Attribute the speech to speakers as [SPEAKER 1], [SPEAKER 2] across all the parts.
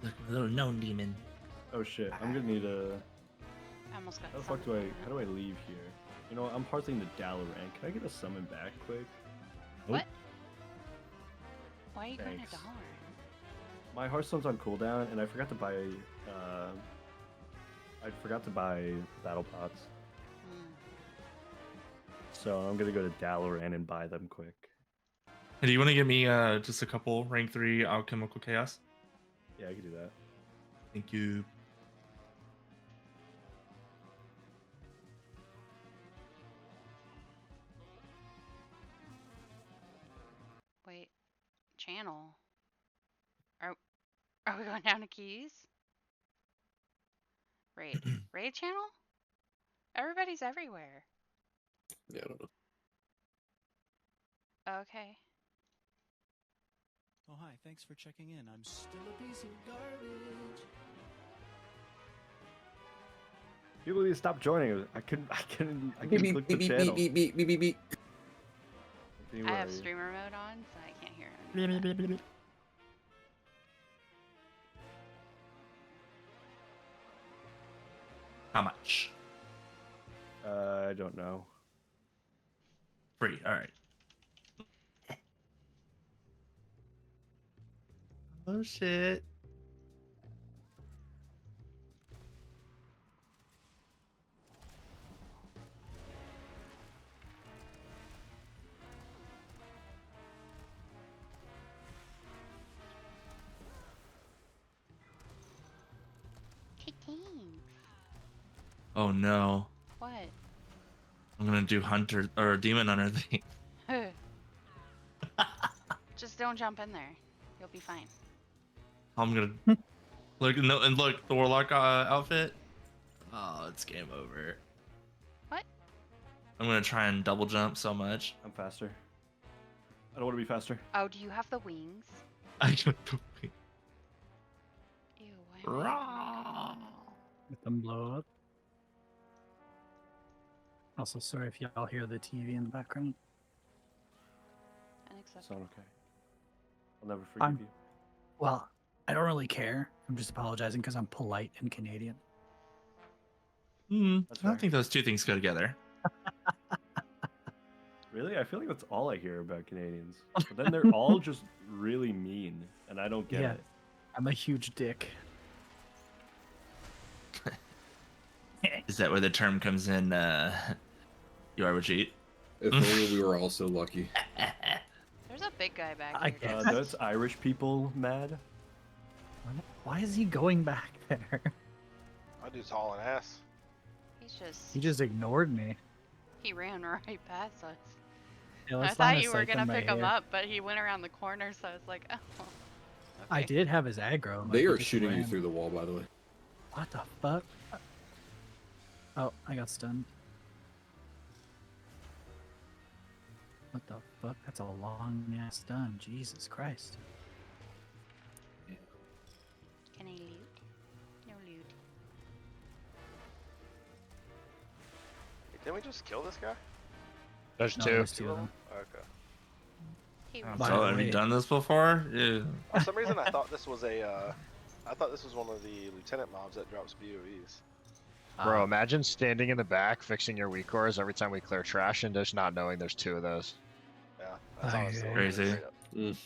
[SPEAKER 1] The little gnome demon.
[SPEAKER 2] Oh shit, I'm gonna need a...
[SPEAKER 3] I almost got
[SPEAKER 2] How the fuck do how do I leave here? You know, I'm parsing the Dalaran. Can I get a summon back quick?
[SPEAKER 3] What? Why are you going
[SPEAKER 2] Thanks.
[SPEAKER 3] to dollar?
[SPEAKER 2] My Hearthstone's on cooldown, and I forgot to buy. Battle pots. So I'm gonna go to Dalaran and buy them quick.
[SPEAKER 1] Hey, do you want to give me just a couple rank 3 alchemical chaos?
[SPEAKER 2] Yeah, I can do that.
[SPEAKER 1] Thank you.
[SPEAKER 3] Wait, channel. Are we going down to keys? Raid. Raid channel? Everybody's everywhere.
[SPEAKER 4] Yeah, I don't know.
[SPEAKER 3] Okay.
[SPEAKER 5] Oh, hi. Thanks for checking in. I'm still a piece of garbage.
[SPEAKER 2] People need to stop joining. I couldn't
[SPEAKER 4] Beep,
[SPEAKER 2] click
[SPEAKER 4] beep,
[SPEAKER 2] the
[SPEAKER 4] beep,
[SPEAKER 2] channel.
[SPEAKER 4] beep, beep, beep, beep, beep.
[SPEAKER 3] I have streamer mode on, so I can't hear anything.
[SPEAKER 1] How much?
[SPEAKER 2] I don't know.
[SPEAKER 1] Free. All right. Oh shit. Oh no.
[SPEAKER 3] What?
[SPEAKER 1] I'm gonna do hunter or demon hunter thing.
[SPEAKER 3] Just don't jump in there. You'll be fine.
[SPEAKER 1] I'm gonna look and look the warlock outfit. Oh, it's game over.
[SPEAKER 3] What?
[SPEAKER 1] I'm gonna try and double jump so much.
[SPEAKER 2] I'm faster. I don't want to be faster.
[SPEAKER 3] Oh, do you have the wings?
[SPEAKER 1] I don't know.
[SPEAKER 3] Ew, why am I
[SPEAKER 6] Let them blow up. Also, sorry if y'all hear the TV in the background.
[SPEAKER 3] unacceptable?
[SPEAKER 2] Sound okay. I'll never forgive you.
[SPEAKER 6] Well, I don't really care. I'm just apologizing because I'm polite and Canadian.
[SPEAKER 1] I
[SPEAKER 2] That's
[SPEAKER 1] don't
[SPEAKER 2] fair.
[SPEAKER 1] think those two things go together.
[SPEAKER 2] Really? I feel like that's all I hear about Canadians. But then they're all just really mean, and I don't get
[SPEAKER 6] Yeah.
[SPEAKER 2] it.
[SPEAKER 6] I'm a huge dick.
[SPEAKER 1] Is that where the term comes in? You are what you eat.
[SPEAKER 4] If only we were all so lucky.
[SPEAKER 3] There's a big guy back
[SPEAKER 6] I
[SPEAKER 3] here.
[SPEAKER 6] guess.
[SPEAKER 2] That's Irish people mad.
[SPEAKER 6] Why is he going back there?
[SPEAKER 7] I do tall and ass.
[SPEAKER 6] He just ignored me.
[SPEAKER 3] He ran right past us.
[SPEAKER 6] Yeah,
[SPEAKER 3] I
[SPEAKER 6] let's
[SPEAKER 3] thought
[SPEAKER 6] line
[SPEAKER 3] you
[SPEAKER 6] of
[SPEAKER 3] were
[SPEAKER 6] sight
[SPEAKER 3] gonna
[SPEAKER 6] them right
[SPEAKER 3] pick him
[SPEAKER 6] here.
[SPEAKER 3] up, but he went around the corner, so I was like, oh. Okay.
[SPEAKER 6] I did have his aggro. but
[SPEAKER 4] They
[SPEAKER 6] he
[SPEAKER 4] are
[SPEAKER 6] just
[SPEAKER 4] shooting you
[SPEAKER 6] ran.
[SPEAKER 4] through the wall, by the way.
[SPEAKER 6] What the fuck? Oh, I got stunned. What the fuck? That's a long ass stun. Jesus Christ.
[SPEAKER 3] Can I loot? No loot.
[SPEAKER 7] Hey, didn't we just kill this guy?
[SPEAKER 8] There's
[SPEAKER 6] No,
[SPEAKER 8] two.
[SPEAKER 6] there's two of them.
[SPEAKER 7] Okay.
[SPEAKER 3] He
[SPEAKER 1] Oh,
[SPEAKER 3] was
[SPEAKER 6] By
[SPEAKER 1] so
[SPEAKER 6] the
[SPEAKER 1] have you
[SPEAKER 6] way-
[SPEAKER 1] done this before? Yeah.
[SPEAKER 7] For some reason, I thought this was I thought this was one of the lieutenant mobs that drops BOEs.
[SPEAKER 8] Bro, imagine standing in the back fixing your weak cores every time we clear trash and just not knowing there's two of those.
[SPEAKER 7] Yeah, that's
[SPEAKER 6] I
[SPEAKER 7] honestly
[SPEAKER 6] hear
[SPEAKER 1] Crazy.
[SPEAKER 7] straight up.
[SPEAKER 6] It's
[SPEAKER 2] I wish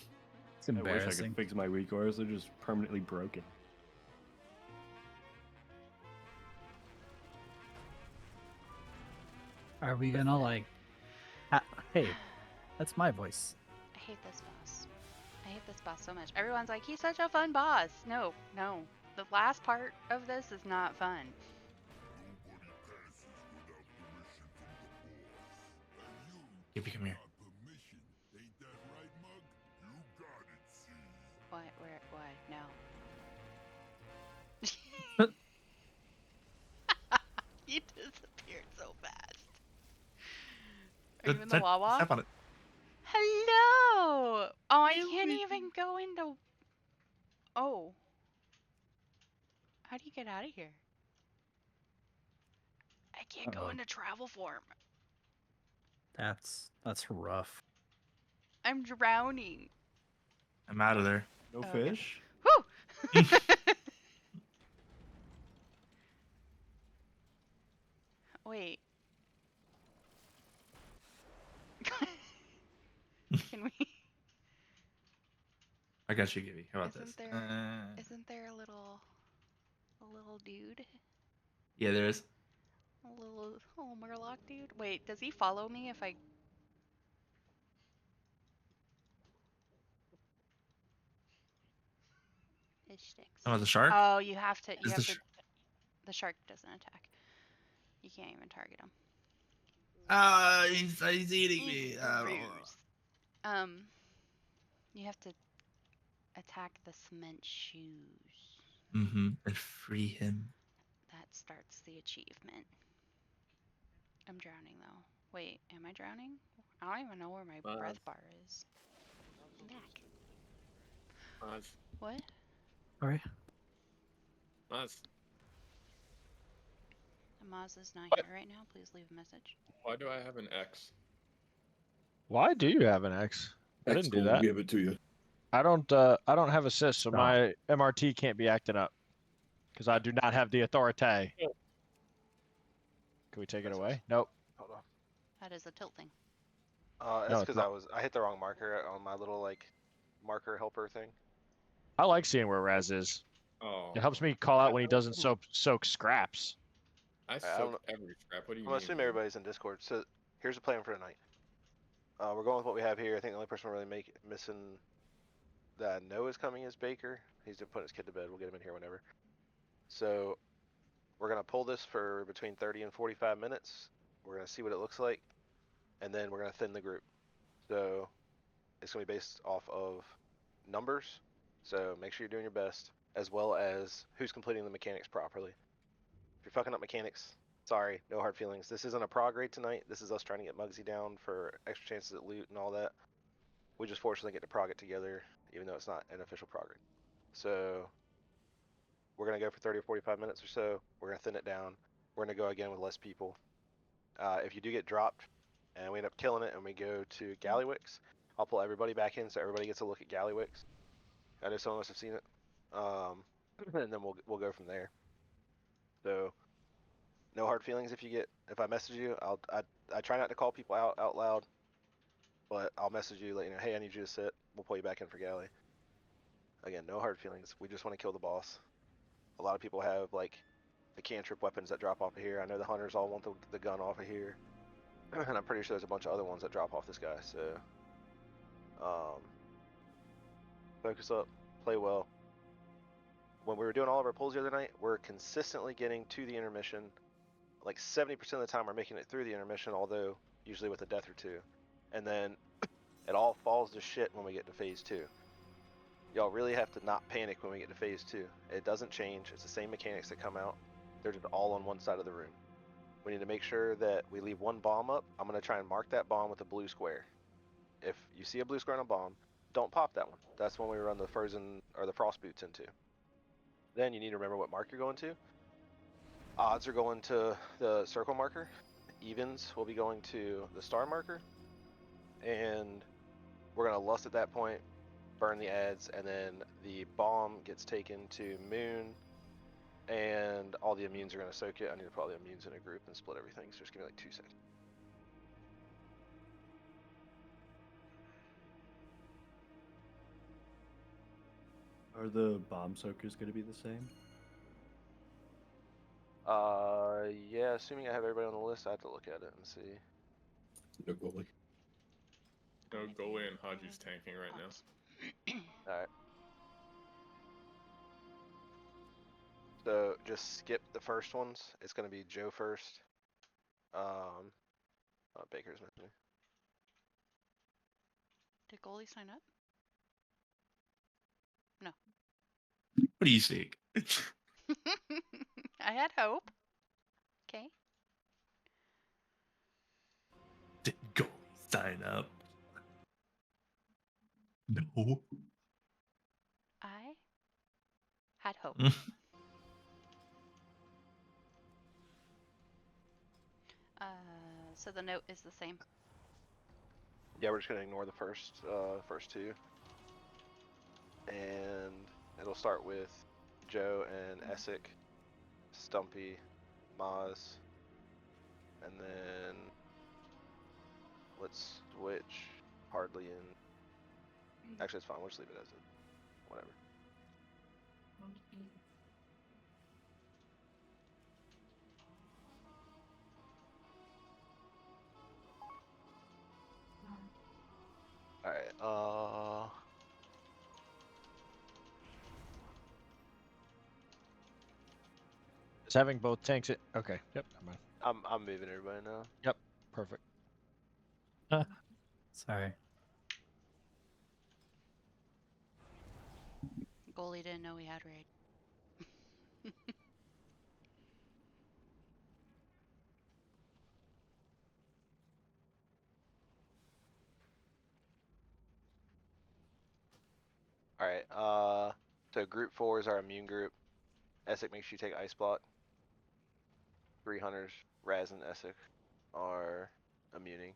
[SPEAKER 2] I
[SPEAKER 6] embarrassing.
[SPEAKER 2] could fix my weak ores. They're just permanently broken.
[SPEAKER 6] Are we gonna like? Hey, that's my voice.
[SPEAKER 3] I hate this boss. I hate this boss so much. Everyone's like, he's such a fun boss. No, no. The last part of this is not fun.
[SPEAKER 1] Give come here.
[SPEAKER 3] What? Where? Why? No. He disappeared so fast. Are you in the Wawa?
[SPEAKER 1] Step on it.
[SPEAKER 3] Hello! Oh, I can't even go into... Oh. How do you get out of here? I can't go
[SPEAKER 6] Uh-oh.
[SPEAKER 3] into travel form.
[SPEAKER 6] That's rough.
[SPEAKER 3] I'm drowning.
[SPEAKER 1] I'm out of there.
[SPEAKER 2] No
[SPEAKER 3] Okay.
[SPEAKER 2] fish?
[SPEAKER 3] Whew!
[SPEAKER 1] got you, Gibby. How about
[SPEAKER 3] Isn't
[SPEAKER 1] this?
[SPEAKER 3] there isn't there a little dude?
[SPEAKER 1] Yeah, there is.
[SPEAKER 3] A little Murloc dude? Wait, does he follow me if I his sticks?
[SPEAKER 1] Oh, the shark.
[SPEAKER 3] Oh, you have to
[SPEAKER 1] Is the
[SPEAKER 3] the shark doesn't attack. You can't even target him.
[SPEAKER 1] he's eating me.
[SPEAKER 3] Gross. You have to attack the cement shoes.
[SPEAKER 1] And free him.
[SPEAKER 3] That starts the achievement. I'm drowning though. Wait, am I drowning? I don't even know where my breath bar is. Back. What?
[SPEAKER 6] Sorry.
[SPEAKER 3] Maz is not here right now. Please leave a message.
[SPEAKER 9] Why do I have an X?
[SPEAKER 8] Why do you have an X? I didn't do that.
[SPEAKER 4] Give it to you.
[SPEAKER 8] I don't have assist, so my MRT can't be acting up. Because I do not have the authority. Can we take it away? Nope.
[SPEAKER 7] Hold on.
[SPEAKER 3] That is a tilt thing.
[SPEAKER 7] That's
[SPEAKER 8] it's
[SPEAKER 7] because
[SPEAKER 8] not.
[SPEAKER 7] I hit the wrong marker on my little like marker helper thing.
[SPEAKER 8] I like seeing where Raz is.
[SPEAKER 9] Oh.
[SPEAKER 8] It helps me call out when he doesn't soak scraps.
[SPEAKER 9] I
[SPEAKER 7] don't
[SPEAKER 9] soak
[SPEAKER 7] know.
[SPEAKER 9] every scrap. What do you
[SPEAKER 7] I'm
[SPEAKER 9] mean?
[SPEAKER 7] gonna assume everybody's in Discord. So here's the plan for tonight. We're going with what we have here. I think the only person we're really missing that I know is coming is Baker. He's just putting his kid to bed. We'll get him in here whenever. So we're gonna pull this for between 30 and 45 minutes. We're gonna see what it looks like, and then we're gonna thin the group. So it's gonna be based off of numbers. So make sure you're doing your best, as well as who's completing the mechanics properly. If you're fucking up mechanics, sorry, no hard feelings. This isn't a prog raid tonight. This is us trying to get Muggsy down for extra chances at loot and all that. We just fortunately get to prog it together, even though it's not an official prog raid. So we're gonna go for 30 or 45 minutes or so. We're gonna thin it down. We're gonna go again with less people. If you do get dropped and we end up killing it and we go to Gallywix, I'll pull everybody back in so everybody gets a look at Gallywix. I know some of us have seen it, and then we'll go from there. So no hard feelings if I message you. I try not to call people out loud, but I'll message you, let you know, hey, I need you to sit. We'll pull you back in for Galley. Again, no hard feelings. We just want to kill the boss. A lot of people have like the cantrip weapons that drop off of here. I know the hunters all want the gun off of here, and I'm pretty sure there's a bunch of other ones that drop off this guy. So focus up, play well. When we were doing all of our pulls the other night, we're consistently getting to the intermission. Like 70% of the time we're making it through the intermission, although usually with a death or two. And then it all falls to shit when we get to phase 2. Y'all really have to not panic when we get to phase 2. It doesn't change. It's the same mechanics that come out. They're just all on one side of the room. We need to make sure that we leave one bomb up. I'm going to try and mark that bomb with a blue square. If you see a blue square on a bomb, don't pop that one. That's when we run the frozen or the frost boots into. Then you need to remember what mark you're going to. Odds are going to the circle marker. Evens will be going to the star marker. And we're going to lust at that point, burn the ads, and then the bomb gets taken to Moon, and all the immunes are going to soak it. I need to put all the immunes in a group and split everything, so just give me like 2 seconds.
[SPEAKER 2] Are the bomb soakers going to be the same?
[SPEAKER 7] Yeah, assuming I have everybody on the list, I have to look at it and see.
[SPEAKER 4] No goalie.
[SPEAKER 9] No, go in. Haji's tanking right now.
[SPEAKER 7] Alright. So just skip the first ones. It's going to be Joe first. Baker's missing.
[SPEAKER 3] Did goalie sign up?
[SPEAKER 1] What do you think?
[SPEAKER 3] I had hope. Okay.
[SPEAKER 1] Did goalie sign up? No.
[SPEAKER 3] I had hope. So the note is the same.
[SPEAKER 7] Yeah, we're just gonna ignore the first 2, and it'll start with Joe and Essek, Stumpy, Maz, and then let's switch Hardly in. Actually, it's fine. We'll just leave it as it. whatever. Alright,
[SPEAKER 8] Is having both tanks it? Okay. Yep. Never mind.
[SPEAKER 7] I'm moving everybody now.
[SPEAKER 8] Yep. Perfect.
[SPEAKER 6] Sorry.
[SPEAKER 3] Goalie didn't know we had raid.
[SPEAKER 7] Alright, so group 4 is our immune group. Essex makes sure you take ice block. 3 hunters, Raz and Essex are immuning.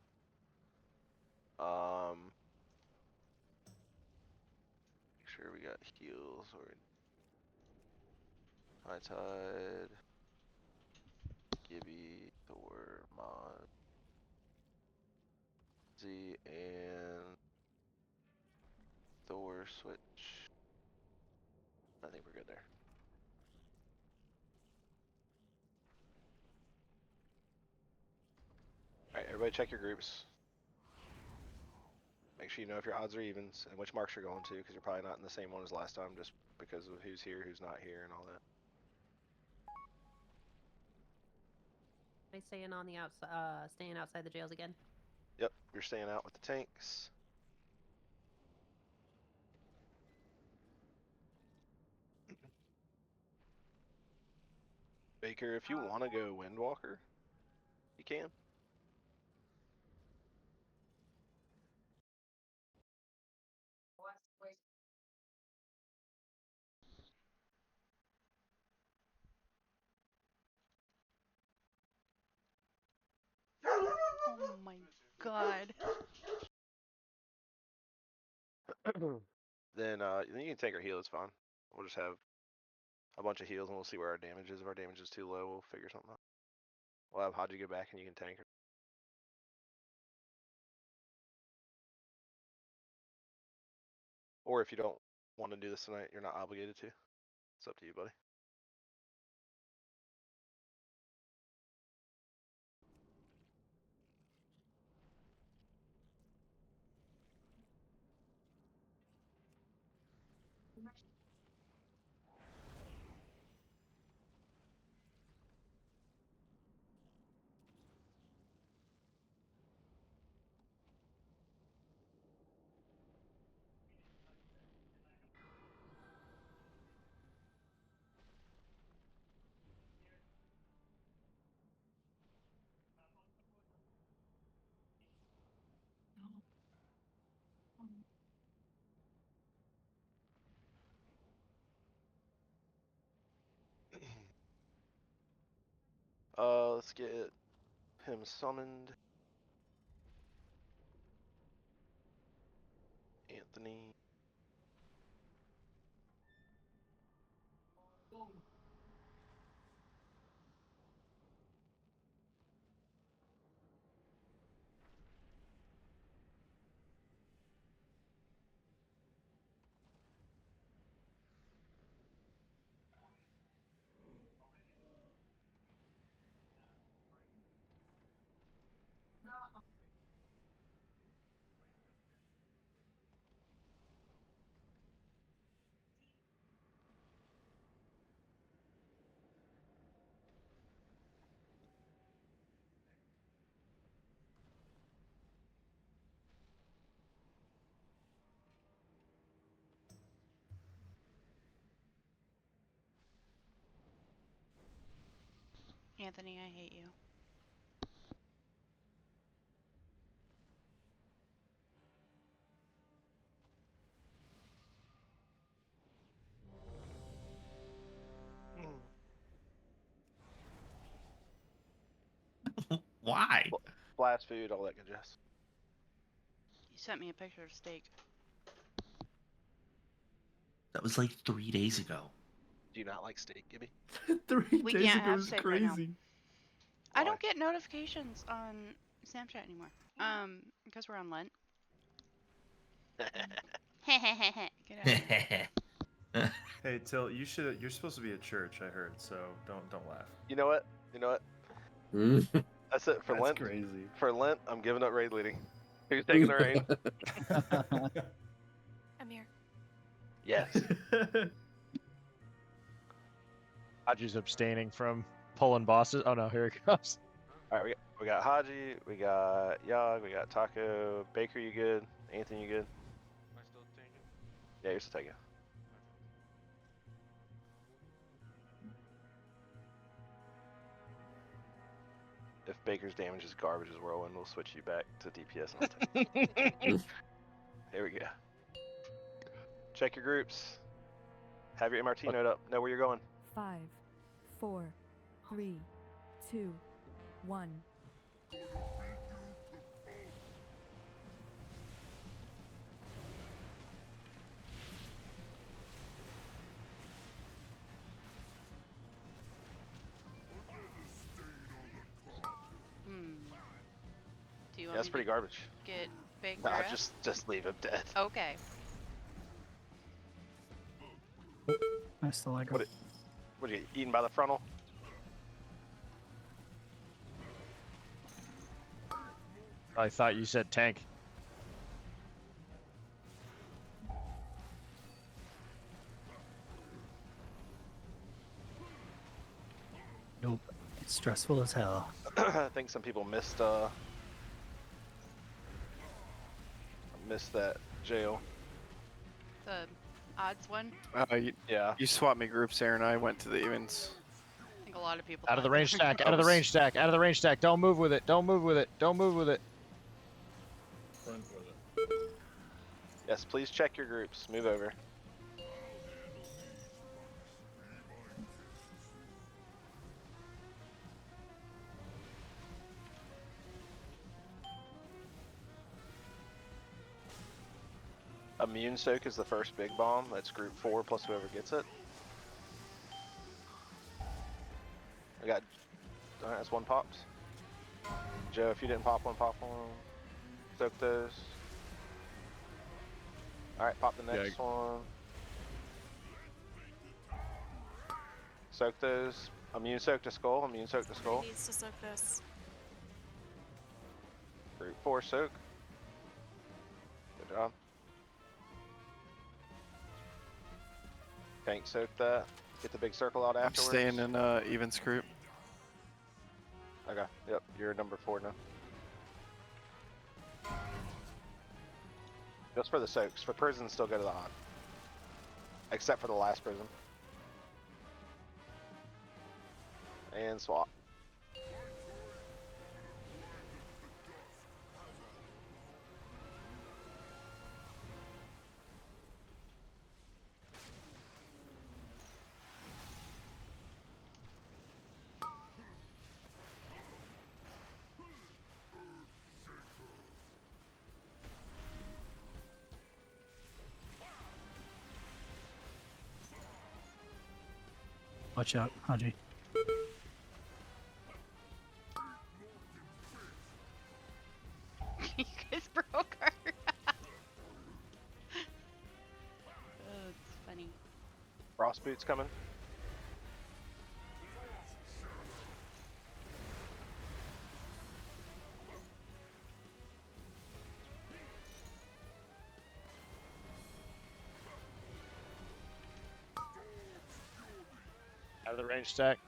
[SPEAKER 7] Make sure we got heals or High Tide, Gibby, Thor, Mod, Z, and Thor switch. I think we're good there. Alright, everybody check your groups. Make sure you know if your odds are evens and which marks you're going to, because you're probably not in the same one as last time just because of who's here, who's not here, and all that.
[SPEAKER 10] Am I staying on the outside, staying outside the jails again?
[SPEAKER 7] Yep, you're staying out with the tanks. Baker, if you want to go Windwalker, you can.
[SPEAKER 3] Oh my god.
[SPEAKER 7] Then you can take our heal, it's fine. We'll just have a bunch of heals and we'll see where our damage is. If our damage is too low, we'll figure something out. We'll have Haji go back and you can tank her. Or if you don't want to do this tonight, you're not obligated to. It's up to you, buddy. Let's get him summoned. Anthony.
[SPEAKER 3] Anthony, I hate you.
[SPEAKER 1] Why?
[SPEAKER 7] Blast food, all that good jazz.
[SPEAKER 3] You sent me a picture of steak.
[SPEAKER 1] That was like 3 days ago.
[SPEAKER 7] Do you not like steak, Gibby?
[SPEAKER 2] 3
[SPEAKER 3] We
[SPEAKER 2] days
[SPEAKER 3] can't
[SPEAKER 2] ago
[SPEAKER 3] have
[SPEAKER 2] was
[SPEAKER 3] steak right now.
[SPEAKER 2] crazy.
[SPEAKER 3] I
[SPEAKER 7] Why?
[SPEAKER 3] don't get notifications on Snapchat anymore. Because we're on Lent. Get out of here.
[SPEAKER 2] Hey, Till, you're supposed to be at church. I heard, so don't laugh.
[SPEAKER 7] You know what? You know what? That's it for
[SPEAKER 2] That's
[SPEAKER 7] Lent.
[SPEAKER 2] crazy.
[SPEAKER 7] For Lent, I'm giving up raid leading. Who's taking the reign?
[SPEAKER 11] I'm here.
[SPEAKER 7] Yes.
[SPEAKER 8] Haji's abstaining from pulling bosses. Oh no, here it comes.
[SPEAKER 7] All right, we got Haji, we got Yog, we got Taco, Baker. You good? Anthony, you good?
[SPEAKER 12] Am I still taking?
[SPEAKER 7] Yeah, you're still taking. If Baker's damage is garbage as whirlwind, we'll switch you back to DPS. Here we go. Check your groups. Have your MRT note up. Know where you're going.
[SPEAKER 13] 5, 4, 3, 2, 1.
[SPEAKER 3] Do you
[SPEAKER 7] Yeah,
[SPEAKER 3] want
[SPEAKER 7] that's
[SPEAKER 3] me
[SPEAKER 7] pretty
[SPEAKER 3] to
[SPEAKER 7] garbage.
[SPEAKER 3] get Baker
[SPEAKER 7] Nah,
[SPEAKER 3] up?
[SPEAKER 7] just leave him dead.
[SPEAKER 3] Okay.
[SPEAKER 6] I still like her.
[SPEAKER 7] What you get eaten by the frontal?
[SPEAKER 8] I thought you said tank.
[SPEAKER 6] Nope. It's stressful as hell.
[SPEAKER 7] I think some people missed that jail.
[SPEAKER 3] The odds one?
[SPEAKER 7] Yeah.
[SPEAKER 12] You swapped me groups there, and I went to the evens.
[SPEAKER 3] I think a lot of people.
[SPEAKER 8] Out of the
[SPEAKER 3] thought
[SPEAKER 8] range
[SPEAKER 3] that.
[SPEAKER 8] stack. Out of the range stack. Out of the range stack. Don't move with it. Don't move with it. Don't move with it.
[SPEAKER 9] Run with it.
[SPEAKER 7] Yes, please check your groups. Move over. Immune soak is the first big bomb. That's group 4 plus whoever gets it. I got. Alright, that's one popped. Joe, if you didn't pop one, pop one. Soak those. Alright, pop the next one. Soak those. Immune soak to skull. Immune soak to skull.
[SPEAKER 11] Who needs to soak this?
[SPEAKER 7] Group 4 soak. Good job. Tank soak that. Get the big circle out
[SPEAKER 12] I'm
[SPEAKER 7] afterwards.
[SPEAKER 12] staying in evens group.
[SPEAKER 7] Okay, yep, you're number 4 now. Just for the soaks. For prisons, still go to the hot. Except for the last prison. And swap.
[SPEAKER 6] Watch out, Haji.
[SPEAKER 3] You guys broke her. Oh, it's funny.
[SPEAKER 7] Frost boots coming.
[SPEAKER 8] Out of the range stack.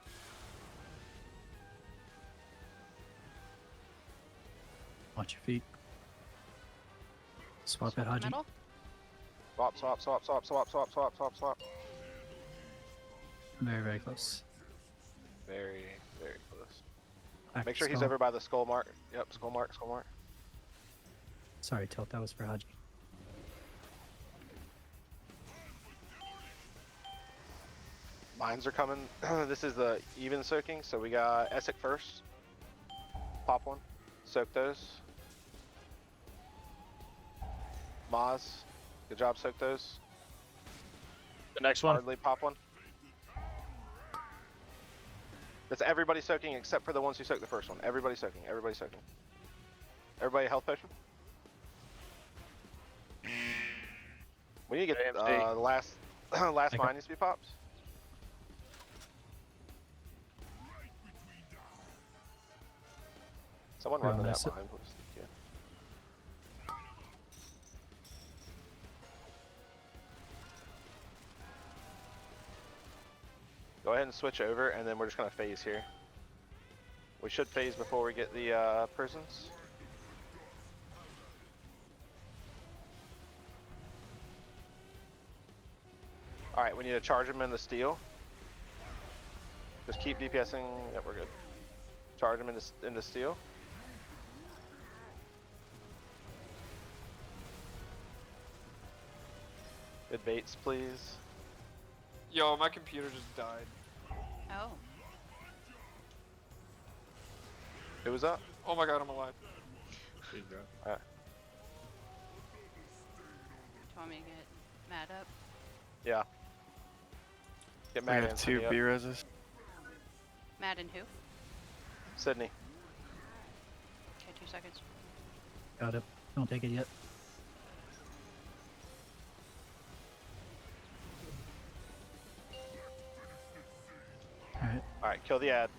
[SPEAKER 6] Watch your feet. Swap it, Haji.
[SPEAKER 3] Metal?
[SPEAKER 7] Swap, swap, swap, swap, swap, swap, swap, swap, swap.
[SPEAKER 6] Very, very close.
[SPEAKER 7] Very, very close.
[SPEAKER 6] Back
[SPEAKER 7] Make
[SPEAKER 6] to
[SPEAKER 7] sure he's
[SPEAKER 6] skull.
[SPEAKER 7] over by the skull mark. Yep, skull mark, skull mark.
[SPEAKER 6] Sorry, Tilt. That was for Haji.
[SPEAKER 7] Mines are coming. This is the even soaking, so we got Essek first. Pop one. Soak those. Maz. Good job, soak those.
[SPEAKER 8] The next one.
[SPEAKER 7] Hardly pop one. That's everybody soaking except for the ones who soaked the first one. Everybody soaking. Everybody soaking. Everybody a health potion. We need to get the Last
[SPEAKER 6] I got-
[SPEAKER 7] mine needs to be popped. Someone
[SPEAKER 6] We're
[SPEAKER 7] run to
[SPEAKER 6] on
[SPEAKER 7] that
[SPEAKER 6] this.
[SPEAKER 7] mine, please. Yeah. Go ahead and switch over, and then we're just gonna phase here. We should phase before we get the prisons. All right, we need to charge him in the steel. Just keep DPSing. Yep, we're good. Charge him into steel. Good baits, please.
[SPEAKER 11] Yo, my computer just died.
[SPEAKER 3] Oh.
[SPEAKER 7] Who was up?
[SPEAKER 11] Oh my god, I'm alive.
[SPEAKER 7] Alright.
[SPEAKER 3] Do you want me to get mad up?
[SPEAKER 7] Yeah. Get
[SPEAKER 12] We
[SPEAKER 7] mad
[SPEAKER 12] have
[SPEAKER 7] and
[SPEAKER 12] 2 B reses.
[SPEAKER 3] Mad and who?
[SPEAKER 7] Sydney.
[SPEAKER 3] Okay, 2 seconds.
[SPEAKER 6] Got it. Don't take it yet. Alright.
[SPEAKER 7] Alright, kill the ad.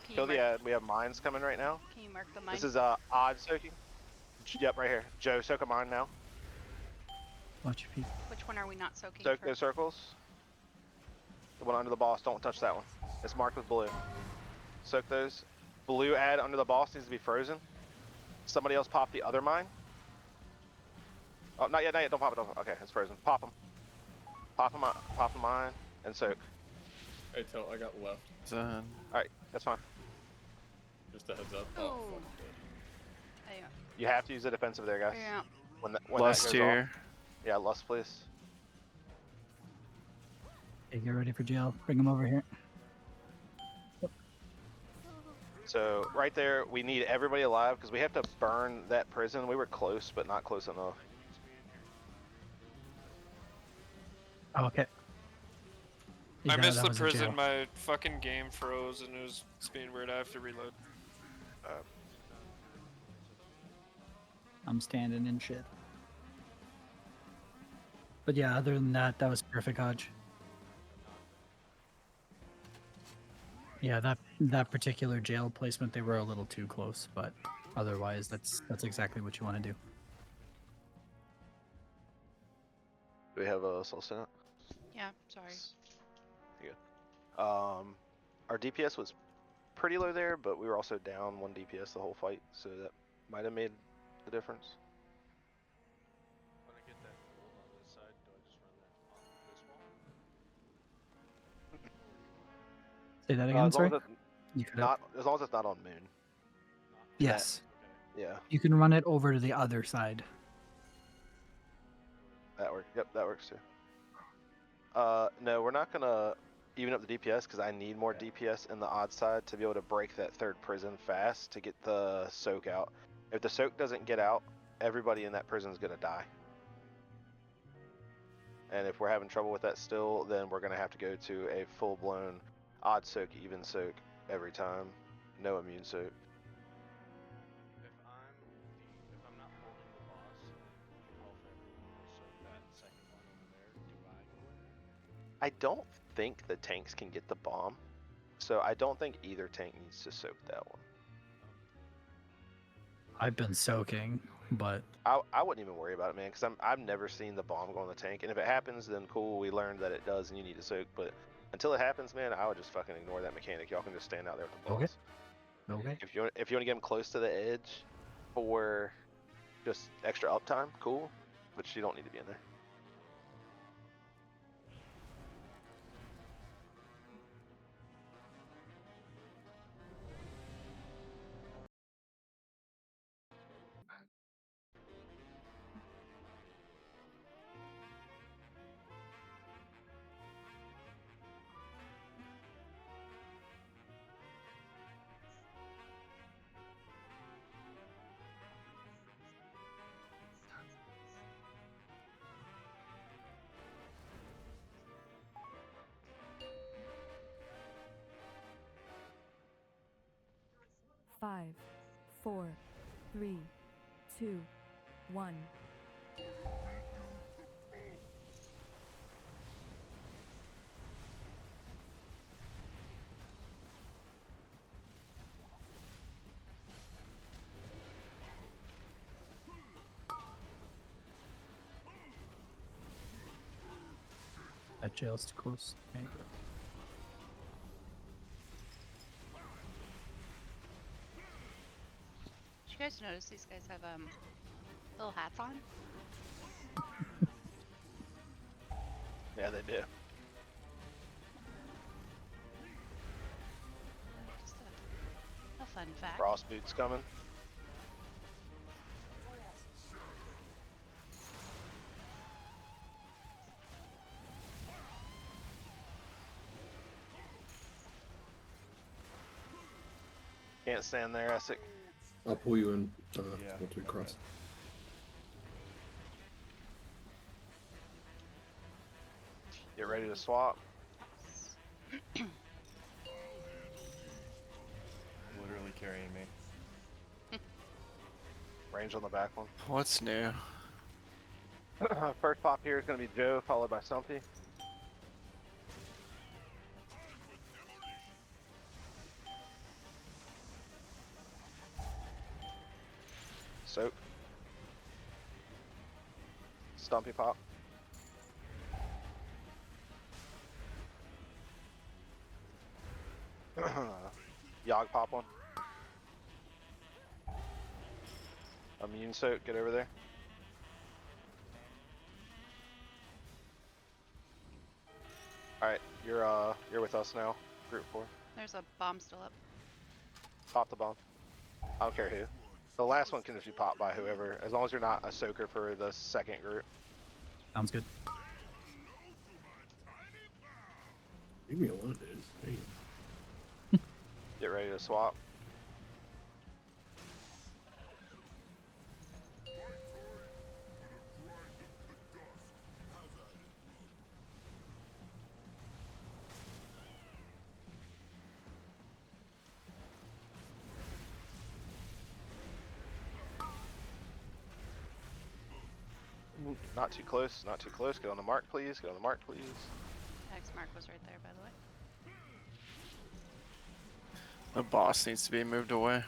[SPEAKER 3] Can you
[SPEAKER 7] Kill the
[SPEAKER 3] mark-
[SPEAKER 7] ad. We have mines coming right now.
[SPEAKER 3] Can you mark the mine?
[SPEAKER 7] This is odd soaking. Yep, right here. Joe, soak a mine now.
[SPEAKER 6] Watch your feet.
[SPEAKER 3] Which one are we not soaking
[SPEAKER 7] Soak
[SPEAKER 3] for?
[SPEAKER 7] those circles. The one under the boss, don't touch that one. It's marked with blue. Soak those. Blue ad under the boss needs to be frozen. Somebody else pop the other mine. Oh, not yet, not yet. Don't pop it. Okay, it's frozen. Pop them. Pop the mine, and soak.
[SPEAKER 9] Hey, tell I got left.
[SPEAKER 12] Done.
[SPEAKER 7] Alright, that's fine.
[SPEAKER 9] Just a heads up.
[SPEAKER 3] Oh.
[SPEAKER 9] Oh, fuck.
[SPEAKER 3] Yeah.
[SPEAKER 7] You have to use the defensive there, guys.
[SPEAKER 3] Yeah.
[SPEAKER 7] When that
[SPEAKER 12] Lust
[SPEAKER 7] goes
[SPEAKER 12] here.
[SPEAKER 7] off. Yeah, lust, please.
[SPEAKER 6] Okay, get ready for jail. Bring him over here.
[SPEAKER 7] So right there, we need everybody alive because we have to burn that prison. We were close, but not close enough.
[SPEAKER 6] Oh, okay.
[SPEAKER 11] I missed the
[SPEAKER 6] was in jail.
[SPEAKER 11] prison, my fucking game froze and it's being weird, I have to reload.
[SPEAKER 6] I'm standing in shit. But yeah, other than that, that was perfect, Hodge. Yeah, that particular jail placement, they were a little too close, but otherwise, that's exactly what you want to do.
[SPEAKER 7] Do we have a soul senate?
[SPEAKER 3] Yeah, sorry.
[SPEAKER 7] Good. Our DPS was pretty low there, but we were also down 1 DPS the whole fight, so that might have made the difference.
[SPEAKER 8] When I get that gold on this side, do I just run that on this wall?
[SPEAKER 6] Say that again,
[SPEAKER 7] As long
[SPEAKER 6] sorry?
[SPEAKER 7] as
[SPEAKER 6] You cut out.
[SPEAKER 7] as long as it's not on moon.
[SPEAKER 6] Yes.
[SPEAKER 7] Yeah,
[SPEAKER 6] You can run it over to the other side.
[SPEAKER 7] that works. Yep, that works too. No, we're not gonna even up the DPS because I need more DPS in the odd side to be able to break that 3rd prison fast to get the soak out. If the soak doesn't get out, everybody in that prison is gonna die. And if we're having trouble with that still, then we're gonna have to go to a full-blown odd soak, even soak every time. No immune soak.
[SPEAKER 8] If I'm not holding the boss and health everyone will soak that second one over there, do I go in there?
[SPEAKER 7] I don't think the tanks can get the bomb, so I don't think either tank needs to soak that one.
[SPEAKER 6] I've been soaking, but
[SPEAKER 7] I wouldn't even worry about it, man, because I've never seen the bomb go on the tank, and if it happens, then cool, we learned that it does, and you need to soak. But until it happens, man, I would just fucking ignore that mechanic. Y'all can just stand out there with the boss.
[SPEAKER 6] Okay. Okay.
[SPEAKER 7] If you want to get them close to the edge for just extra uptime, cool, but you don't need to be in there.
[SPEAKER 13] Five, 4, 3, 2, 1.
[SPEAKER 6] That jail's too close. Okay.
[SPEAKER 3] Did you guys notice these guys have little hats on?
[SPEAKER 7] Yeah, they do.
[SPEAKER 3] Just a fun fact.
[SPEAKER 7] Frost boots coming. Can't stand there, Essex.
[SPEAKER 4] I'll pull you in
[SPEAKER 2] Yeah.
[SPEAKER 4] once we cross.
[SPEAKER 7] Get ready to swap.
[SPEAKER 2] Literally carrying me.
[SPEAKER 7] Range on the back one.
[SPEAKER 12] What's new?
[SPEAKER 7] First pop here is going to be Joe, followed by Stumpy. Soak. Stumpy pop. Yogg pop one. Immune soak, get over there. Alright, you're with us now, group 4.
[SPEAKER 3] There's a bomb still up.
[SPEAKER 7] Pop the bomb. I don't care who. The last one can just be popped by whoever, as long as you're not a soaker for the second group.
[SPEAKER 6] Sounds good.
[SPEAKER 4] Leave me alone, dude. Damn.
[SPEAKER 7] Get ready to swap. Not too close, not too close. Get on the mark, please. Get on the mark, please.
[SPEAKER 3] X mark was right there, by the way.
[SPEAKER 12] The boss needs to be moved away.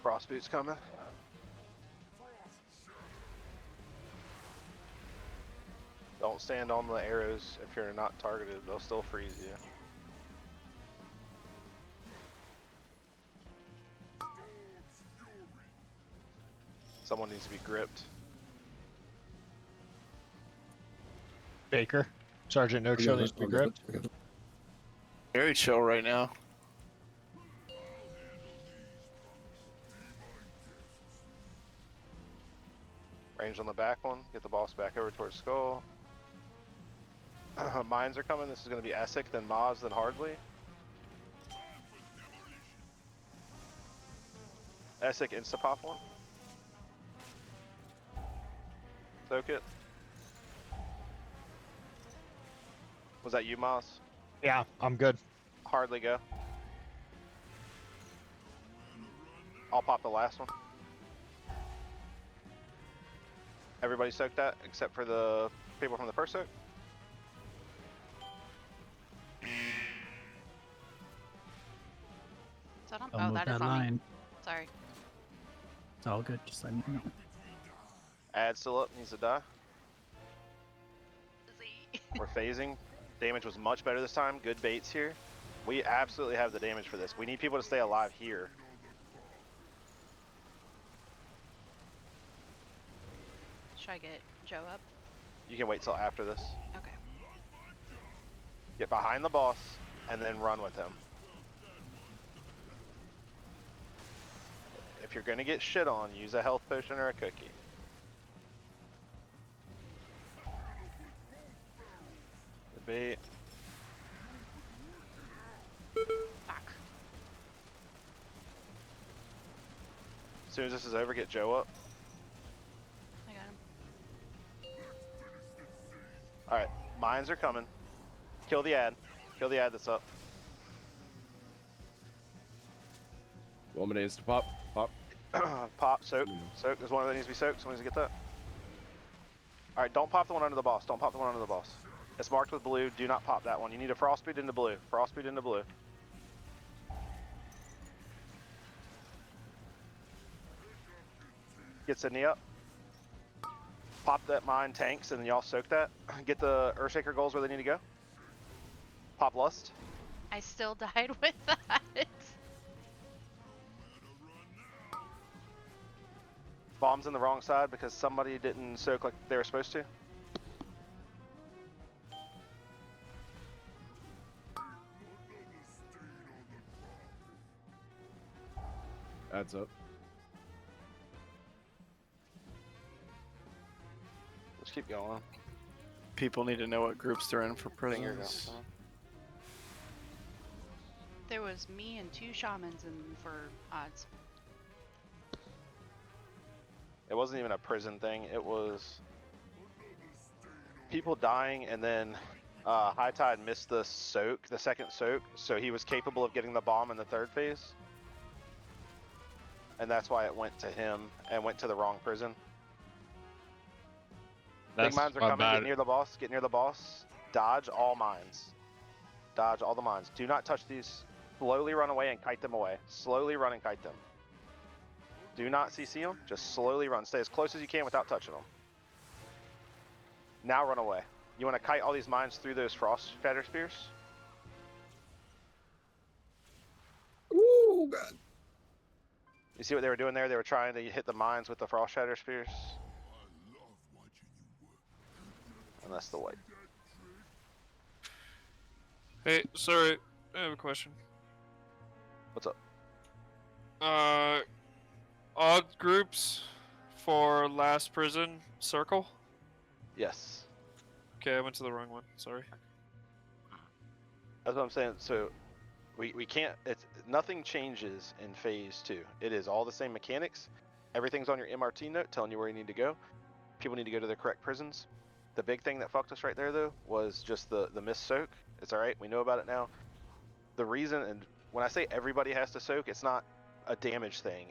[SPEAKER 7] Frost boots coming. Don't stand on the arrows if you're not targeted. They'll still freeze you. Someone needs to be gripped.
[SPEAKER 8] Baker. Sergeant No Chill needs to be gripped.
[SPEAKER 12] Very chill right now.
[SPEAKER 7] Range on the back one. Get the boss back over towards Skull. Mines are coming. This is going to be Essex, then Maz, then Hardly. Essex insta-pop one. Soak it. Was that you, Maz?
[SPEAKER 8] Yeah, I'm good.
[SPEAKER 7] Hardly go. I'll pop the last one. Everybody soak that, except for the people from the first soak.
[SPEAKER 3] So I don't,
[SPEAKER 6] Don't
[SPEAKER 3] oh,
[SPEAKER 6] move
[SPEAKER 3] that is
[SPEAKER 6] that
[SPEAKER 3] on
[SPEAKER 6] line.
[SPEAKER 3] me. Sorry.
[SPEAKER 6] It's all good. Just let me know.
[SPEAKER 7] Ad still up, needs to die. We're phasing. Damage was much better this time. Good baits here. We absolutely have the damage for this. We need people to stay alive here.
[SPEAKER 3] Should I get Joe up?
[SPEAKER 7] You can wait till after this.
[SPEAKER 3] Okay.
[SPEAKER 7] Get behind the boss and then run with him. If you're gonna get shit on, use a health potion or a cookie. The bait.
[SPEAKER 3] Fuck.
[SPEAKER 7] As soon as this is over, get Joe up.
[SPEAKER 3] I got him.
[SPEAKER 7] Alright, mines are coming. Kill the ad. Kill the ad that's up.
[SPEAKER 2] Woman needs to pop. Pop.
[SPEAKER 7] Pop, soak. Soak. There's one that needs to be soaked. Someone needs to get that. Alright, don't pop the one under the boss. Don't pop the one under the boss. It's marked with blue. Do not pop that one. You need a frostbeat into blue. Frostbeat into blue. Get Sydney up. Pop that mine tanks, and then y'all soak that. Get the Earthshaker goals where they need to go. Pop Lust.
[SPEAKER 3] I still died with that.
[SPEAKER 7] Bombs in the wrong side because somebody didn't soak like they were supposed to.
[SPEAKER 2] Adds up.
[SPEAKER 7] Let's keep going.
[SPEAKER 12] People need to know what groups they're in for
[SPEAKER 7] Finger
[SPEAKER 12] prisons.
[SPEAKER 7] guns.
[SPEAKER 3] There was me and 2 shamans in for odds.
[SPEAKER 7] It wasn't even a prison thing. It was people dying, and then High Tide missed the soak, the second soak, so he was capable of getting the bomb in the 3rd phase. And that's why it went to him and went to the wrong prison. Big mines are coming. Get near the boss. Get near the boss. Dodge all mines. Dodge all the mines. Do not touch these. Slowly run away and kite them away. Slowly run and kite them. Do not CC them. Just slowly run. Stay as close as you can without touching them. Now run away. You want to kite all these mines through those frost shatter spears?
[SPEAKER 4] Oh god.
[SPEAKER 7] You see what they were doing there? They were trying to hit the mines with the frost shatter spears. And that's the white.
[SPEAKER 11] Hey, sorry, I have a question.
[SPEAKER 7] What's up?
[SPEAKER 11] Odd groups for last prison circle?
[SPEAKER 7] Yes.
[SPEAKER 11] Okay, I went to the wrong one. Sorry.
[SPEAKER 7] That's what I'm saying. So we can't, it's nothing changes in phase 2. It is all the same mechanics. Everything's on your MRT note telling you where you need to go. People need to go to their correct prisons. The big thing that fucked us right there though was just the missed soak. It's alright, we know about it now. The reason, and when I say everybody has to soak, it's not a damage thing.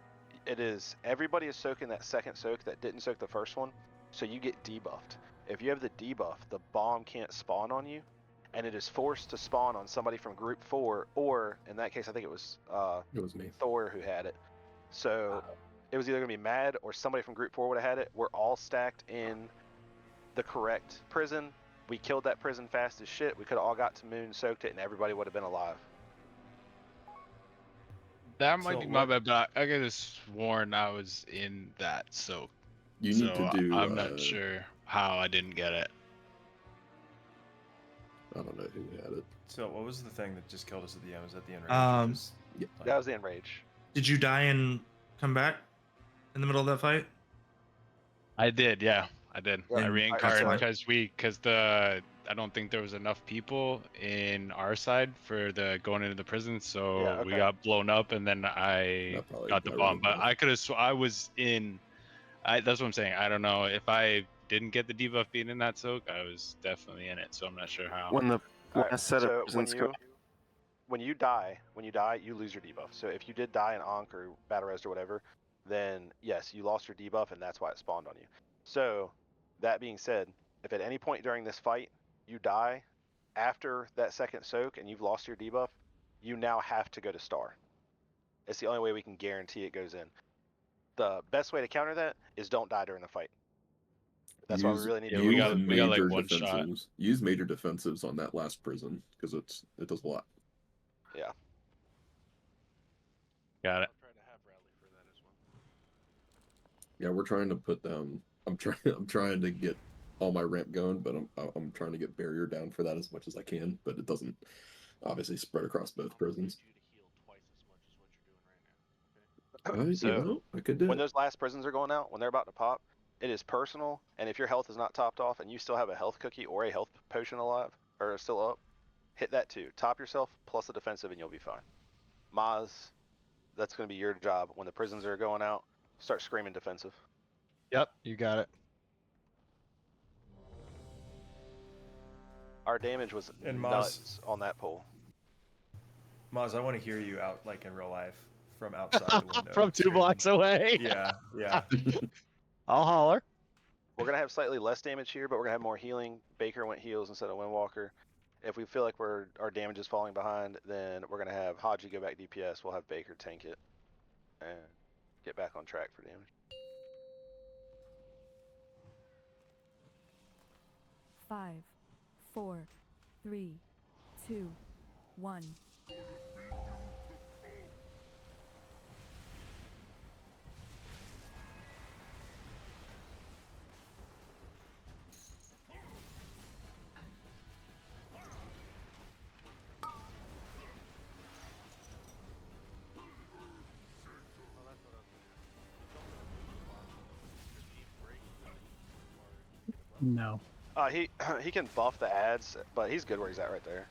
[SPEAKER 7] It is everybody is soaking that second soak that didn't soak the first one, so you get debuffed. If you have the debuff, the bomb can't spawn on you, and it is forced to spawn on somebody from group 4, or in that case I think it was
[SPEAKER 4] me.
[SPEAKER 7] Thor who had it. So it was either gonna be Mad or somebody from group 4 would have had it. We're all stacked in the correct prison. We killed that prison fast as shit. We could have all got to Moon, soaked it, and everybody would have been alive.
[SPEAKER 14] That might be my bad, but I could have sworn I was in that soak.
[SPEAKER 4] You need to do.
[SPEAKER 14] I'm not sure how I didn't get it.
[SPEAKER 4] I don't know who had it.
[SPEAKER 2] So what was the thing that just killed us at the end? Was that the enrage?
[SPEAKER 7] That was the enrage.
[SPEAKER 1] Did you die and come back in the middle of that fight?
[SPEAKER 14] I did, yeah, I did.
[SPEAKER 1] Yeah.
[SPEAKER 14] I reincarnated
[SPEAKER 1] That's
[SPEAKER 14] because I don't think there was enough people in our side for the going into the prison, so we got blown up, and then I got the bomb. But I could have, I was in. That's what I'm saying. I don't know if I didn't get the debuff being in that soak. I was definitely in it, so I'm not sure how.
[SPEAKER 12] When
[SPEAKER 7] you die, you lose your debuff. So if you did die in Ankh or Battle Res or whatever, then yes, you lost your debuff, and that's why it spawned on you. So that being said, if at any point during this fight you die after that second soak and you've lost your debuff, you now have to go to Star. It's the only way we can guarantee it goes in. The best way to counter that is don't die during the fight. That's why we really need to.
[SPEAKER 14] We got like one shot.
[SPEAKER 4] Use major defensives on that last prison because it does a lot.
[SPEAKER 7] Yeah.
[SPEAKER 14] Got it.
[SPEAKER 4] Yeah, we're trying to put down. I'm trying to get all my ramp going, but I'm trying to get barrier down for that as much as I can. But it doesn't obviously spread across both prisons.
[SPEAKER 7] So
[SPEAKER 4] I could do
[SPEAKER 7] when those last prisons are going out, when they're about to pop, it is personal. And if your health is not topped off and you still have a health cookie or a health potion alive or still up, hit that too. Top yourself plus a defensive and you'll be fine. Maz, that's going to be your job when the prisons are going out. Start screaming defensive.
[SPEAKER 14] Yep, you got it.
[SPEAKER 7] Our damage was nuts on that pole.
[SPEAKER 2] Maz, I want to hear you out like in real life from outside the window.
[SPEAKER 14] From 2 blocks away.
[SPEAKER 2] Yeah.
[SPEAKER 14] I'll holler.
[SPEAKER 7] We're gonna have slightly less damage here, but we're gonna have more healing. Baker went heals instead of Windwalker. If we feel like our damage is falling behind, then we're gonna have Haji go back DPS. We'll have Baker tank it and get back on track for damage.
[SPEAKER 13] 5, 4, 3, 2, 1.
[SPEAKER 6] No.
[SPEAKER 7] He can buff the ads, but he's good where he's at right there.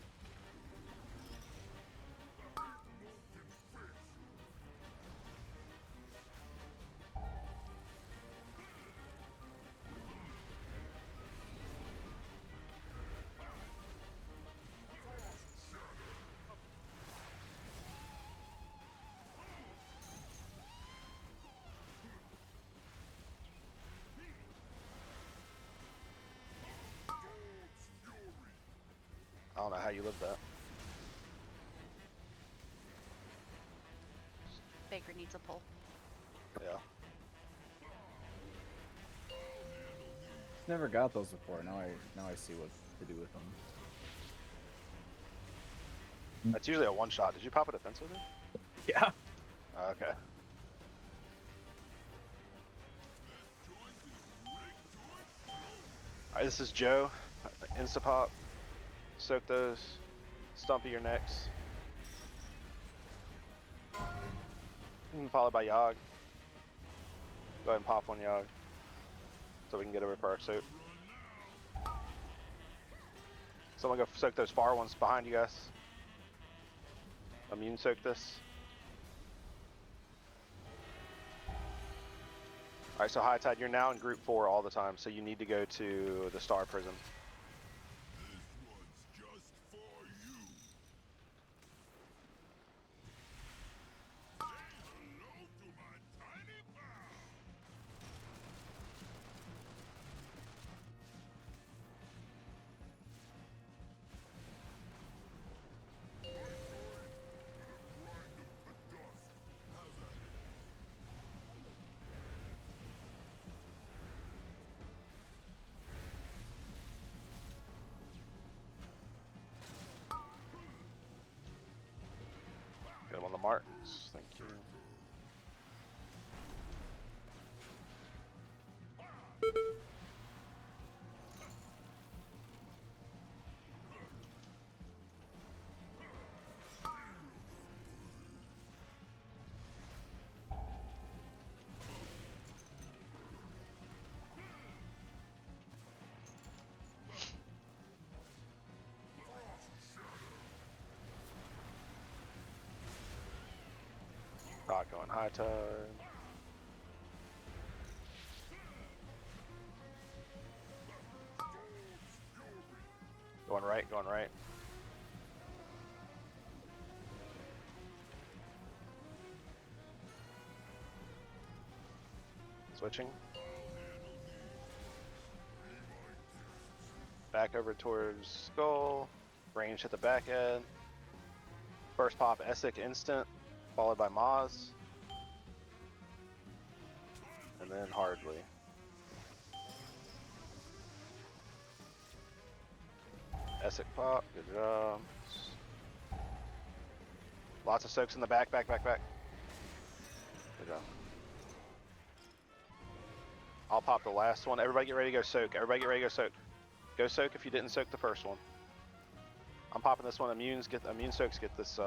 [SPEAKER 7] I don't know how you live that.
[SPEAKER 3] Baker needs a pull.
[SPEAKER 7] Yeah.
[SPEAKER 15] Never got those before. Now I see what to do with them.
[SPEAKER 7] That's usually a one shot. Did you pop a defense with it?
[SPEAKER 6] Yeah.
[SPEAKER 7] Okay. Alright, this is Joe. Insta pop. Soak those. Stumpy your necks. And followed by Yogg. Go ahead and pop one Yogg. So we can get over for our soak. Someone go soak those far ones behind you guys. Immune soak this. Alright, so High Tide, you're now in group 4 all the time, so you need to go to the Star Prison. Get him on the marks. Thank you. Not going High Tide. Going right, going right. Switching. Back over towards Skull. Range hit the back end. First pop Essek instant, followed by Maz. And then Hardly. Essek pop, good job. Lots of soaks in the back, back. Good job. I'll pop the last one. Everybody get ready to go soak. Everybody get ready to go soak. Go soak if you didn't soak the first one. I'm popping this one. Immune soaks get this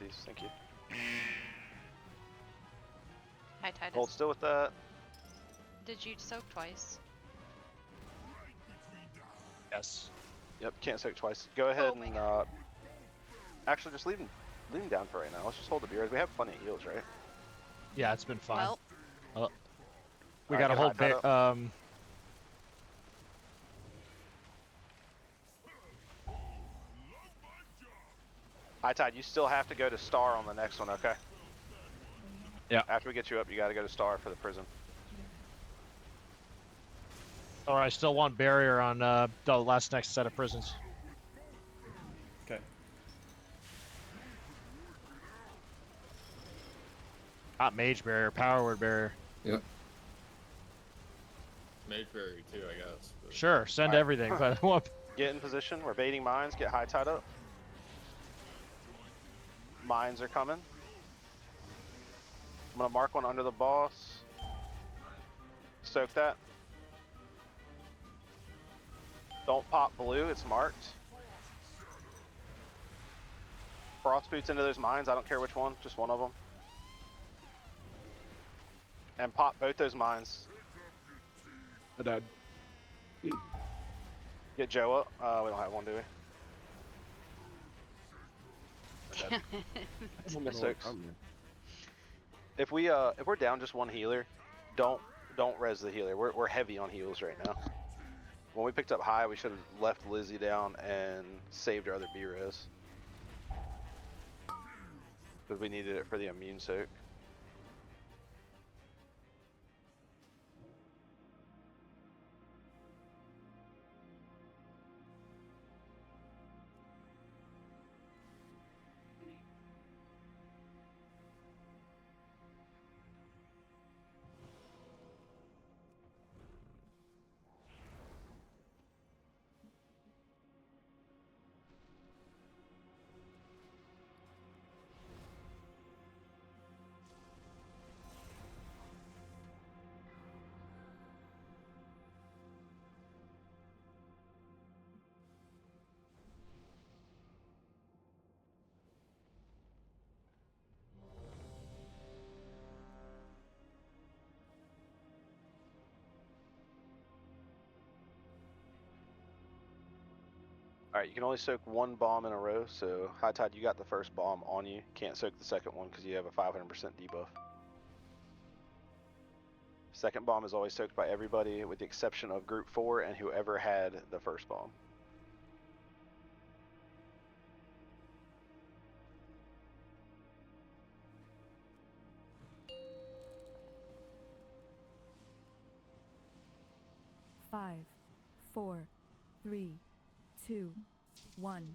[SPEAKER 7] these, thank you.
[SPEAKER 3] High Tide.
[SPEAKER 7] Hold still with that.
[SPEAKER 3] Did you soak twice?
[SPEAKER 11] Yes.
[SPEAKER 7] Yep, can't soak twice. Go ahead and actually just leave him down for right now. Let's just hold the beers. We have plenty of heals, right?
[SPEAKER 16] Yeah, it's been fine.
[SPEAKER 3] Well,
[SPEAKER 16] we got a whole bit.
[SPEAKER 7] High Tide, you still have to go to Star on the next one, okay?
[SPEAKER 16] Yeah.
[SPEAKER 7] After we get you up, you got to go to Star for the prison.
[SPEAKER 16] Or I still want barrier on the last next set of prisons.
[SPEAKER 2] Okay.
[SPEAKER 16] Not mage barrier, power word barrier.
[SPEAKER 4] Yep.
[SPEAKER 9] Mage barrier too, I guess. But...
[SPEAKER 16] Sure, send
[SPEAKER 7] Alright.
[SPEAKER 16] everything, but I want.
[SPEAKER 7] Get in position. We're baiting mines. Get high tide up. Mines are coming. I'm gonna mark one under the boss. Soak that. Don't pop blue, it's marked. Frost boots into those mines, I don't care which one, just one of them. And pop both those mines.
[SPEAKER 2] I died.
[SPEAKER 7] Get Joe up. We don't have one, do we? Six. If we're down just one healer, don't res the healer. We're heavy on heals right now. When we picked up high, we should have left Lizzie down and saved our other B-res. Because we needed it for the immune soak. Alright, you can only soak one bomb in a row, so High Tide, you got the first bomb on you. Can't soak the second one because you have a 500% debuff. Second bomb is always soaked by everybody with the exception of Group 4 and whoever had the first bomb.
[SPEAKER 13] Five, 4, 3, 2, 1.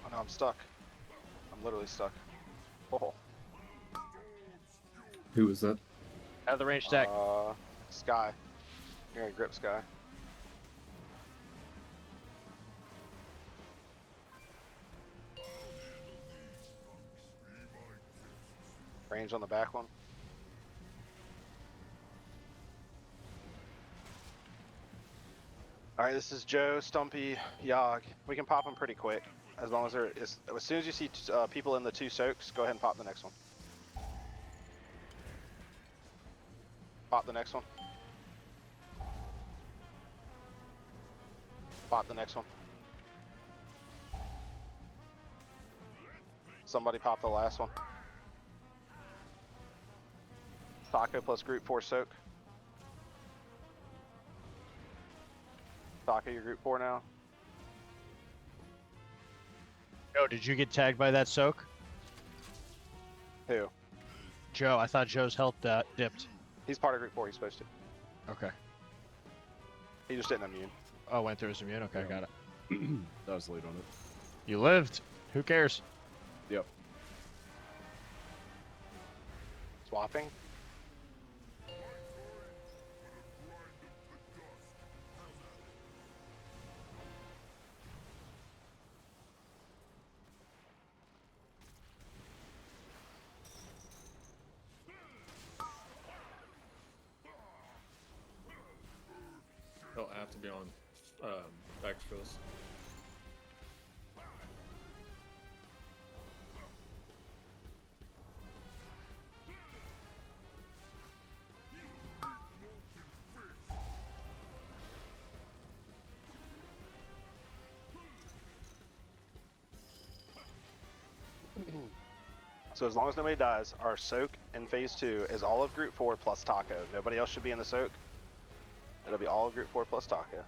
[SPEAKER 7] Oh no, I'm stuck. I'm literally stuck. Oh.
[SPEAKER 4] Who is that?
[SPEAKER 16] Out of the range deck.
[SPEAKER 7] Sky. You're gonna grip Sky. Range on the back one. Alright, this is Joe, Stumpy, Yogg. We can pop them pretty quick. As long as as soon as you see people in the two soaks, go ahead and pop the next one. Pop the next one. Pop the next one. Somebody pop the last one. Taco plus Group 4 soak. Taco, your Group 4 now.
[SPEAKER 16] Joe, did you get tagged by that soak?
[SPEAKER 7] Who?
[SPEAKER 16] Joe, I thought Joe's health dipped.
[SPEAKER 7] He's part of Group 4, he's supposed to.
[SPEAKER 16] Okay.
[SPEAKER 7] He just didn't immune.
[SPEAKER 16] Oh, went through his immune? Okay, got it.
[SPEAKER 2] That was late on it.
[SPEAKER 16] You lived. Who cares?
[SPEAKER 2] Yep.
[SPEAKER 7] Swapping.
[SPEAKER 9] have to be on extras.
[SPEAKER 7] So as long as nobody dies, our soak in phase 2 is all of group 4 plus Taco. Nobody else should be in the soak. It'll be all of group 4 plus Taco.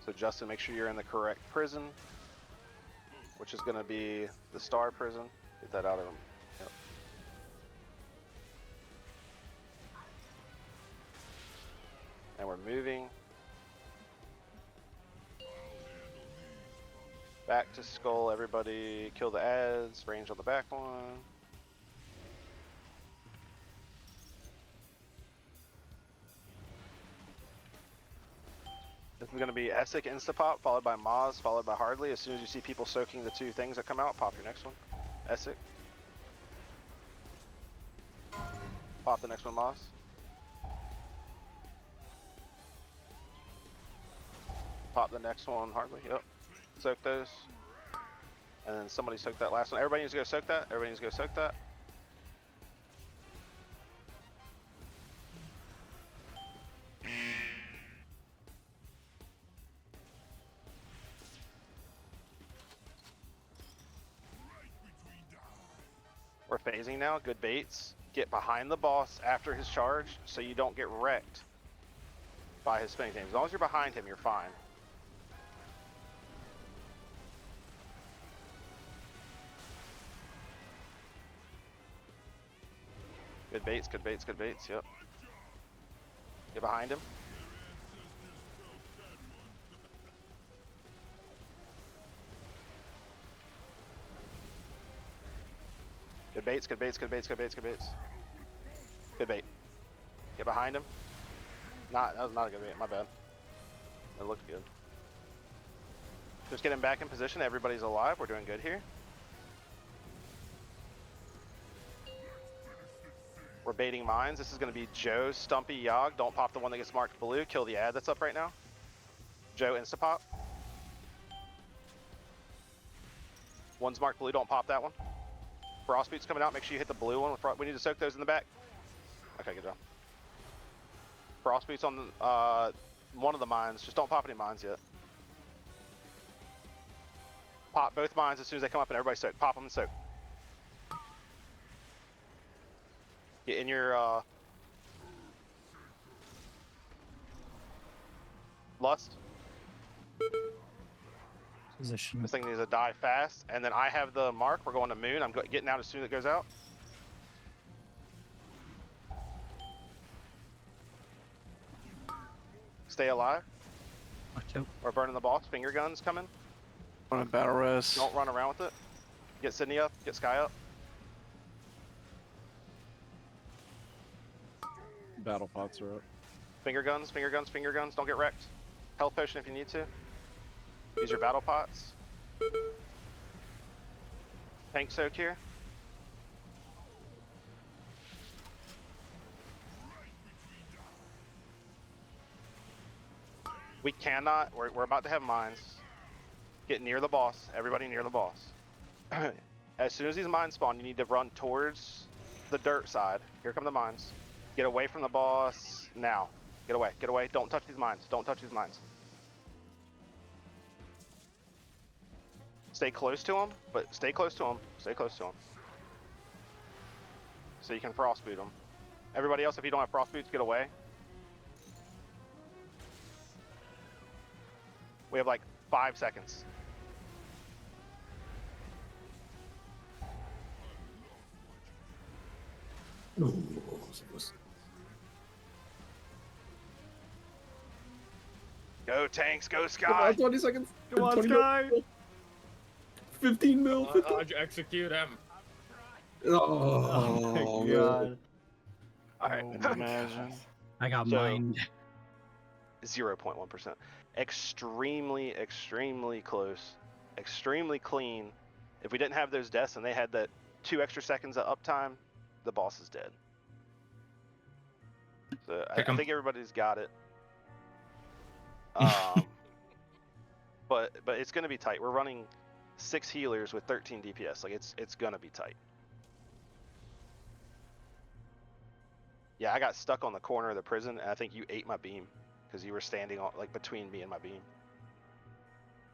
[SPEAKER 7] So Justin, make sure you're in the correct prison, which is going to be the star prison. Get that out of them. Yep. And we're moving back to Skull. Everybody kill the ads. Range on the back one. This is going to be Essek Instapop, followed by Maz, followed by Hardly. As soon as you see people soaking the 2 things that come out, pop your next one. Essek. Pop the next one, Maz. Pop the next one, Hardly. Yep. Soak those. And then somebody soak that last one. Everybody needs to go soak that. Everybody needs to go soak that. We're phasing now. Good baits. Get behind the boss after his charge so you don't get wrecked by his spinning team. As long as you're behind him, you're fine. Good baits, good baits, good baits, yep. Get behind him. Good baits, good baits, good baits, good baits, good baits. Good bait. Get behind him. That was not a good bait, my bad. It looked good. Just get him back in position. Everybody's alive. We're doing good here. We're baiting mines. This is going to be Joe, Stumpy, Yogg. Don't pop the one that gets marked blue. Kill the ad that's up right now. Joe, insta-pop. One's marked blue. Don't pop that one. Frost Boot's coming out. Make sure you hit the blue one. We need to soak those in the back. Okay, good job. Frost Boot's on one of the mines. Just don't pop any mines yet. Pop both mines as soon as they come up and everybody soak. Pop them and soak. Get in your lust.
[SPEAKER 6] Position.
[SPEAKER 7] This thing needs to die fast. And then I have the mark. We're going to moon. I'm getting out as soon as it goes out. Stay alive. We're burning the boss. Finger guns coming.
[SPEAKER 12] On a battle res.
[SPEAKER 7] Don't run around with it. Get Sydney up. Get Sky up.
[SPEAKER 15] Battle pots are up.
[SPEAKER 7] Finger guns, finger guns, finger guns. Don't get wrecked. Health potion if you need to. Use your battle pots. Tank soak here. We cannot, we're about to have mines. Get near the boss, everybody near the boss. As soon as these mines spawn, you need to run towards the dirt side. Here come the mines. Get away from the boss now. Get away, get away. Don't touch these mines, don't touch these mines. Stay close to him, but stay close to him, stay close to him. So you can frost boot him. Everybody else, if you don't have frost boots, get away. We have like 5 seconds. Go tanks, go Sky!
[SPEAKER 4] Come on, 20 seconds.
[SPEAKER 2] Come on, Sky!
[SPEAKER 4] 15 mil. 15.
[SPEAKER 9] How'd you execute him?
[SPEAKER 4] Oh,
[SPEAKER 2] my God.
[SPEAKER 7] Alright.
[SPEAKER 12] Imagine.
[SPEAKER 6] I got
[SPEAKER 7] So-
[SPEAKER 6] mined.
[SPEAKER 7] 0.1%. Extremely, extremely close. Extremely clean. If we didn't have those deaths and they had that 2 extra seconds of uptime, the boss is dead. So I,
[SPEAKER 1] Kick
[SPEAKER 7] I
[SPEAKER 1] 'em.
[SPEAKER 7] think everybody's got it. But it's gonna be tight. We're running 6 healers with 13 DPS. Like it's gonna be tight. Yeah, I got stuck on the corner of the prison, and I think you ate my beam because you were standing on like between me and my beam.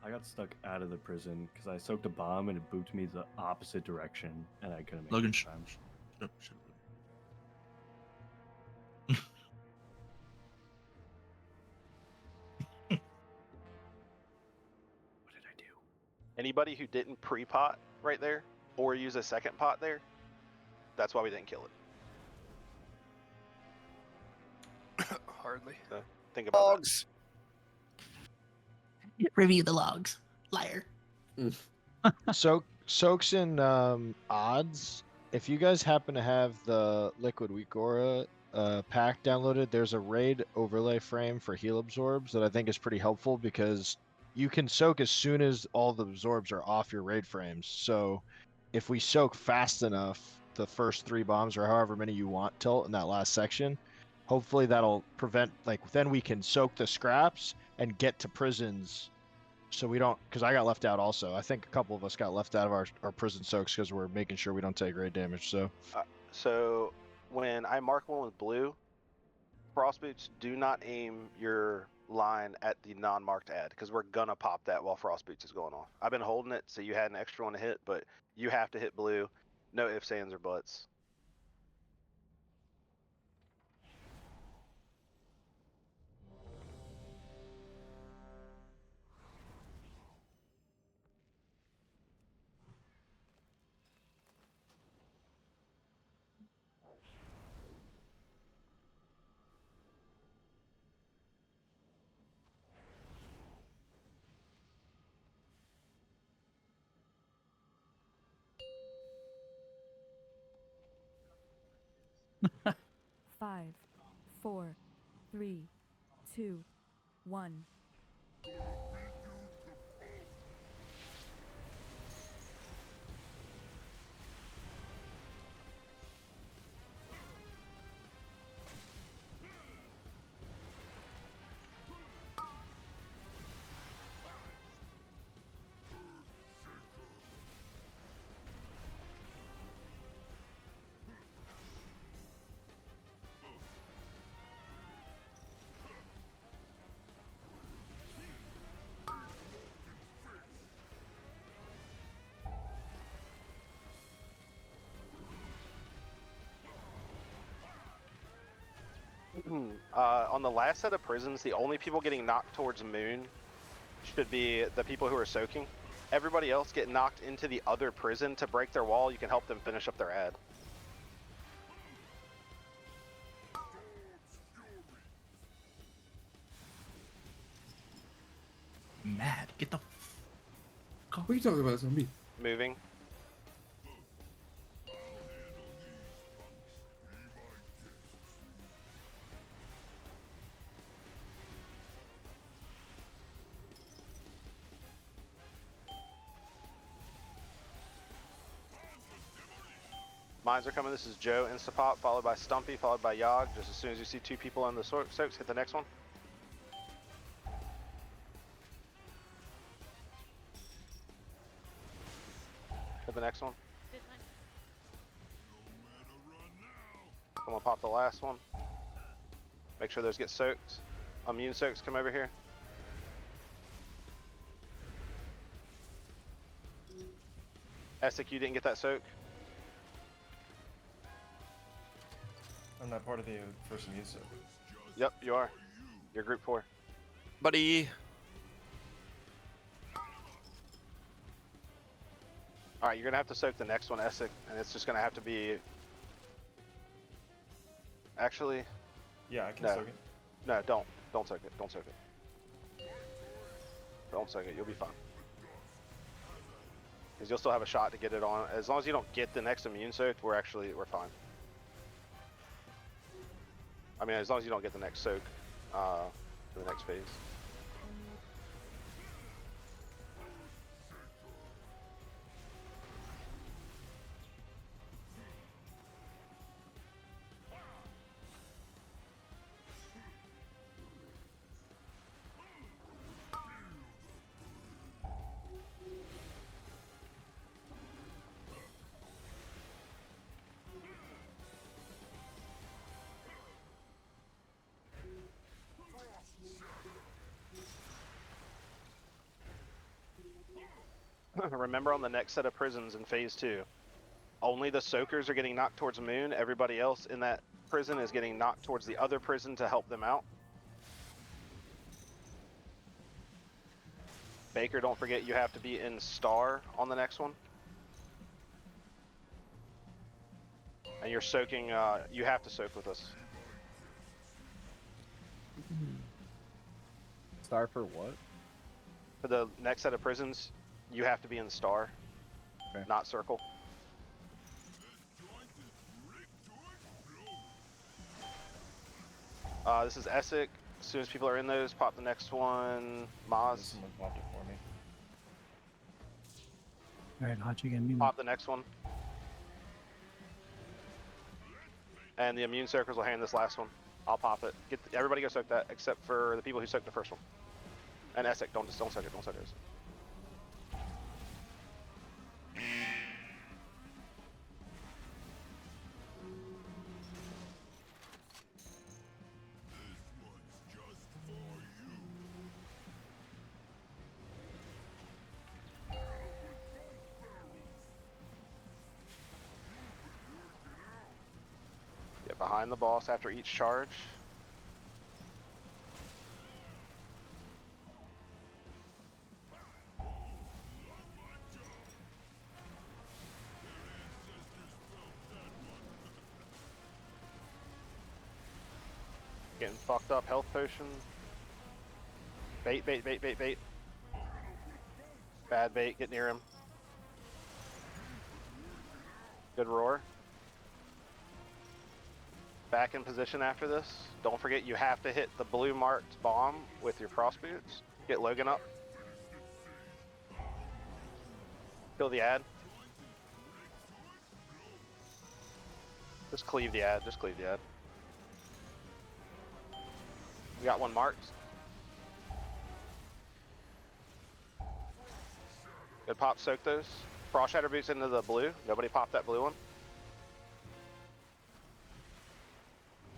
[SPEAKER 2] I got stuck out of the prison because I soaked a bomb and it booped me the opposite direction, and I couldn't make
[SPEAKER 1] Logan,
[SPEAKER 2] it in time. What did I do?
[SPEAKER 7] Anybody who didn't pre-pot right there or use a second pot there, that's why we didn't kill it.
[SPEAKER 12] Hardly.
[SPEAKER 7] So think about
[SPEAKER 12] Logs.
[SPEAKER 6] Review the logs. Liar.
[SPEAKER 16] Soaks in odds. If you guys happen to have the Liquid Weak Aura pack downloaded, there's a raid overlay frame for heal absorbs that I think is pretty helpful because you can soak as soon as all the absorbs are off your raid frames. So if we soak fast enough, the first 3 bombs or however many you want tilt in that last section, hopefully that'll prevent, like, then we can soak the scraps and get to prisons. So we don't, because I got left out also. I think a couple of us got left out of our prison soaks because we're making sure we don't take raid damage. So
[SPEAKER 7] So when I mark one with blue, frost boots do not aim your line at the non-marked ad because we're gonna pop that while frost boots is going on. I've been holding it so you had an extra one to hit, but you have to hit blue. No ifs, ands, or buts.
[SPEAKER 13] Five, 4, 3, 2, 1.
[SPEAKER 7] On the last set of prisons, the only people getting knocked towards Moon should be the people who are soaking. Everybody else get knocked into the other prison to break their wall. You can help them finish up their ad.
[SPEAKER 1] Mad. Get the.
[SPEAKER 4] What are you talking about, zombie?
[SPEAKER 7] Moving. Mines are coming. This is Joe Instapop, followed by Stumpy, followed by Yogg. Just as soon as you see 2 people on the soaks, hit the next one. Hit the next one. I'm gonna pop the last one. Make sure those get soaked. Immune soaks, come over here. Essek, you didn't get that soak?
[SPEAKER 17] I'm not part of the first immune soak.
[SPEAKER 7] Yep, you are. You're group 4.
[SPEAKER 12] Buddy.
[SPEAKER 7] Alright, you're gonna have to soak the next one, Essek, and it's just gonna have to be... Actually...
[SPEAKER 17] Yeah, I can
[SPEAKER 7] no.
[SPEAKER 17] soak it.
[SPEAKER 7] No, don't. Don't soak it. Don't soak it. Don't soak it. You'll be fine. Because you'll still have a shot to get it on. As long as you don't get the next immune soak, we're fine. I mean, as long as you don't get the next soak for the next phase. remember on the next set of prisons in phase 2, only the soakers are getting knocked towards the moon. Everybody else in that prison is getting knocked towards the other prison to help them out. Baker, don't forget you have to be in star on the next one. And you're soaking, you have to soak with us.
[SPEAKER 15] Star for what?
[SPEAKER 7] For the next set of prisons, you have to be in star, not circle. This is Essex. As soon as people are in those, pop the next one. Maz.
[SPEAKER 17] Someone popped it for me.
[SPEAKER 6] All right, Hachi, get me.
[SPEAKER 7] Pop the next one. And the immune circles will hand this last one. I'll pop it. Everybody go soak that, except for the people who soaked the first one. And Essex, don't soak it, don't soak it. Get behind the boss after each charge. Getting fucked up, health potion. Bait, bait, bait, bait, bait. Bad bait, get near him. Good roar. Back in position after this. Don't forget you have to hit the blue marked bomb with your cross boots. Get Logan up. Kill the ad. Just cleave the ad, just cleave the ad. We got one marked. Good pop, soak those. Frost Shatter Boots into the blue. Nobody pop that blue one.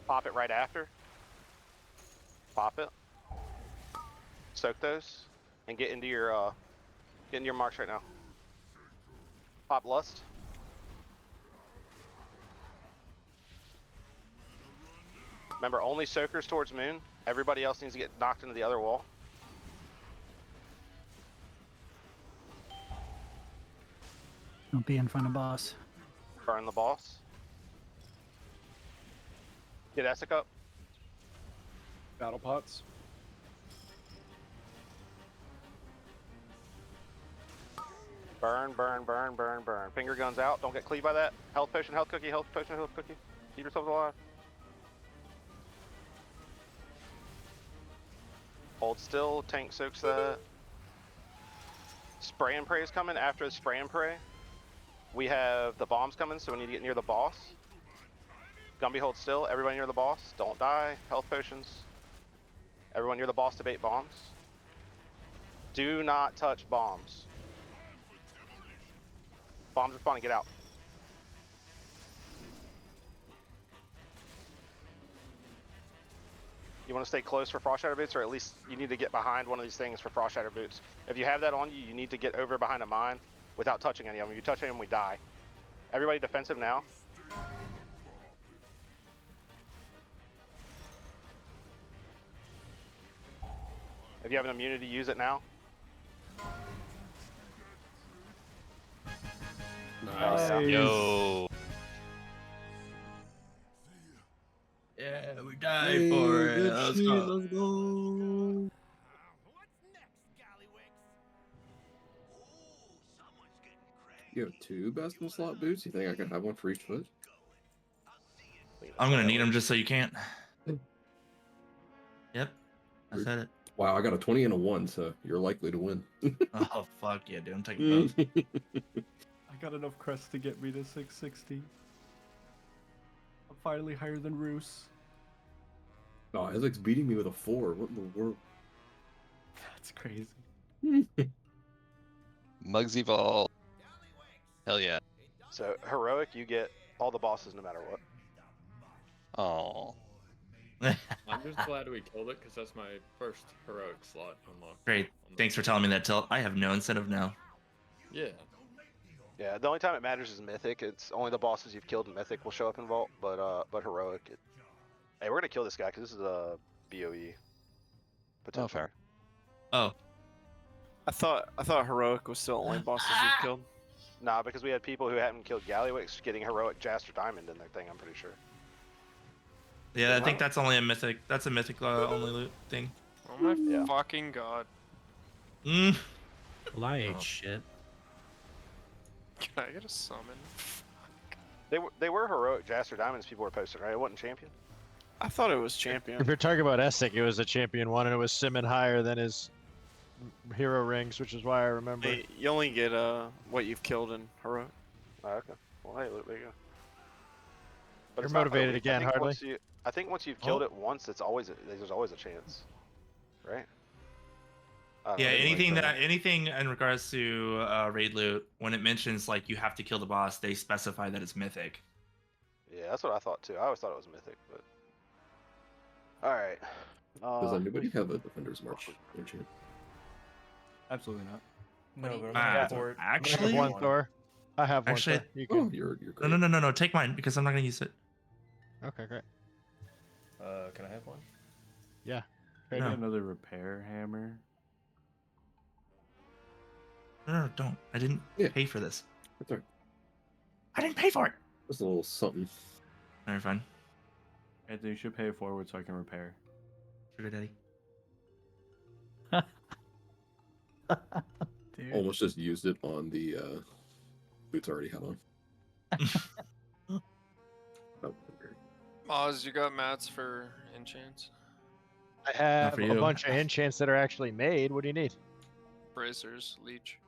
[SPEAKER 7] Pop it right after. Pop it. Soak those. And get into your marks right now. Pop Lust. Remember, only soakers towards moon. Everybody else needs to get knocked into the other wall.
[SPEAKER 6] Don't be in front of boss.
[SPEAKER 7] Burn the boss. Get Essex up.
[SPEAKER 2] Battle pots.
[SPEAKER 7] Burn, burn, burn, burn, burn. Finger guns out. Don't get cleaved by that. Health potion, health cookie, health potion, health cookie. Keep yourselves alive. Hold still. Tank soaks that. Spray and pray is coming. After the spray and pray, we have the bombs coming, so we need to get near the boss. Gumby, hold still. Everybody near the boss. Don't die. Health potions. Everyone near the boss to bait bombs. Do not touch bombs. Bombs are spawning. Get out. You want to stay close for Frost Shatter Boots, or at least you need to get behind one of these things for Frost Shatter Boots. If you have that on you, you need to get over behind a mine without touching any of them. If you touch any of them, we die. Everybody defensive now. If you have an immunity, use it now.
[SPEAKER 1] Nice.
[SPEAKER 14] Yo.
[SPEAKER 1] Yeah, we died for it. Let's go.
[SPEAKER 4] Let's go. You have 2 Bastille slot boots? You think I can have one for each foot?
[SPEAKER 1] I'm gonna need them just so you can't. Yep, I said it.
[SPEAKER 4] Wow, I got a 20 and a 1, so you're likely to win.
[SPEAKER 1] Oh fuck yeah, dude! I'm taking both.
[SPEAKER 2] I got enough crests to get me to 660. I'm finally higher than Roos.
[SPEAKER 4] Oh, Isaac's beating me with a 4. What in the world?
[SPEAKER 2] That's crazy.
[SPEAKER 18] Mugsy Ball. Hell yeah.
[SPEAKER 7] So heroic, you get all the bosses no matter what.
[SPEAKER 18] Oh.
[SPEAKER 9] I'm just glad we killed it because that's my first heroic slot unlocked.
[SPEAKER 1] Great. Thanks for telling me that, Tilt. I have no incentive now.
[SPEAKER 9] Yeah.
[SPEAKER 7] Yeah, the only time it matters is Mythic. It's only the bosses you've killed in Mythic will show up in Vault, but Heroic. Hey, we're gonna kill this guy because this is a BOE. Potential.
[SPEAKER 18] fair.
[SPEAKER 1] Oh.
[SPEAKER 12] I thought heroic was still only bosses you've killed.
[SPEAKER 7] Nah, because we had people who hadn't killed Gallywix getting Heroic Jaster Diamond in their thing, I'm pretty sure.
[SPEAKER 1] Yeah, I think that's only a mythic. That's a mythic only loot thing.
[SPEAKER 11] Oh my fucking god.
[SPEAKER 6] Well, I ate shit.
[SPEAKER 11] Can I get a summon?
[SPEAKER 7] They were Heroic Jaster Diamonds people were posting, right? It wasn't Champion?
[SPEAKER 12] I thought it was champion.
[SPEAKER 16] If you're talking about Essek, it was a champion one, and it was Simon higher than his hero rings, which is why I remember.
[SPEAKER 12] Hey, you only get what you've killed in heroic.
[SPEAKER 7] Oh, okay. Well, hey, look, there you go. But
[SPEAKER 16] You're
[SPEAKER 7] it's not
[SPEAKER 16] motivated
[SPEAKER 7] OP.
[SPEAKER 16] again, hardly.
[SPEAKER 7] I think once you've killed it once, there's always a chance, right?
[SPEAKER 1] Yeah, anything in regards to raid loot, when it mentions like you have to kill the boss, they specify that it's mythic.
[SPEAKER 7] Yeah, that's what I thought too. I always thought it was mythic, but all right.
[SPEAKER 4] Does anybody have a Defender's March enchant?
[SPEAKER 2] Absolutely not.
[SPEAKER 17] No, but I'm looking for it.
[SPEAKER 1] Actually,
[SPEAKER 16] I have one, Thor. I have one.
[SPEAKER 1] Actually,
[SPEAKER 16] Thor. You can.
[SPEAKER 4] You're
[SPEAKER 1] no. Take mine because I'm not gonna use it.
[SPEAKER 16] Okay, great.
[SPEAKER 17] Can I have one?
[SPEAKER 16] Yeah.
[SPEAKER 2] Can I get another repair hammer?
[SPEAKER 1] No, don't. I didn't pay for this.
[SPEAKER 4] That's all right.
[SPEAKER 1] I didn't pay for it.
[SPEAKER 4] Just a little something.
[SPEAKER 1] Alright, fine.
[SPEAKER 2] Anthony, you should pay it forward so I can repair.
[SPEAKER 1] Sugar daddy.
[SPEAKER 6] Dude.
[SPEAKER 4] Almost just used it on the boots I already had on. Oh,
[SPEAKER 11] Oz, you got mats for enchants?
[SPEAKER 16] I have
[SPEAKER 1] for
[SPEAKER 16] a
[SPEAKER 1] you.
[SPEAKER 16] bunch of enchants that are actually made. What do you need?
[SPEAKER 11] Bracers, leech.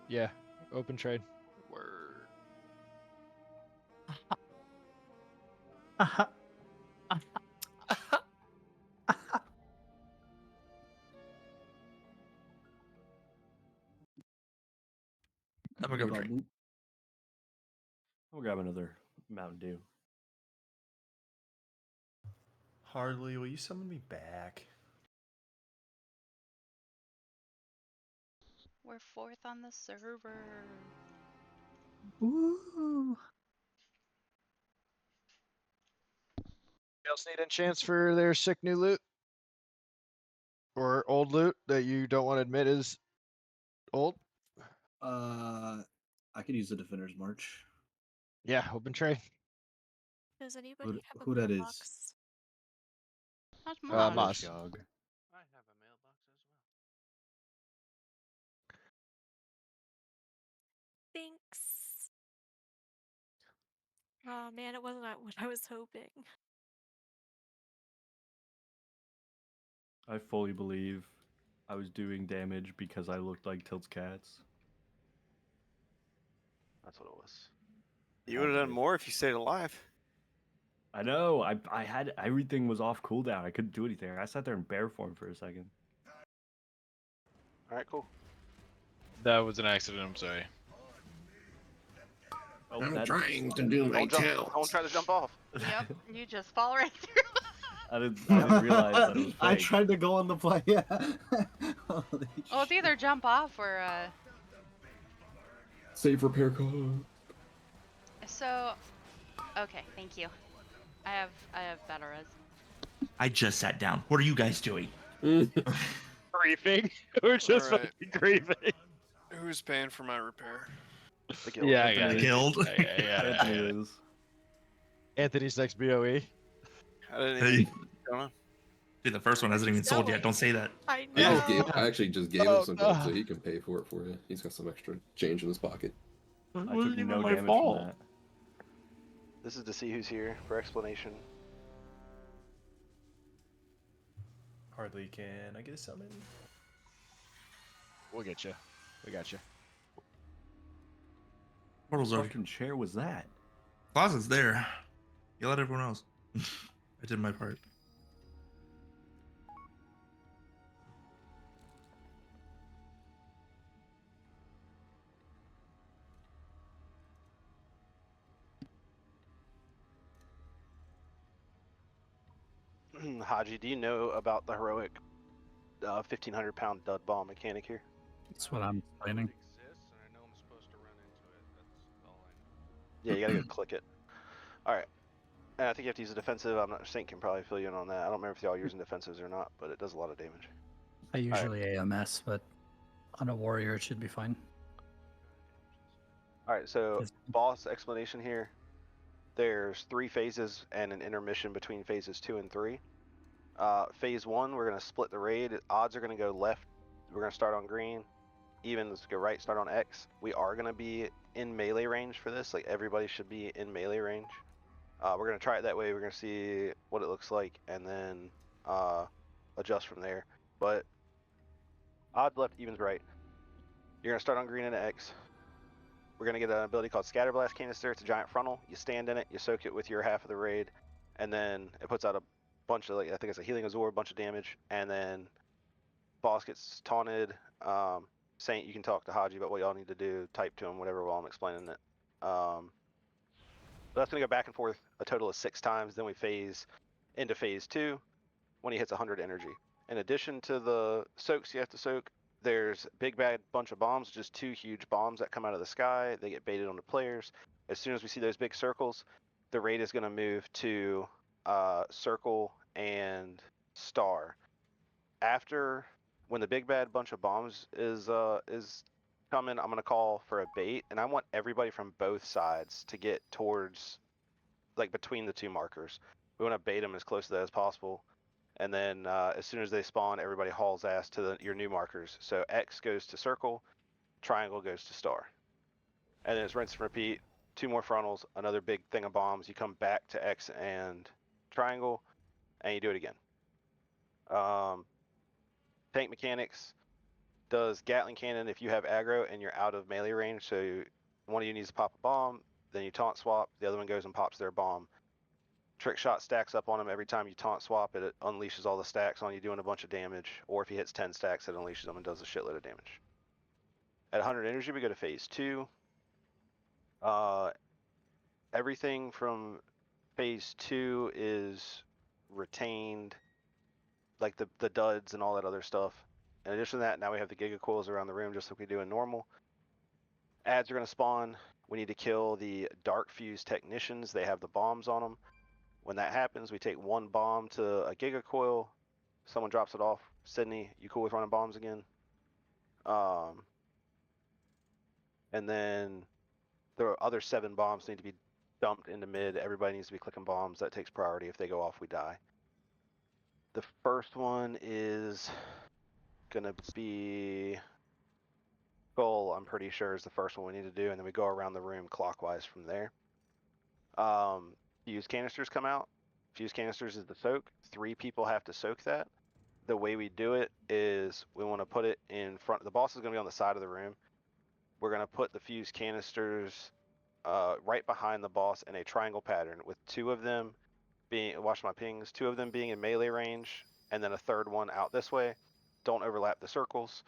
[SPEAKER 16] Yeah, open trade.
[SPEAKER 11] Word.
[SPEAKER 1] I'm gonna go drink.
[SPEAKER 2] We'll grab another Mountain Dew.
[SPEAKER 17] Hardly, will you summon me back?
[SPEAKER 3] We're fourth on the server.
[SPEAKER 6] Woo!
[SPEAKER 16] Else need enchants for their sick new loot? Or old loot that you don't want to admit is old?
[SPEAKER 19] I could use the Defender's March.
[SPEAKER 16] Yeah, open trade.
[SPEAKER 20] Does anybody have
[SPEAKER 19] Who
[SPEAKER 20] a
[SPEAKER 19] that
[SPEAKER 20] mailbox?
[SPEAKER 19] is?
[SPEAKER 3] How's
[SPEAKER 16] Maz.
[SPEAKER 3] Maz?
[SPEAKER 8] I have a mailbox as well.
[SPEAKER 20] Thanks. Oh man, it wasn't what I was hoping.
[SPEAKER 2] I fully believe I was doing damage because I looked like Tilt's cats.
[SPEAKER 7] That's what it was.
[SPEAKER 12] You would have done more if you stayed alive.
[SPEAKER 2] I know. I had everything was off cooldown. I couldn't do anything. I sat there in bear form for a second.
[SPEAKER 7] All right, cool.
[SPEAKER 14] That was an accident. I'm sorry.
[SPEAKER 2] Oh,
[SPEAKER 4] I'm trying to do my count.
[SPEAKER 7] Don't try to jump off.
[SPEAKER 3] Yep, you just fall right through.
[SPEAKER 2] I didn't realize that it was fake.
[SPEAKER 19] I tried to go on the play. Yeah. Holy
[SPEAKER 3] Well, it's either jump off or
[SPEAKER 4] Save repair code.
[SPEAKER 3] So, okay, thank you. I have battle res.
[SPEAKER 1] I just sat down. What are you guys doing?
[SPEAKER 16] Griefing. We're just
[SPEAKER 11] Alright.
[SPEAKER 16] fucking griefing.
[SPEAKER 11] Who's paying for my repair?
[SPEAKER 7] The guild.
[SPEAKER 16] Yeah, I got
[SPEAKER 1] The
[SPEAKER 16] it.
[SPEAKER 1] guild.
[SPEAKER 2] Anthony is.
[SPEAKER 16] Anthony's next BOE.
[SPEAKER 12] I didn't
[SPEAKER 1] Hey.
[SPEAKER 12] even going on.
[SPEAKER 1] Dude, the first one hasn't even sold yet. Don't say that.
[SPEAKER 20] I
[SPEAKER 4] I,
[SPEAKER 20] know.
[SPEAKER 4] I actually just gave
[SPEAKER 16] Oh,
[SPEAKER 4] him some gold so he can pay for it for you. He's got some extra change in his pocket.
[SPEAKER 2] I took no damage from that.
[SPEAKER 7] This is to see who's here for explanation.
[SPEAKER 17] Hardly can I get a summon?
[SPEAKER 16] We'll get you. We got you.
[SPEAKER 1] Portal's
[SPEAKER 2] What
[SPEAKER 1] over.
[SPEAKER 2] fucking chair was that?
[SPEAKER 1] Closet's there. You let everyone else. I did my part.
[SPEAKER 7] Haji, do you know about the heroic 1,500-pound dud ball mechanic here?
[SPEAKER 6] That's what I'm explaining.
[SPEAKER 7] Yeah, you gotta go click it. All right. And I think you have to use a defensive. I'm not. Sync can probably fill you in on that. I don't remember if y'all using defensives or not, but it does a lot of damage.
[SPEAKER 6] I usually AMS, but on a warrior it should be fine.
[SPEAKER 7] All right. So boss explanation here. There's 3 phases and an intermission between phases 2 and 3. Phase 1, we're gonna split the raid. Odds are gonna go left. We're gonna start on green. Evens go right. Start on X. We are gonna be in melee range for this. Like everybody should be in melee range. We're gonna try it that way. We're gonna see what it looks like, and then adjust from there. But odds left, evens right. You're gonna start on green and X. We're gonna get an ability called Scatter Blast Canister. It's a giant frontal. You stand in it, you soak it with your half of the raid, and then it puts out a bunch of, like, I think it's a healing azure, a bunch of damage, and then boss gets taunted. Saint, you can talk to Haji about what y'all need to do. Type to him, whatever, while I'm explaining it. But that's gonna go back and forth a total of 6 times. Then we phase into phase 2 when he hits 100 energy. In addition to the soaks you have to soak, there's big bad bunch of bombs, just 2 huge bombs that come out of the sky. They get baited on the players. As soon as we see those big circles, the raid is going to move to circle and star. After, when the big bad bunch of bombs is coming, I'm going to call for a bait, and I want everybody from both sides to get towards, like, between the 2 markers. We want to bait them as close to that as possible. And then as soon as they spawn, everybody hauls ass to your new markers. So X goes to circle, triangle goes to star. And then it's rinse and repeat. 2 more frontals, another big thing of bombs. You come back to X and triangle, and you do it again. Tank mechanics does Gatling cannon if you have aggro and you're out of melee range. So one of you needs to pop a bomb, then you taunt swap, the other one goes and pops their bomb. Trick shot stacks up on him every time you taunt swap. It unleashes all the stacks on you, doing a bunch of damage. Or if he hits 10 stacks, it unleashes them and does a shitload of damage. At 100 energy, we go to phase 2. Everything from phase 2 is retained, like the duds and all that other stuff. In addition to that, now we have the Giga Coils around the room just like we do in normal. Ads are going to spawn. We need to kill the Dark Fuse Technicians. They have the bombs on them. When that happens, we take 1 bomb to a Giga Coil. Someone drops it off. Sydney, you cool with running bombs again? And then the other 7 bombs need to be dumped into mid. Everybody needs to be clicking bombs. That takes priority. If they go off, we die. The first one is gonna be Skull, I'm pretty sure, is the first one we need to do, and then we go around the room clockwise from there. Fuse canisters come out. Fuse canisters is the soak. 3 people have to soak that. The way we do it is we want to put it in front. The boss is going to be on the side of the room. We're going to put the fuse canisters right behind the boss in a triangle pattern, with 2 of them being, watch my pings, 2 of them being in melee range, and then a 3rd one out this way. Don't overlap the circles.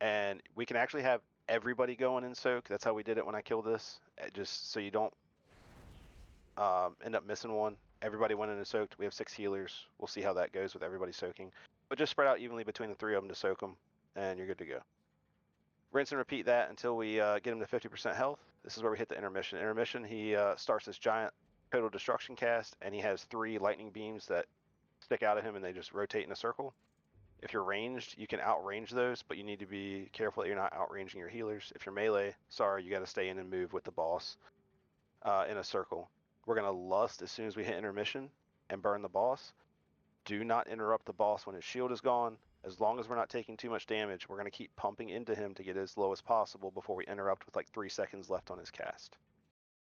[SPEAKER 7] And we can actually have everybody going in soak. That's how we did it when I killed this, just so you don't end up missing one. Everybody went in and soaked. We have 6 healers. We'll see how that goes with everybody soaking. But just spread out evenly between the 3 of them to soak them, and you're good to go. Rinse and repeat that until we get him to 50% health. This is where we hit the intermission. Intermission, he starts this giant total destruction cast, and he has 3 lightning beams that stick out of him, and they just rotate in a circle. If you're ranged, you can outrange those, but you need to be careful that you're not outranging your healers. If you're melee, sorry, you got to stay in and move with the boss in a circle. We're going to lust as soon as we hit intermission and burn the boss. Do not interrupt the boss when his shield is gone. As long as we're not taking too much damage, we're going to keep pumping into him to get as low as possible before we interrupt with like 3 seconds left on his cast.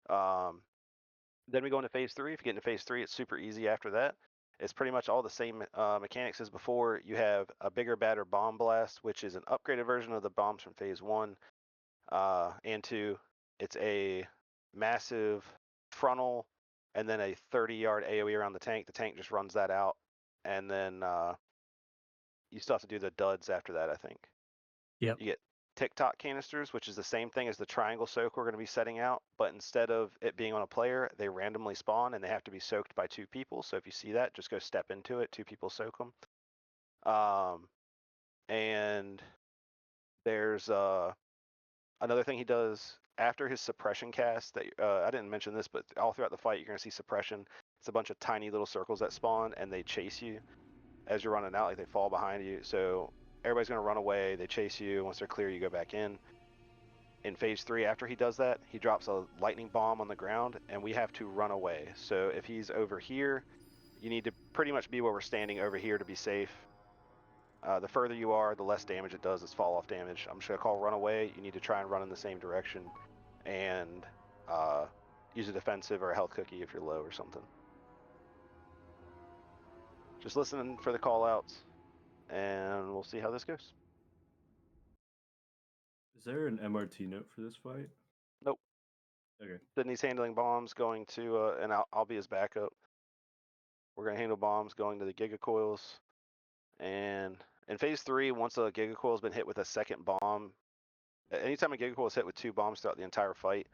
[SPEAKER 7] Then we go into phase 3. If you get into phase 3, it's super easy after that. It's pretty much all the same mechanics as before. You have a bigger, badder bomb blast, which is an upgraded version of the bombs from phase 1 and 2. It's a massive frontal and then a 30-yard AoE around the tank. The tank just runs that out, and then you still have to do the duds after that, I think.
[SPEAKER 6] Yep.
[SPEAKER 7] You get TikTok canisters, which is the same thing as the triangle soak we're going to be setting out, but instead of it being on a player, they randomly spawn and they have to be soaked by 2 people. So if you see that, just go step into it. 2 people soak them. And there's another thing he does after his suppression cast, that I didn't mention this, but all throughout the fight, you're gonna see suppression. It's a bunch of tiny little circles that spawn, and they chase you as you're running out, like they fall behind you. So everybody's gonna run away. They chase you. Once they're clear, you go back in. In phase 3, after he does that, he drops a lightning bomb on the ground, and we have to run away. So if he's over here, you need to pretty much be where we're standing over here to be safe. The further you are, the less damage it does. It's fall off damage. I'm just gonna call run away. You need to try and run in the same direction, and use a defensive or a health cookie if you're low or something. Just listening for the call outs, and we'll see how this goes.
[SPEAKER 2] Is there an MRT note for this fight?
[SPEAKER 7] Nope.
[SPEAKER 2] Okay.
[SPEAKER 7] Sydney's handling bombs, going to, and I'll be his backup. We're gonna handle bombs, going to the gigacoils, and in phase 3, once a gigacoil has been hit with a second bomb, anytime a gigacoil is hit with 2 bombs throughout the entire fight,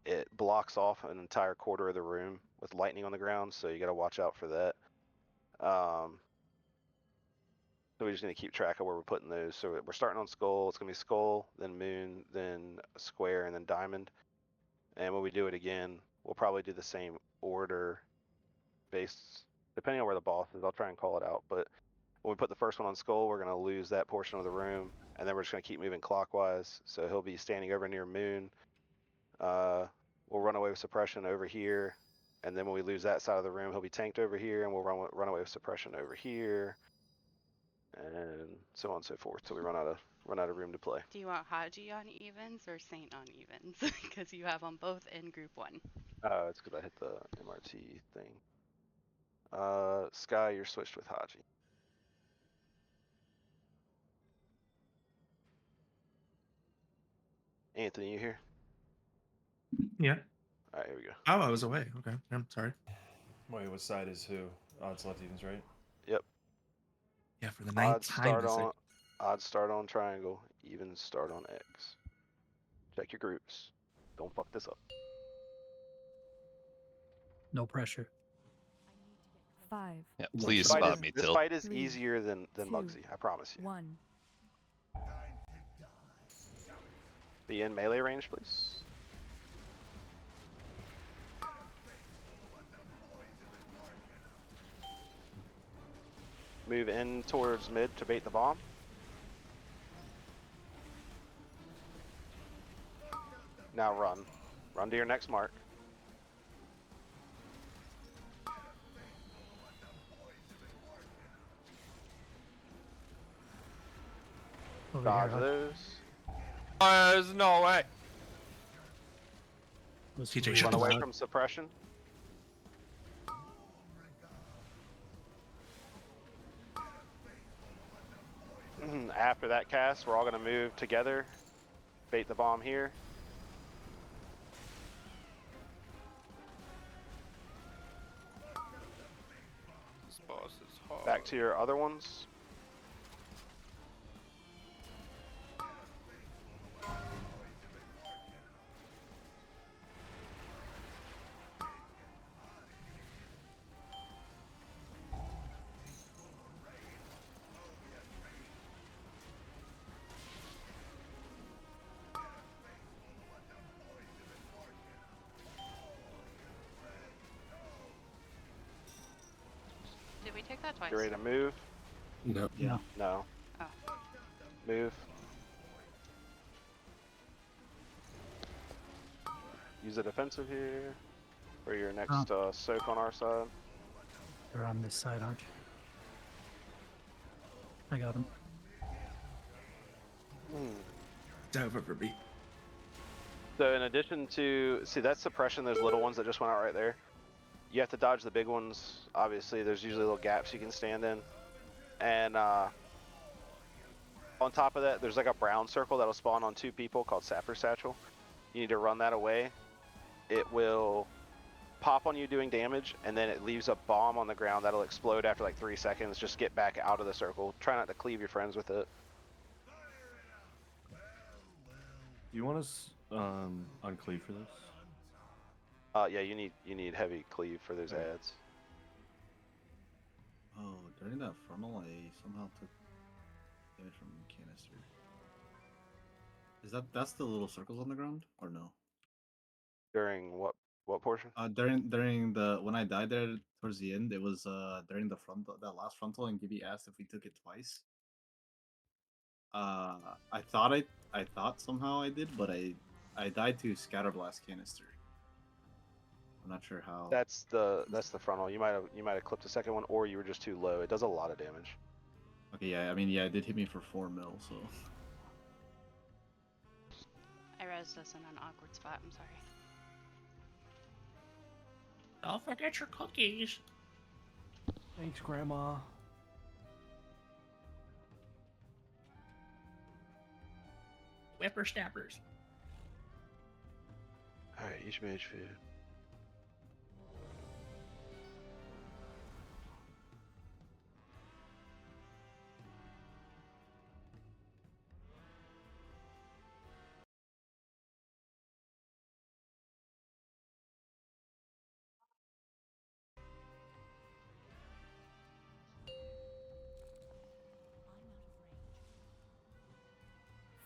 [SPEAKER 7] it blocks off an entire quarter of the room with lightning on the ground. So you got to watch out for that. So we just need to keep track of where we're putting those. So we're starting on skull. It's gonna be skull, then moon, then square, and then diamond. And when we do it again, we'll probably do the same order based, depending on where the boss is. I'll try and call it out. But when we put the first one on skull, we're gonna lose that portion of the room, and then we're just gonna keep moving clockwise. So he'll be standing over near moon. We'll run away with suppression over here. And then when we lose that side of the room, he'll be tanked over here, and we'll run away with suppression over here. And so on and so forth till we run out of room to play.
[SPEAKER 3] Do you want Haji on evens or Saint on evens? Because you have them both in group 1.
[SPEAKER 7] Oh, it's because I hit the MRT thing. Sky, you're switched with Haji. Anthony, you here?
[SPEAKER 1] Yeah.
[SPEAKER 7] All right, here we go.
[SPEAKER 1] Oh, I was away. Okay, I'm sorry.
[SPEAKER 17] Wait, what side is who? Odds, left, evens, right?
[SPEAKER 7] Yep.
[SPEAKER 1] Yeah, for the ninth time.
[SPEAKER 7] Odds start on triangle, evens start on X. Check your groups. Don't fuck this up.
[SPEAKER 6] No pressure.
[SPEAKER 13] 5.
[SPEAKER 18] Yeah, please
[SPEAKER 7] This fight
[SPEAKER 18] spot
[SPEAKER 7] is-
[SPEAKER 18] me,
[SPEAKER 7] This
[SPEAKER 18] Till.
[SPEAKER 7] fight is
[SPEAKER 13] 3,
[SPEAKER 7] easier than
[SPEAKER 13] 2,
[SPEAKER 7] Muggsy, I promise you.
[SPEAKER 13] 1.
[SPEAKER 7] Be in melee range, please. Move in towards mid to bait the bomb. Now run. Run to your next mark. Dodge those.
[SPEAKER 11] There's no way.
[SPEAKER 1] TJ,
[SPEAKER 7] Run away from suppression. After that cast, we're all going to move together. Bait the bomb here.
[SPEAKER 11] This boss is hard.
[SPEAKER 7] Back to your other ones.
[SPEAKER 3] Did we take that twice?
[SPEAKER 7] You ready to move?
[SPEAKER 4] No.
[SPEAKER 6] Yeah.
[SPEAKER 7] No.
[SPEAKER 3] Oh.
[SPEAKER 7] Move. Use a defensive here for your next soak on our side.
[SPEAKER 6] They're on this side, aren't you? I got him.
[SPEAKER 1] Over for me.
[SPEAKER 7] So in addition to, see that suppression, those little ones that just went out right there. You have to dodge the big ones. Obviously, there's usually little gaps you can stand in. And on top of that, there's like a brown circle that'll spawn on 2 people called Sapper Satchel. You need to run that away. It will pop on you doing damage, and then it leaves a bomb on the ground that'll explode after like 3 seconds. Just get back out of the circle. Try not to cleave your friends with it.
[SPEAKER 2] Do you want us uncleave for this?
[SPEAKER 7] Yeah, you need heavy cleave for those ads.
[SPEAKER 19] Oh, during that funnel, I somehow took damage from canister. That's the little circles on the ground, or no?
[SPEAKER 7] During what portion?
[SPEAKER 19] During the when I died there towards the end, it was during the frontal, that last frontal, and Gibby asked if we took it twice. I thought somehow I did, but I died to Scatterblast canister. I'm not sure how.
[SPEAKER 7] That's the frontal. You might have clipped the second one, or you were just too low. It does a lot of damage.
[SPEAKER 19] Okay, yeah, I mean, yeah, it did hit me for 4 mil, so.
[SPEAKER 3] I rezzed us in an awkward spot. I'm sorry.
[SPEAKER 1] Don't forget your cookies.
[SPEAKER 2] Thanks, Grandma.
[SPEAKER 1] Whippersnappers.
[SPEAKER 7] Alright, each mage food.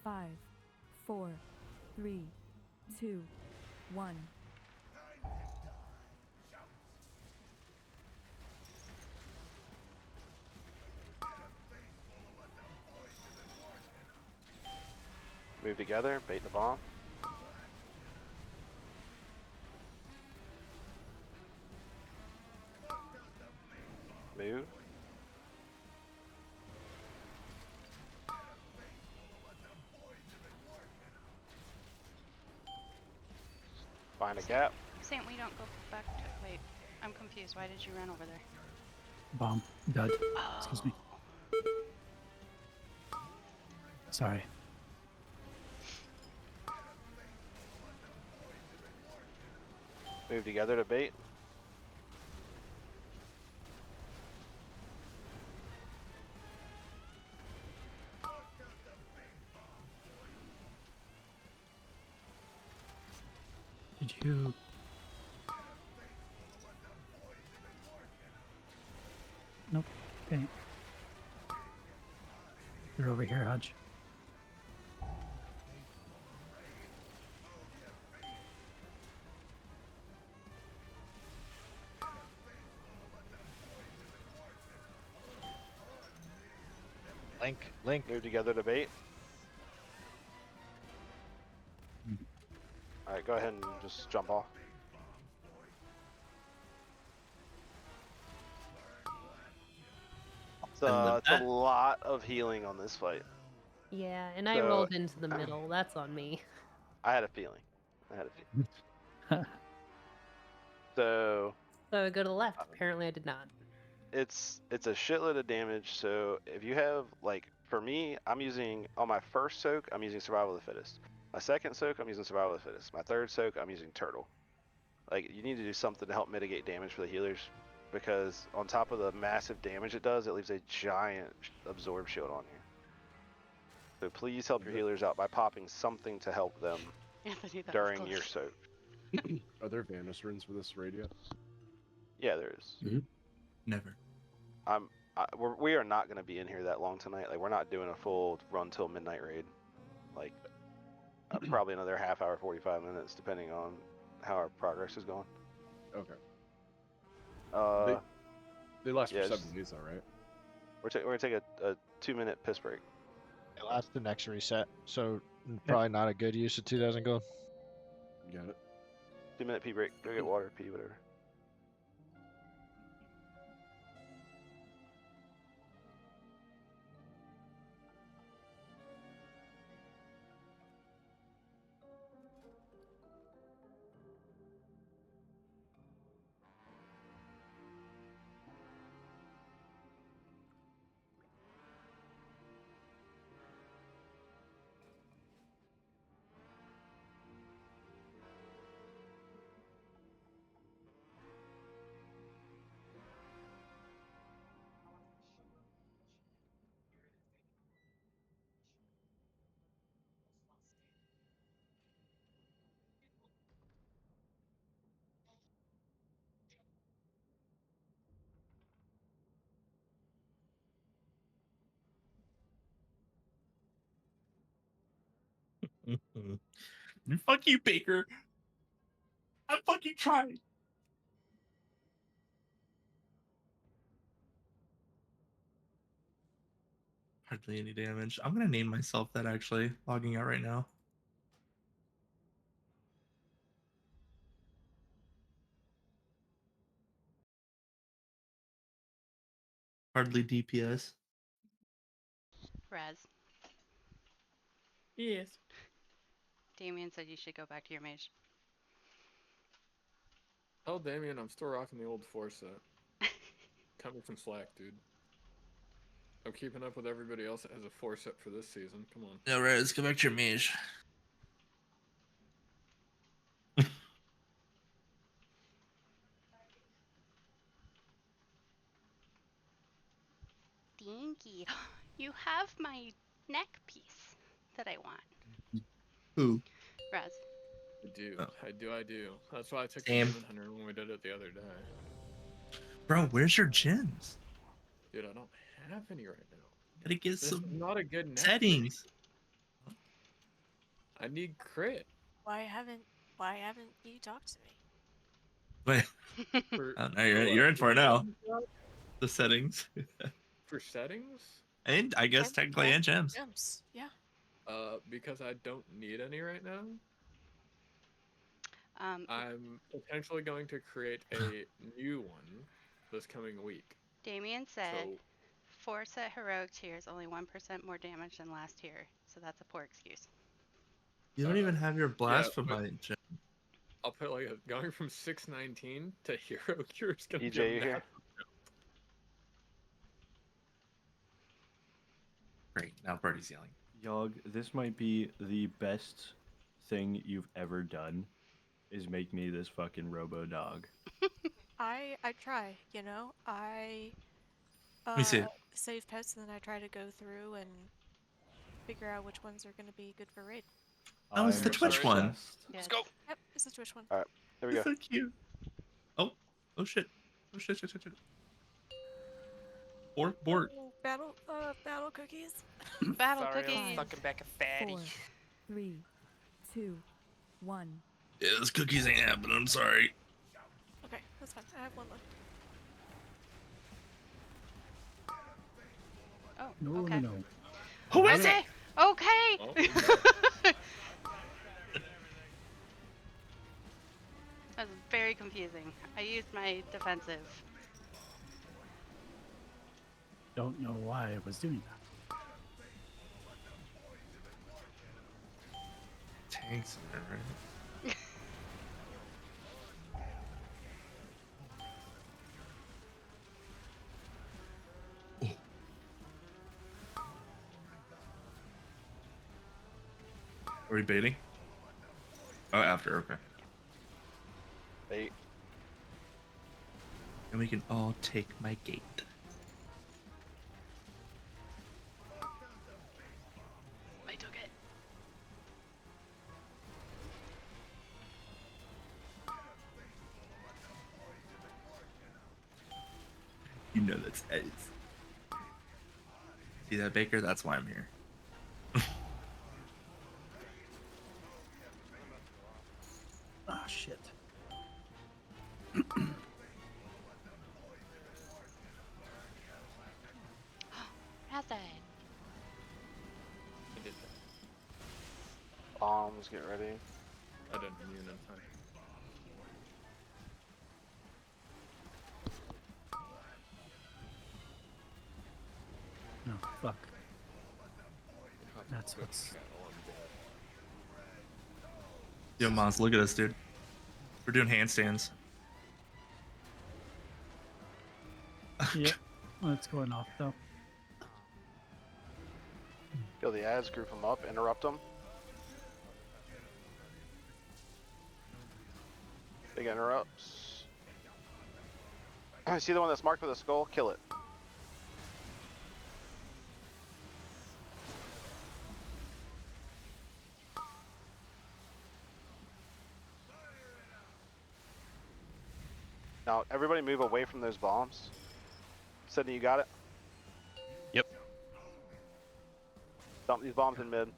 [SPEAKER 13] Five, 4, 3, 2, 1.
[SPEAKER 7] Move together, bait the bomb. Move. Find a gap.
[SPEAKER 3] Saint, we don't go back to. Wait, I'm confused. Why did you run over there?
[SPEAKER 6] Bomb. Dud. Excuse me. Sorry.
[SPEAKER 7] Move together to bait.
[SPEAKER 6] Did you? Nope. Okay. You're over here, Hutch.
[SPEAKER 16] Link.
[SPEAKER 7] Move together to bait. Alright, go ahead and just jump off. It's a lot of healing on this fight.
[SPEAKER 10] Yeah, and I rolled into the middle. That's on me.
[SPEAKER 7] I had a feeling. So
[SPEAKER 10] I would go to the left. Apparently I did not.
[SPEAKER 7] it's a shitload of damage. So if you have, like, for me, I'm using, on my first soak, I'm using Survival of the Fittest. My second soak, I'm using Survival of the Fittest. My third soak, I'm using Turtle. Like, you need to do something to help mitigate damage for the healers, because on top of the massive damage it does, it leaves a giant absorb shield on you. So please help your healers out by popping something to help them
[SPEAKER 3] Anthony, that was
[SPEAKER 7] during
[SPEAKER 3] close.
[SPEAKER 7] your soak.
[SPEAKER 2] Are there Vanish runes for this raid yet?
[SPEAKER 7] Yeah, there is.
[SPEAKER 1] Never.
[SPEAKER 7] We are not going to be in here that long tonight. Like, we're not doing a full run till midnight raid. Like, probably another half hour, 45 minutes, depending on how our progress is going.
[SPEAKER 2] Okay. They last
[SPEAKER 7] yeah,
[SPEAKER 2] for 7 days, though, right?
[SPEAKER 7] We're gonna take a 2-minute piss break.
[SPEAKER 16] That's the next reset, so probably not a good use of 2,000 gold.
[SPEAKER 2] Got it.
[SPEAKER 7] 2-minute pee break. Go get water, pee, whatever.
[SPEAKER 1] Fuck you, Baker. I'm fucking trying. Hardly any damage. I'm gonna name myself that actually. Logging out right now. Hardly DPS.
[SPEAKER 3] Raz.
[SPEAKER 9] Yes.
[SPEAKER 3] Damien said you should go back to your mage.
[SPEAKER 9] Oh, Damien, I'm still rocking the old 4 set. Cut me some slack, dude. I'm keeping up with everybody else that has a 4 set for this season. Come on.
[SPEAKER 1] Yeah, right. Let's go back to your mage.
[SPEAKER 3] Dinky, you have my neck piece that I want.
[SPEAKER 1] Who?
[SPEAKER 3] Raz.
[SPEAKER 9] I do.
[SPEAKER 1] Oh.
[SPEAKER 9] I do. That's why I took
[SPEAKER 1] Same.
[SPEAKER 9] the Demon Hunter when we did it the other day.
[SPEAKER 1] Bro, where's your gems?
[SPEAKER 9] Dude, I don't have any right now.
[SPEAKER 1] Gotta get
[SPEAKER 9] This
[SPEAKER 1] some
[SPEAKER 9] is not a good neck
[SPEAKER 1] settings.
[SPEAKER 9] pick. I need crit.
[SPEAKER 20] Why haven't you talked to me?
[SPEAKER 1] Wait.
[SPEAKER 9] For,
[SPEAKER 1] Oh, no, you're in for it now. The settings.
[SPEAKER 9] For settings?
[SPEAKER 1] And I guess technically and gems.
[SPEAKER 20] Gems, yeah.
[SPEAKER 9] Because I don't need any right now. I'm potentially going to create a new one this coming week.
[SPEAKER 3] Damien said
[SPEAKER 9] So,
[SPEAKER 3] 4 set heroic tier is only 1% more damage than last tier, so that's a poor excuse.
[SPEAKER 1] You don't even have your blasphemite gem.
[SPEAKER 9] I'll put like going from 619 to hero cure is gonna
[SPEAKER 7] EJ,
[SPEAKER 9] be a
[SPEAKER 7] you here?
[SPEAKER 9] massive
[SPEAKER 1] Great. Now Birdie's yelling.
[SPEAKER 2] Yogg, this might be the best thing you've ever done, is make me this fucking robo dog.
[SPEAKER 20] I try, you know. I
[SPEAKER 1] me see.
[SPEAKER 20] save pets and then I try to go through and figure out which ones are gonna be good for raid.
[SPEAKER 1] That was the Twitch one.
[SPEAKER 20] Let's go. Yep, it's the Twitch one.
[SPEAKER 7] All right, there we
[SPEAKER 1] It's
[SPEAKER 7] go.
[SPEAKER 1] so cute. Oh shit. Oh shit. Board.
[SPEAKER 20] Oh, battle cookies.
[SPEAKER 3] Battle
[SPEAKER 11] Sorry,
[SPEAKER 3] cookies.
[SPEAKER 11] I'm fucking back a fatty.
[SPEAKER 13] 4, 3, 2, 1.
[SPEAKER 1] Yeah, those cookies ain't happening. I'm sorry.
[SPEAKER 20] Okay, that's fine. I have one left.
[SPEAKER 3] Oh,
[SPEAKER 6] No,
[SPEAKER 3] okay.
[SPEAKER 6] no.
[SPEAKER 1] Who is
[SPEAKER 3] Okay.
[SPEAKER 1] it?
[SPEAKER 3] Okay.
[SPEAKER 9] Oh.
[SPEAKER 3] That was very confusing. I used my defensive.
[SPEAKER 6] Don't know why I was doing that.
[SPEAKER 1] Tanks in there, right? Are we baiting? Oh, after, okay.
[SPEAKER 7] Bait.
[SPEAKER 1] And we can all take my gate.
[SPEAKER 3] I took it.
[SPEAKER 1] You know that's Ed's. See that, Baker? That's why I'm here.
[SPEAKER 6] Ah, shit.
[SPEAKER 3] How's that?
[SPEAKER 9] I did that.
[SPEAKER 7] Bombs, get ready.
[SPEAKER 9] I didn't immune in time.
[SPEAKER 6] No, fuck. That's what's.
[SPEAKER 1] Yo, Mons, look at us, dude. We're doing handstands.
[SPEAKER 6] Yep. Well, it's going off though.
[SPEAKER 7] Kill the ads, group them up, interrupt them. Big interrupts. See the one that's marked with a skull? Kill it. Now, everybody move away from those bombs. Sydney, you got it?
[SPEAKER 14] Yep.
[SPEAKER 7] Dump these bombs in mid.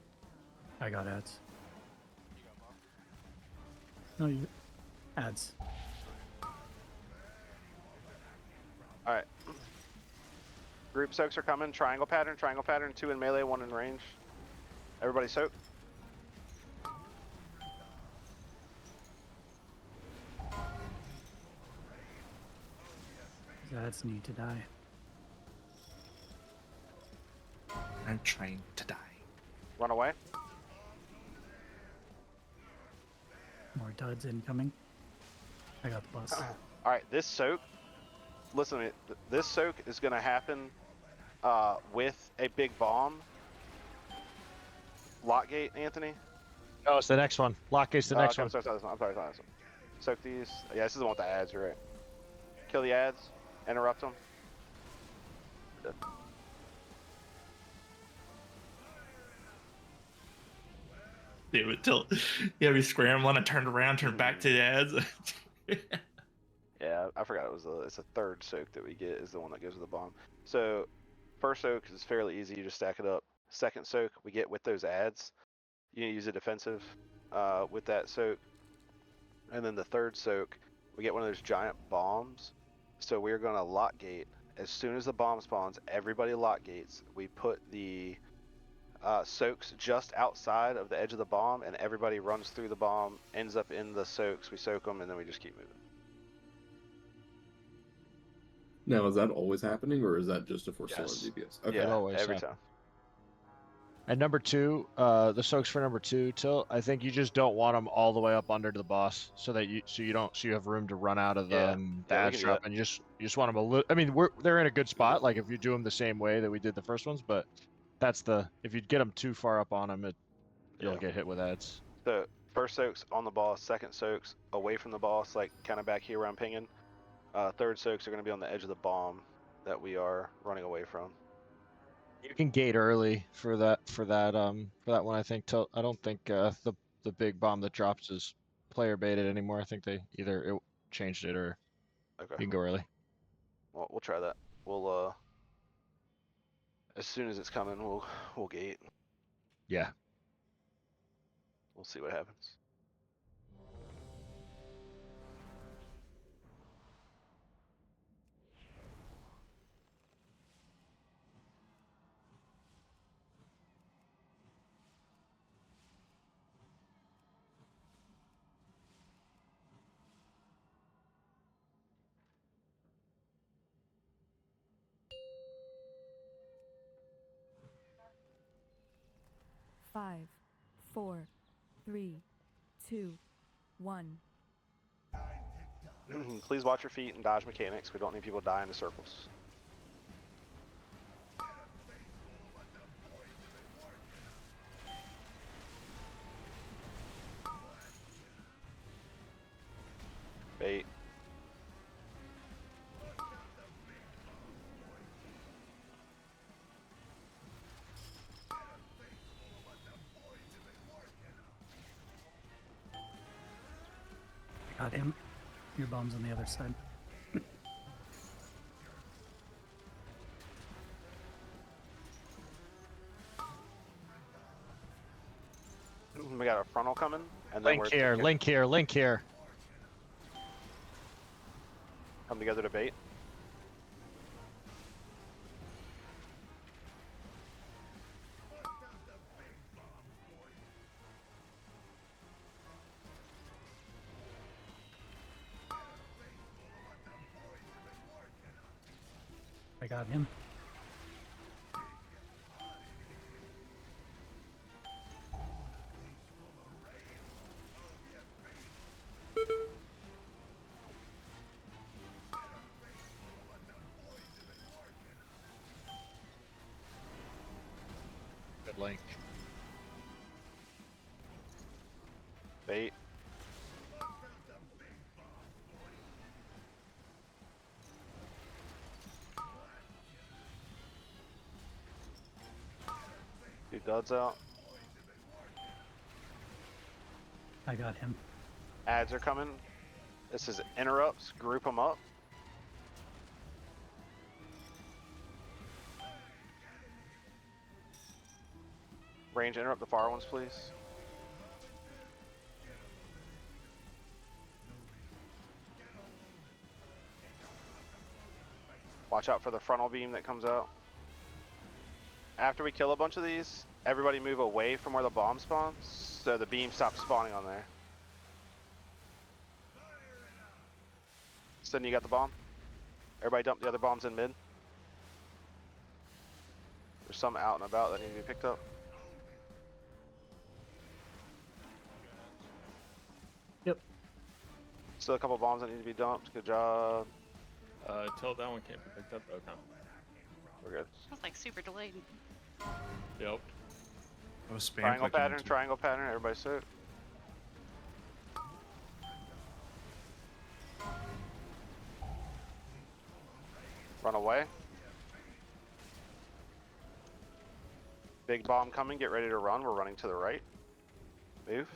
[SPEAKER 6] I got ads. No, you. Ads.
[SPEAKER 7] Alright. Group soaks are coming. Triangle pattern, 2 in melee, 1 in range. Everybody soak.
[SPEAKER 6] Ads need to die.
[SPEAKER 1] I'm trying to die.
[SPEAKER 7] Run away.
[SPEAKER 6] More duds incoming. I got the bus.
[SPEAKER 7] Alright, this soak. Listen to me. This soak is going to happen with a big bomb. Lock gate, Anthony.
[SPEAKER 16] No, it's the next one. Lock gate's the next
[SPEAKER 7] okay,
[SPEAKER 16] one.
[SPEAKER 7] I'm sorry, I'm sorry. Soak these. Yeah, this is the one with the ads, you're right. Kill the ads. Interrupt them. Good.
[SPEAKER 1] Dude, until be scrambling, I turned around, turned back to the ads.
[SPEAKER 7] Yeah, I forgot it's a third soak that we get is the one that goes with the bomb. So first soak is fairly easy, you just stack it up. Second soak we get with those ads. You use a defensive with that soak. And then the third soak, we get one of those giant bombs. So we're gonna lock gate. As soon as the bomb spawns, everybody lock gates. We put the soaks just outside of the edge of the bomb, and everybody runs through the bomb, ends up in the soaks. We soak them, and then we just keep moving.
[SPEAKER 4] Now, is that always happening, or is that just a for solar
[SPEAKER 7] Yes.
[SPEAKER 4] DPS? Okay.
[SPEAKER 7] Yeah,
[SPEAKER 16] always
[SPEAKER 7] every
[SPEAKER 16] happen.
[SPEAKER 7] time.
[SPEAKER 16] And number 2, the soaks for number 2, Tilt. I think you just don't want them all the way up under the boss, so you have room to run out of the
[SPEAKER 7] Yeah, we
[SPEAKER 16] ad
[SPEAKER 7] can do
[SPEAKER 16] drop,
[SPEAKER 7] that.
[SPEAKER 16] and you just want them a little. I mean, they're in a good spot. Like if you do them the same way that we did the first ones, but if you get them too far up on them, you'll
[SPEAKER 7] Yeah.
[SPEAKER 16] get hit with ads.
[SPEAKER 7] So first soaks on the boss, second soaks away from the boss, like kind of back here where I'm pinging. Third soaks are going to be on the edge of the bomb that we are running away from.
[SPEAKER 16] You can gate early for that one. I think. I don't think the big bomb that drops is player baited anymore. I think they either changed it or
[SPEAKER 7] Okay.
[SPEAKER 16] you can go early.
[SPEAKER 7] Well, we'll try that. We'll as soon as it's coming, we'll gate.
[SPEAKER 16] Yeah.
[SPEAKER 7] We'll see what happens.
[SPEAKER 13] Five, 4, 3, 2, 1.
[SPEAKER 7] Please watch your feet and dodge mechanics. We don't need people to die into circles. Bait.
[SPEAKER 6] Got him. Your bomb's on the other side.
[SPEAKER 7] We got a frontal coming, and then
[SPEAKER 16] Link here.
[SPEAKER 7] Come together to bait.
[SPEAKER 6] I got him.
[SPEAKER 16] Good link.
[SPEAKER 7] Bait. Two duds out.
[SPEAKER 6] I got him.
[SPEAKER 7] Ads are coming. This is interrupts. Group them up. Range interrupt the far ones, please. Watch out for the frontal beam that comes out. After we kill a bunch of these, everybody move away from where the bomb spawns, so the beam stops spawning on there. Sydney, you got the bomb? Everybody dump the other bombs in mid. There's some out and about that need to be picked up.
[SPEAKER 2] Yep.
[SPEAKER 7] Still a couple bombs that need to be dumped. Good job.
[SPEAKER 9] Till that one can't be picked up. Okay.
[SPEAKER 7] We're good.
[SPEAKER 3] That was like super delayed.
[SPEAKER 9] Yep.
[SPEAKER 1] I was spam
[SPEAKER 7] Triangle
[SPEAKER 1] clicking
[SPEAKER 7] pattern,
[SPEAKER 1] into-
[SPEAKER 7] triangle pattern. Everybody sit. Run away. Big bomb coming. Get ready to run. We're running to the right. Move.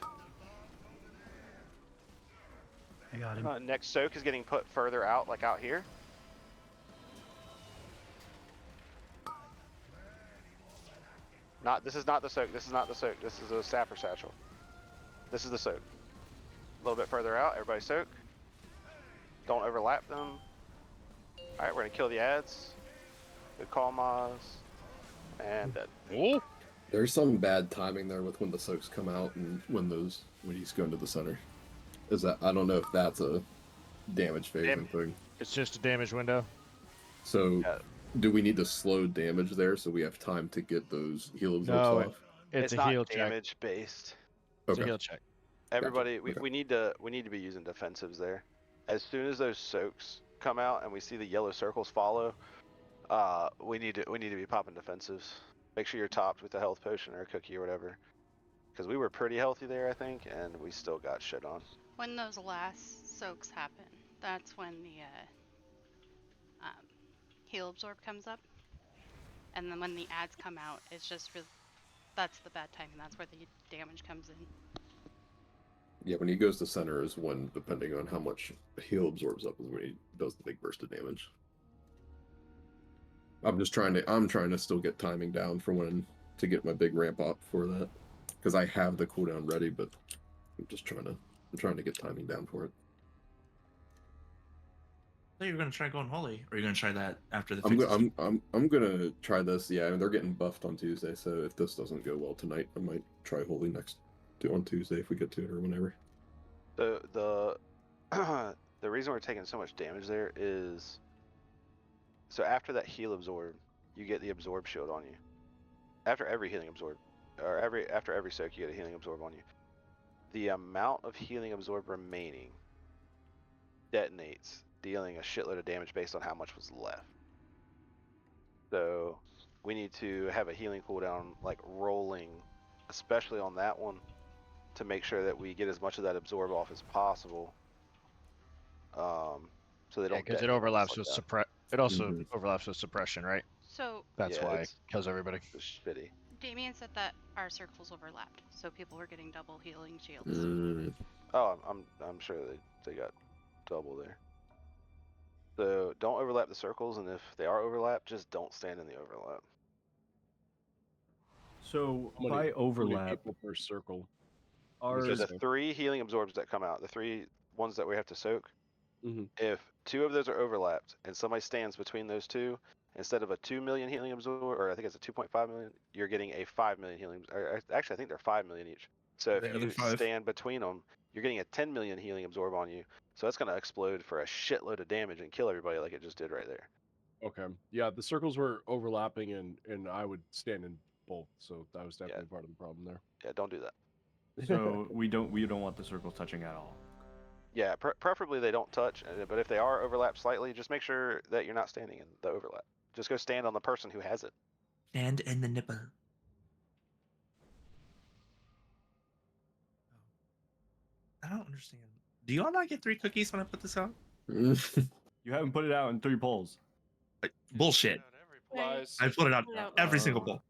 [SPEAKER 6] I got him.
[SPEAKER 7] Next soak is getting put further out, like out here. This is not the soak. This is not the soak. This is a sapper satchel. This is the soak. A little bit further out. Everybody soak. Don't overlap them. All right, we're gonna kill the ads. Good call, Maz. And dead.
[SPEAKER 14] Oh.
[SPEAKER 4] There's some bad timing there with when the soaks come out and when he's going to the center. Is that I don't know if that's a damage phasing thing.
[SPEAKER 16] It's just a damage window.
[SPEAKER 4] So do we need to slow damage there so we have time to get those heal absorbs off?
[SPEAKER 16] It's a
[SPEAKER 7] not
[SPEAKER 16] heal check.
[SPEAKER 7] damage based.
[SPEAKER 16] It's a heal check.
[SPEAKER 7] Everybody,
[SPEAKER 4] Gotcha.
[SPEAKER 7] we need to be using defensives there. As soon as those soaks come out and we see the yellow circles follow, we need to be popping defensives. Make sure you're topped with a health potion or a cookie or whatever, because we were pretty healthy there, I think, and we still got shit on.
[SPEAKER 3] When those last soaks happen, that's when the heal absorb comes up, and then when the ads come out, it's just that's the bad timing. That's where the damage comes in.
[SPEAKER 4] Yeah, when he goes to center is when, depending on how much heal absorbs up, is when he does the big burst of damage. I'm trying to still get timing down for when to get my big ramp up for that, because I have the cooldown ready, but I'm trying to get timing down for it.
[SPEAKER 1] I thought you were gonna try going holy, or are you gonna try that after the?
[SPEAKER 4] I'm gonna try this. Yeah, I mean, they're getting buffed on Tuesday, so if this doesn't go well tonight, I might try holy on Tuesday if we get to it or whenever.
[SPEAKER 7] The reason we're taking so much damage there is, so after that heal absorb, you get the absorb shield on you. After every healing absorb, or after every soak, you get a healing absorb on you. The amount of healing absorb remaining detonates, dealing a shitload of damage based on how much was left. So we need to have a healing cooldown like rolling, especially on that one, to make sure that we get as much of that absorb off as possible. So they don't.
[SPEAKER 16] Because it overlaps with It also overlaps with suppression, right?
[SPEAKER 3] So
[SPEAKER 16] that's why it kills everybody.
[SPEAKER 7] It's shitty.
[SPEAKER 3] Damien said that our circles overlapped, so people were getting double healing shields.
[SPEAKER 7] Oh, I'm sure they got double there. So don't overlap the circles, and if they are overlapped, just don't stand in the overlap.
[SPEAKER 2] So by overlap people per circle,
[SPEAKER 7] so the 3 healing absorbs that come out, the 3 ones that we have to soak, if 2 of those are overlapped and somebody stands between those 2, instead of a 2 million healing absorb, or I think it's a 2.5 million, you're getting a 5 million healing. Or actually, I think they're 5 million each. So if you stand between them, you're getting a 10 million healing absorb on you. So that's going to explode for a shitload of damage and kill everybody like it just did right there.
[SPEAKER 21] Okay. Yeah, the circles were overlapping, and I would stand in both, so that was definitely part of the problem there.
[SPEAKER 7] Yeah, don't do that.
[SPEAKER 2] So we don't want the circles touching at all.
[SPEAKER 7] Yeah, preferably they don't touch, but if they are overlapped slightly, just make sure that you're not standing in the overlap. Just go stand on the person who has it.
[SPEAKER 1] Stand in the nipple. I don't understand. Do y'all not get 3 cookies when I put this out?
[SPEAKER 2] You haven't put it out in 3 polls.
[SPEAKER 1] Bullshit. I put it out every single poll.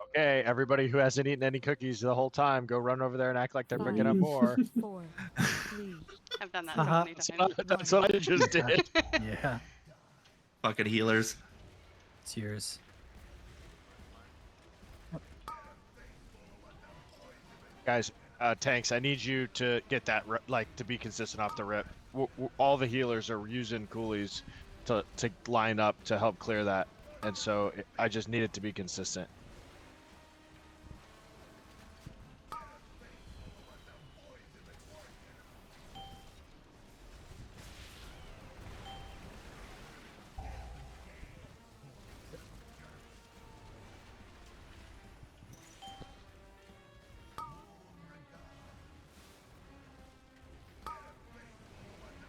[SPEAKER 16] Okay, everybody who hasn't eaten any cookies the whole time, go run over there and act like they're picking up more.
[SPEAKER 13] 4, 3.
[SPEAKER 3] I've done that so many times.
[SPEAKER 16] That's what I just did.
[SPEAKER 6] Yeah.
[SPEAKER 1] Fucking healers.
[SPEAKER 6] It's yours.
[SPEAKER 16] Guys, tanks, I need you to get that to be consistent off the rip. All the healers are using coolies to line up to help clear that, and so I just need it to be consistent.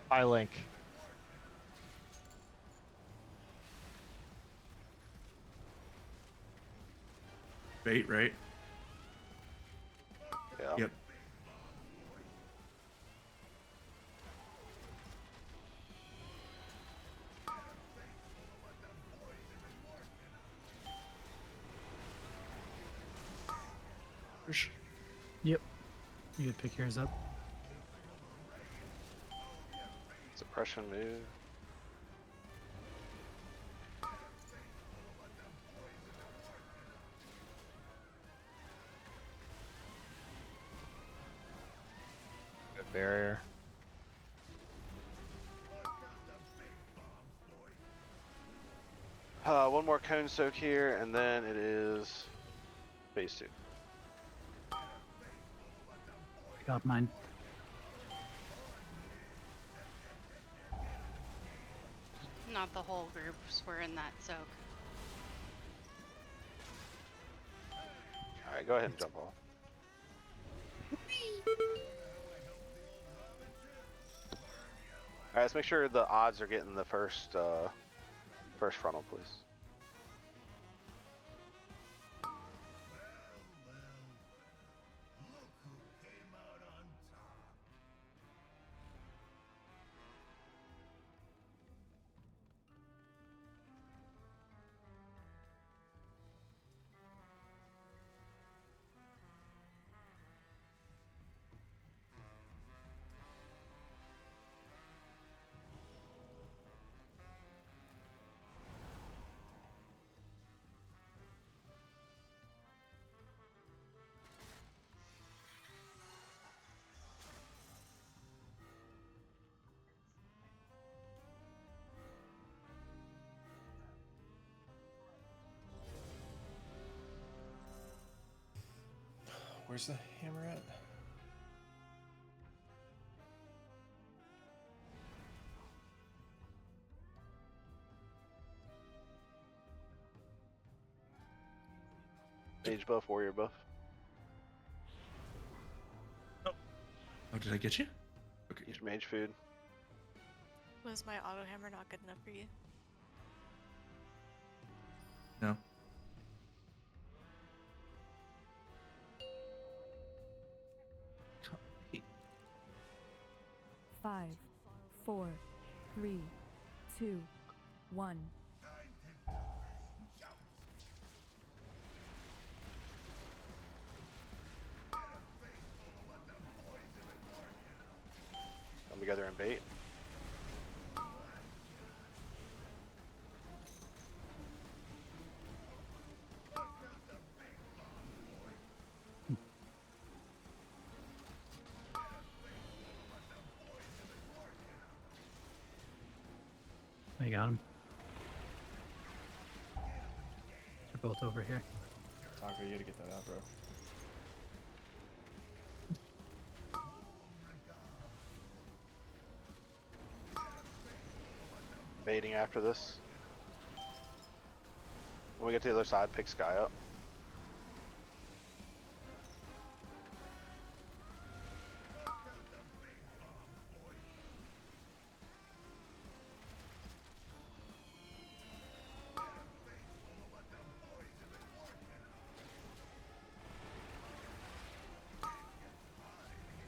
[SPEAKER 16] Hi, Link.
[SPEAKER 1] Bait, right?
[SPEAKER 7] Yeah.
[SPEAKER 1] Yep.
[SPEAKER 6] Yep. You could pick yours up.
[SPEAKER 7] Suppression move.
[SPEAKER 16] Good barrier.
[SPEAKER 7] One more cone soak here, and then it is phase 2.
[SPEAKER 6] Got mine.
[SPEAKER 3] Not the whole groups were in that soak.
[SPEAKER 7] Alright, go ahead and jump off. Alright, let's make sure the odds are getting the first frontal, please.
[SPEAKER 17] Where's the hammer at?
[SPEAKER 7] Mage buff, warrior buff.
[SPEAKER 1] Oh, did I get you? Okay.
[SPEAKER 7] Use mage food.
[SPEAKER 20] Was my auto hammer not good enough for you?
[SPEAKER 1] No.
[SPEAKER 13] Five, 4, 3, 2, 1.
[SPEAKER 7] Come together and bait.
[SPEAKER 6] I got him. They're both over here.
[SPEAKER 17] Taco, you gotta get that out, bro.
[SPEAKER 7] Baiting after this. When we get to the other side, pick Sky up.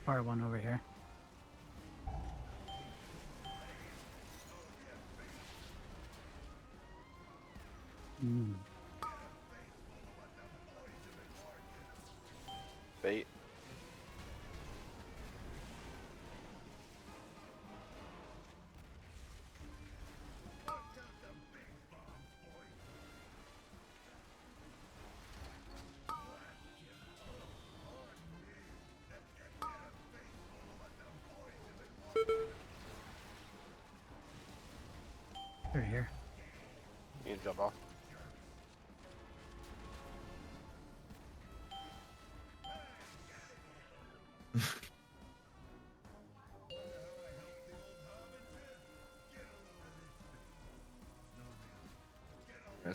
[SPEAKER 6] R1 over here.
[SPEAKER 7] Bait.
[SPEAKER 6] Right here.
[SPEAKER 7] You can jump off.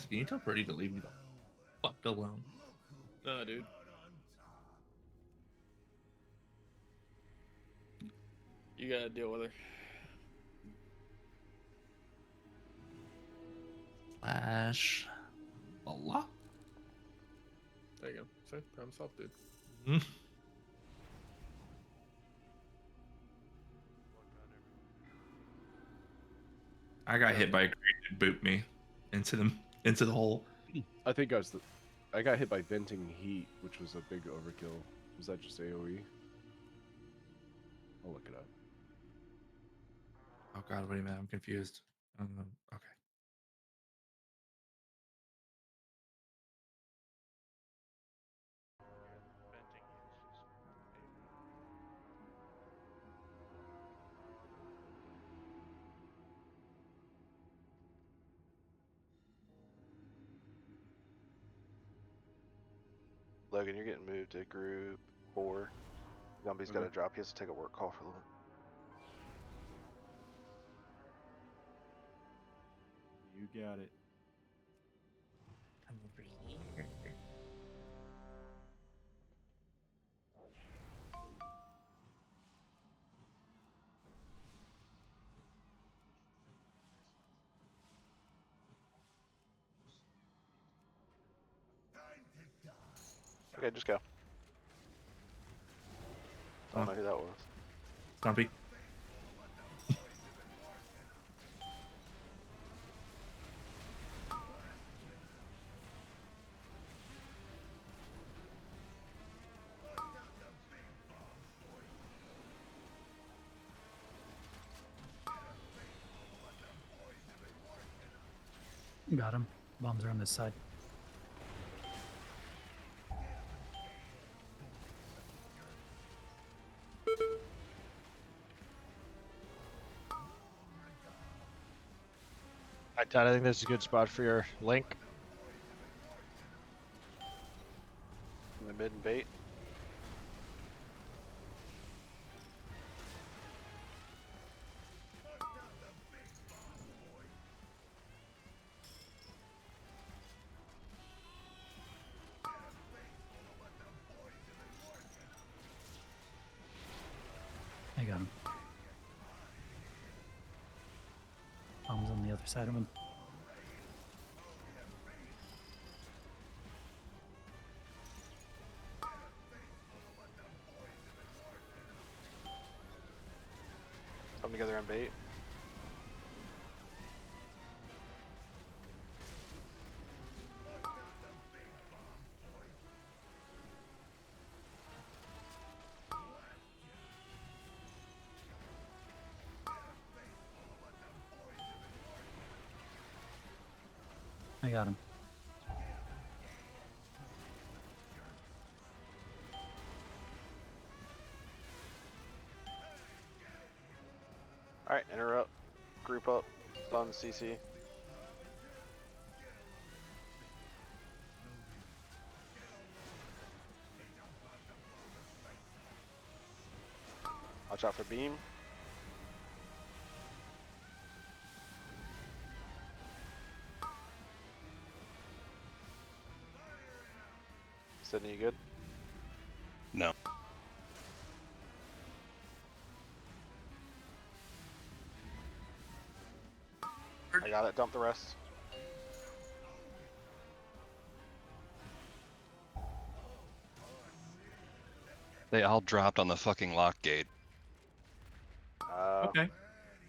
[SPEAKER 1] Can you tell Birdie to leave me the fuck alone?
[SPEAKER 9] Nah, dude. You gotta deal with her.
[SPEAKER 1] Flash. Allah.
[SPEAKER 9] There you go. See, problem solved, dude.
[SPEAKER 1] I got hit by a crate and boot me into the hole.
[SPEAKER 21] I think I got hit by venting heat, which was a big overkill. Was that just AoE? I'll look it up.
[SPEAKER 1] Oh god, wait a minute, I'm confused. Okay.
[SPEAKER 7] Logan, you're getting moved to group 4. Gumby's got to drop. He has to take a work call for a little bit.
[SPEAKER 2] You got it.
[SPEAKER 1] I'm over here.
[SPEAKER 7] Okay, just go. I don't know who that was.
[SPEAKER 1] Stumpy.
[SPEAKER 6] Got him. Bombs are on this side.
[SPEAKER 16] Alright, Todd, I think this is a good spot for your link.
[SPEAKER 7] In the mid and bait.
[SPEAKER 6] I got him. Bombs on the other side of him.
[SPEAKER 7] Come together on bait.
[SPEAKER 6] I got him.
[SPEAKER 7] Alright, interrupt. Group up. Stun CC. Watch out for beam. Sydney, you good?
[SPEAKER 18] No.
[SPEAKER 7] I got it. Dump the rest.
[SPEAKER 18] They all dropped on the fucking lock gate.
[SPEAKER 1] Okay.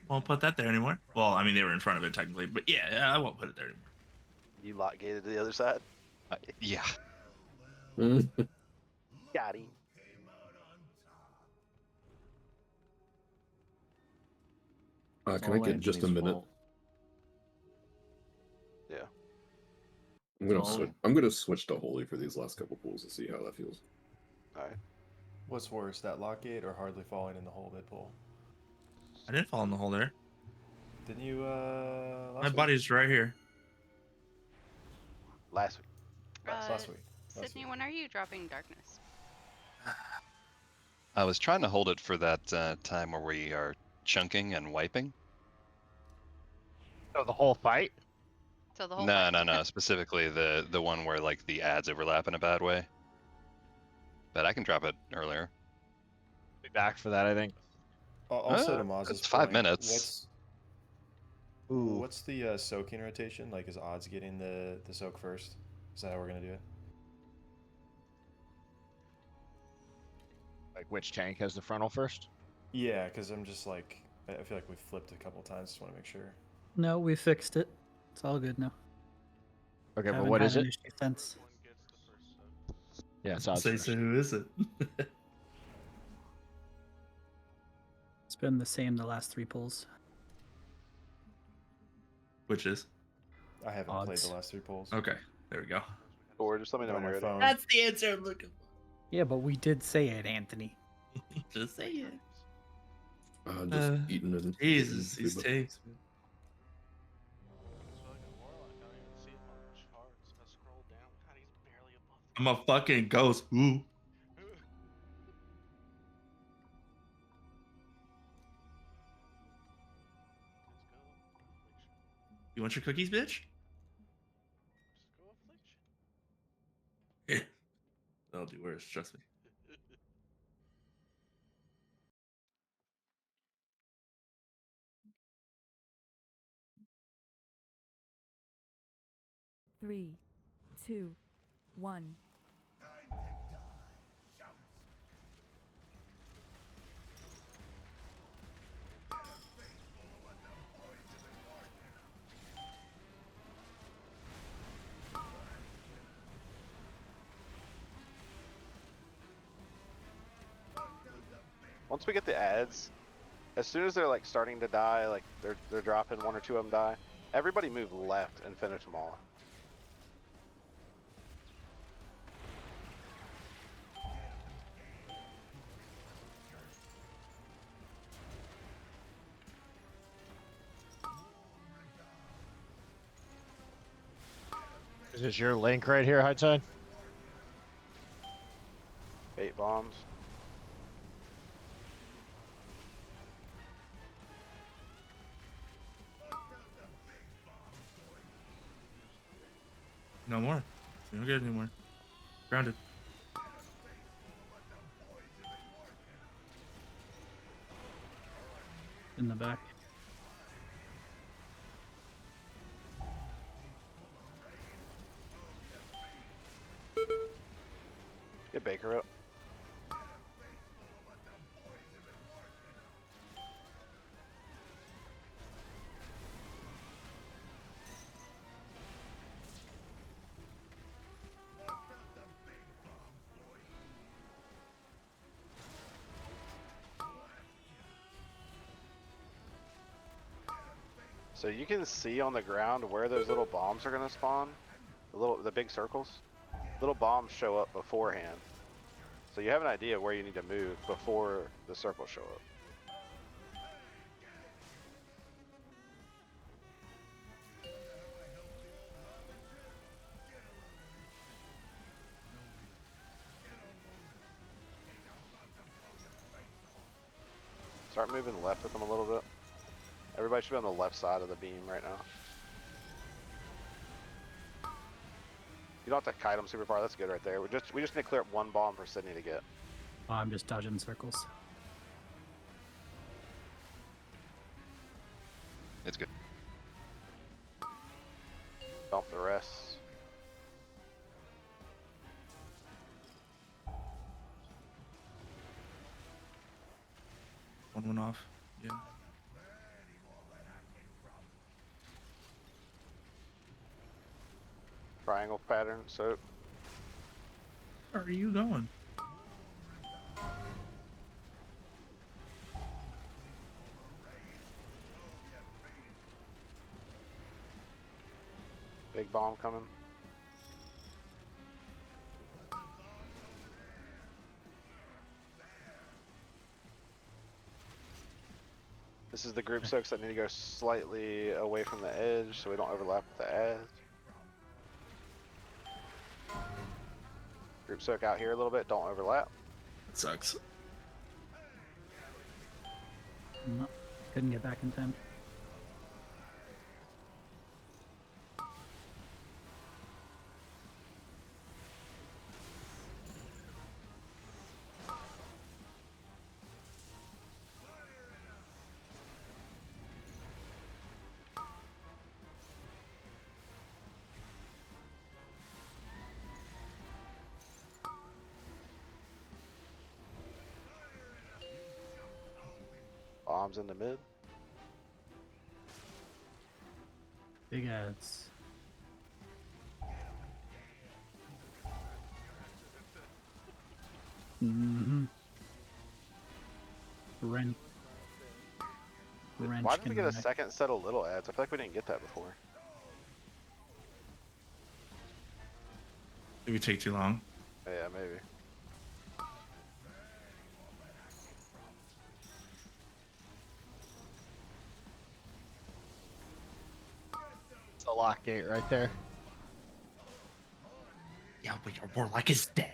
[SPEAKER 1] Won't put that there anymore. Well, I mean, they were in front of it technically, but yeah, I won't put it there anymore.
[SPEAKER 7] You lock gated to the other side?
[SPEAKER 18] Yeah.
[SPEAKER 7] Got him.
[SPEAKER 4] Can I get just a minute?
[SPEAKER 7] Yeah.
[SPEAKER 4] I'm gonna switch to Holy for these last couple pools to see how that feels.
[SPEAKER 7] Alright.
[SPEAKER 17] What's worse, that lock gate or hardly falling in the hole they pull?
[SPEAKER 1] I didn't fall in the hole there.
[SPEAKER 17] Didn't you?
[SPEAKER 1] My
[SPEAKER 17] Last week?
[SPEAKER 1] body's right here.
[SPEAKER 7] Last week.
[SPEAKER 17] Last week.
[SPEAKER 3] Sydney, when are you dropping darkness?
[SPEAKER 18] I was trying to hold it for that time where we are chunking and wiping.
[SPEAKER 16] Oh, the whole fight?
[SPEAKER 3] So the whole
[SPEAKER 18] No,
[SPEAKER 3] fight.
[SPEAKER 18] no. Specifically the one where like the ads overlap in a bad way. But I can drop it earlier.
[SPEAKER 16] Be back for that, I think.
[SPEAKER 17] Also, to Maz's
[SPEAKER 18] it's 5
[SPEAKER 17] point,
[SPEAKER 18] minutes.
[SPEAKER 17] What's the soaking rotation? Like, is odds getting the soak first? Is that how we're gonna do it?
[SPEAKER 16] Like which tank has the frontal first?
[SPEAKER 17] Yeah, because I'm just like, I feel like we flipped a couple times. Just want to make sure.
[SPEAKER 6] No, we fixed it. It's all good now.
[SPEAKER 16] Okay, but
[SPEAKER 6] Haven't
[SPEAKER 16] what
[SPEAKER 6] had
[SPEAKER 16] is
[SPEAKER 6] an
[SPEAKER 16] it?
[SPEAKER 6] issue since.
[SPEAKER 16] Yeah, it's odds
[SPEAKER 1] Say
[SPEAKER 16] first.
[SPEAKER 1] so. Who is it?
[SPEAKER 6] It's been the same the last 3 pulls.
[SPEAKER 1] Which is?
[SPEAKER 17] I haven't played
[SPEAKER 6] Odds.
[SPEAKER 17] the last 3 polls.
[SPEAKER 1] Okay, there we go.
[SPEAKER 7] Or just let me know
[SPEAKER 17] On
[SPEAKER 7] when
[SPEAKER 17] my
[SPEAKER 7] you're ready.
[SPEAKER 17] phone.
[SPEAKER 1] That's the answer I'm looking for.
[SPEAKER 6] Yeah, but we did say it, Anthony.
[SPEAKER 1] Just say it.
[SPEAKER 4] Just eating and
[SPEAKER 1] Jesus,
[SPEAKER 4] eating
[SPEAKER 1] these
[SPEAKER 4] food.
[SPEAKER 1] tapes. I'm a fucking ghost. Ooh. You want your cookies, bitch? That'll do worse, trust me.
[SPEAKER 13] Three, two, one.
[SPEAKER 7] Once we get the ads, as soon as they're like starting to die, like they're dropping 1 or 2 of them die, everybody move left and finish them all.
[SPEAKER 16] Is this your link right here, High Tide?
[SPEAKER 7] 8 bombs.
[SPEAKER 1] No more. We don't get it anymore. Grounded.
[SPEAKER 6] In the back.
[SPEAKER 7] Get Baker up. So you can see on the ground where those little bombs are gonna spawn. The big circles. Little bombs show up beforehand. So you have an idea where you need to move before the circles show up. Start moving left with them a little bit. Everybody should be on the left side of the beam right now. You don't have to kite them super far. That's good right there. We just need to clear up 1 bomb for Sydney to get.
[SPEAKER 6] Oh, I'm just dodging circles.
[SPEAKER 18] It's good.
[SPEAKER 7] Dump the rest.
[SPEAKER 1] One went off. Yeah.
[SPEAKER 7] Triangle pattern, so
[SPEAKER 1] Where are you going?
[SPEAKER 7] big bomb coming. This is the group soaks that need to go slightly away from the edge so we don't overlap with the ads. Group soak out here a little bit, don't overlap.
[SPEAKER 1] That sucks.
[SPEAKER 6] No, couldn't get back in time.
[SPEAKER 7] Bombs in the mid.
[SPEAKER 6] Big ads. Mm-hmm. Wrench.
[SPEAKER 7] Why did we get a second set of little ads? I feel like we didn't get that before.
[SPEAKER 1] Did we take too long?
[SPEAKER 7] Yeah, maybe.
[SPEAKER 16] It's a lock gate right there.
[SPEAKER 1] Yeah, but your warlock is dead.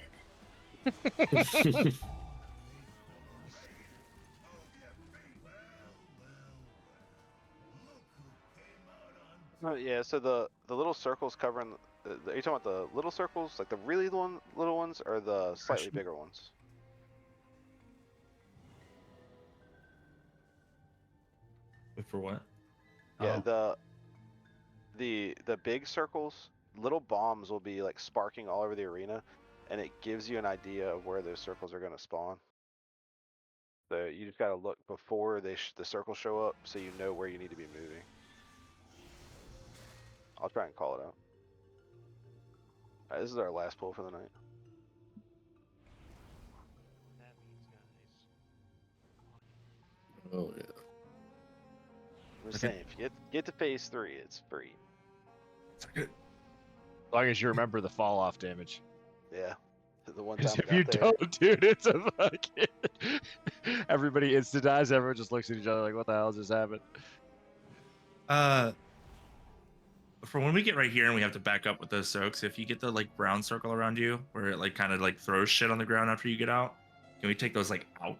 [SPEAKER 7] Yeah, so the little circles covering. Are you talking about the little circles, like the really little ones, or the slightly bigger ones?
[SPEAKER 1] Wait, for what?
[SPEAKER 7] Yeah, the big circles, little bombs will be like sparking all over the arena, and it gives you an idea of where those circles are going to spawn. So you just gotta look before the circles show up, so you know where you need to be moving. I'll try and call it out. Alright, this is our last pull for the night.
[SPEAKER 4] Oh yeah.
[SPEAKER 7] I'm just saying, if you get to phase 3, it's free.
[SPEAKER 16] As long as you remember the fall off damage.
[SPEAKER 7] Yeah. The one
[SPEAKER 16] Because
[SPEAKER 7] time
[SPEAKER 16] if you
[SPEAKER 7] there.
[SPEAKER 16] don't, dude, it's a fucking. Everybody instant dies. Everyone just looks at each other like, "What the hell just happened?"
[SPEAKER 1] For when we get right here and we have to back up with those soaks, if you get the like brown circle around you where it like kind of like throws shit on the ground after you get out, can we take those like out?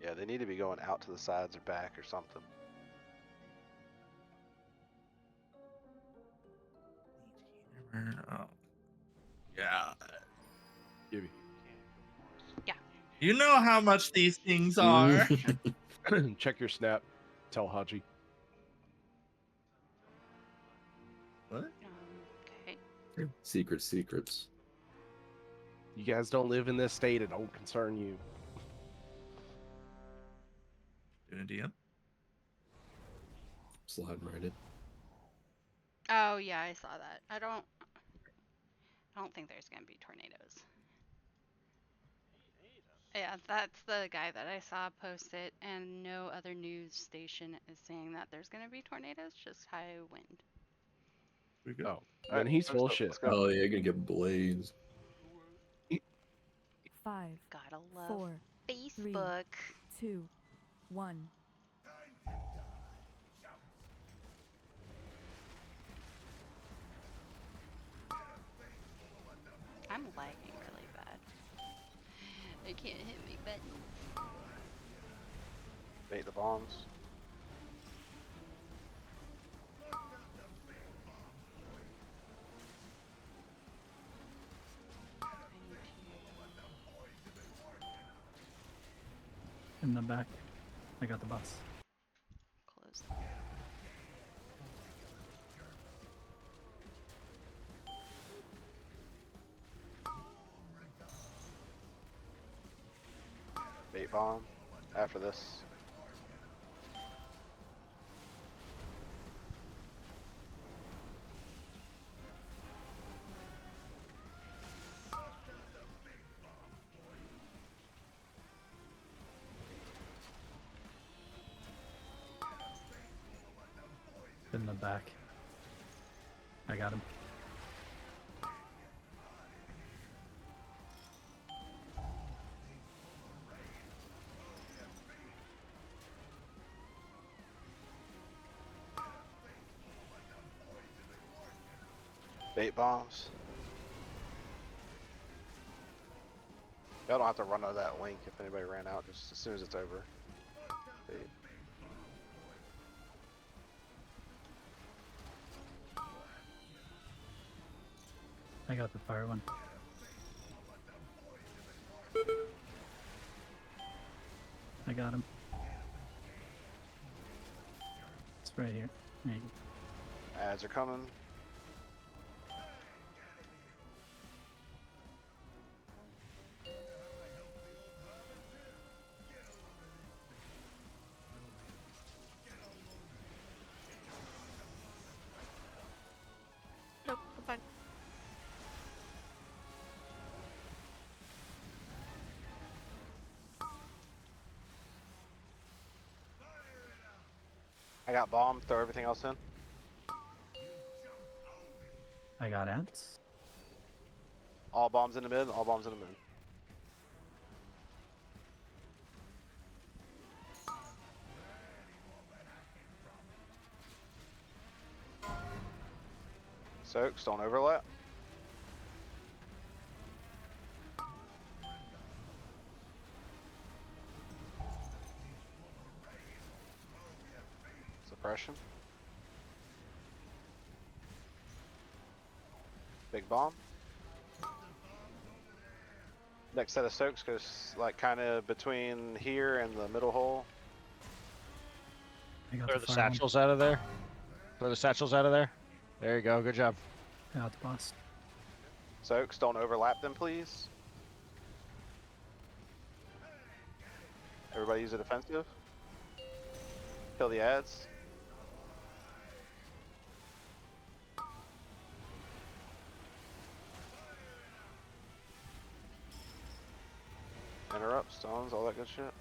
[SPEAKER 7] Yeah, they need to be going out to the sides or back or something.
[SPEAKER 1] Oh. Yeah.
[SPEAKER 21] Gibby.
[SPEAKER 3] Yeah.
[SPEAKER 1] You know how much these things are.
[SPEAKER 21] Check your snap. Tell Haji.
[SPEAKER 1] What?
[SPEAKER 3] Okay.
[SPEAKER 4] Secrets.
[SPEAKER 21] You guys don't live in this state. It don't concern you.
[SPEAKER 1] Doing a DM?
[SPEAKER 4] Sliding right in.
[SPEAKER 3] Oh yeah, I saw that. I don't think there's gonna be tornadoes. Yeah, that's the guy that I saw post it, and no other news station is saying that there's gonna be tornadoes, just high wind.
[SPEAKER 21] Oh, man, he's full of shit.
[SPEAKER 4] Oh yeah, you're gonna get blazed.
[SPEAKER 13] 5,
[SPEAKER 3] Gotta love
[SPEAKER 13] 4,
[SPEAKER 3] Facebook.
[SPEAKER 13] 3, 2, 1.
[SPEAKER 3] I'm lagging really bad. I can't hit my buttons.
[SPEAKER 7] Bait the bombs.
[SPEAKER 6] In the back. I got the bus.
[SPEAKER 3] Close.
[SPEAKER 7] Bait bomb. After this.
[SPEAKER 6] In the back. I got him.
[SPEAKER 7] Bait bombs. Y'all don't have to run out of that link if anybody ran out, just as soon as it's over. Bait.
[SPEAKER 6] I got the fire one. I got him. It's right here. There you go.
[SPEAKER 7] Ads are coming.
[SPEAKER 20] Nope, I'm fine.
[SPEAKER 7] I got bomb, throw everything else in.
[SPEAKER 6] I got ants.
[SPEAKER 7] All bombs in the mid, all bombs in the mid. Soaks, don't overlap. Suppression. Big bomb. Next set of soaks goes like kind of between here and the middle hole.
[SPEAKER 6] I got
[SPEAKER 16] Throw
[SPEAKER 6] the
[SPEAKER 16] the
[SPEAKER 6] fire one.
[SPEAKER 16] satchels out of there. Throw the satchels out of there. There you go. Good job.
[SPEAKER 6] I got the boss.
[SPEAKER 7] Soaks, don't overlap them, please. Everybody use a defensive. Kill the ads. Interrupt, stones, all that good shit.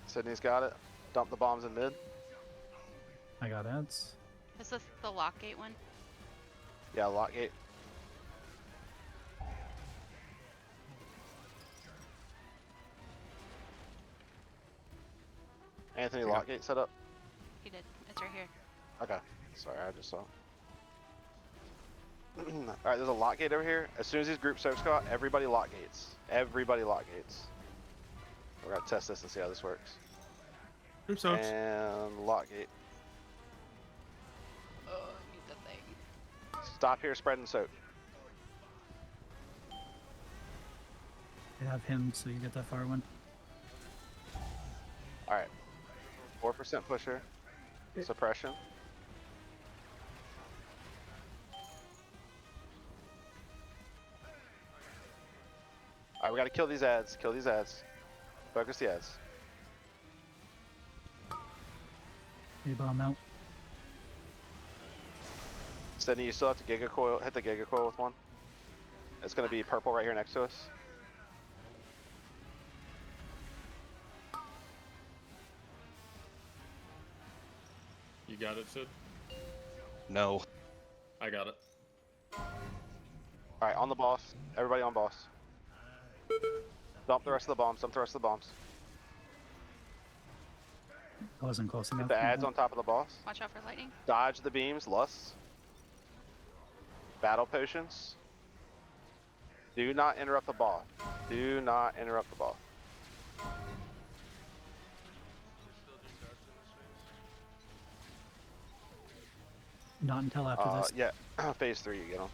[SPEAKER 7] Sydney's got it. Dump the bombs in mid.
[SPEAKER 6] I got ants.
[SPEAKER 3] Is this the lockgate one?
[SPEAKER 7] Yeah, lock gate. Anthony, lock gate set up.
[SPEAKER 3] He did. It's right here.
[SPEAKER 7] Okay. Sorry, I just saw. Alright, there's a lock gate over here. As soon as these group soaks go out, everybody lock gates. Everybody lock gates. We're gonna test this and see how this works.
[SPEAKER 1] Group soaks.
[SPEAKER 7] And lock gate.
[SPEAKER 3] Oh, I need the thing.
[SPEAKER 7] Stop here, spread and soak.
[SPEAKER 6] I have him, so you get that fire one.
[SPEAKER 7] Alright. 4% pusher. Suppression. Alright, we gotta kill these ads. Kill these ads. Focus the ads.
[SPEAKER 6] A-bomb out.
[SPEAKER 7] Sydney, you still have to Giga Coil. Hit the Giga Coil with one. It's gonna be purple right here next to us.
[SPEAKER 9] You got it, Sid?
[SPEAKER 18] No.
[SPEAKER 9] I got it.
[SPEAKER 7] Alright, on the boss. Everybody on boss. Dump the rest of the bombs. Dump the rest of the bombs.
[SPEAKER 6] I wasn't close enough.
[SPEAKER 7] Get the ads on top of the boss.
[SPEAKER 3] Watch out for lightning.
[SPEAKER 7] Dodge the beams. Lusts. Battle potions. Do not interrupt the boss. Do not interrupt the boss.
[SPEAKER 6] Not until after this.
[SPEAKER 7] Yeah, phase 3 you get them.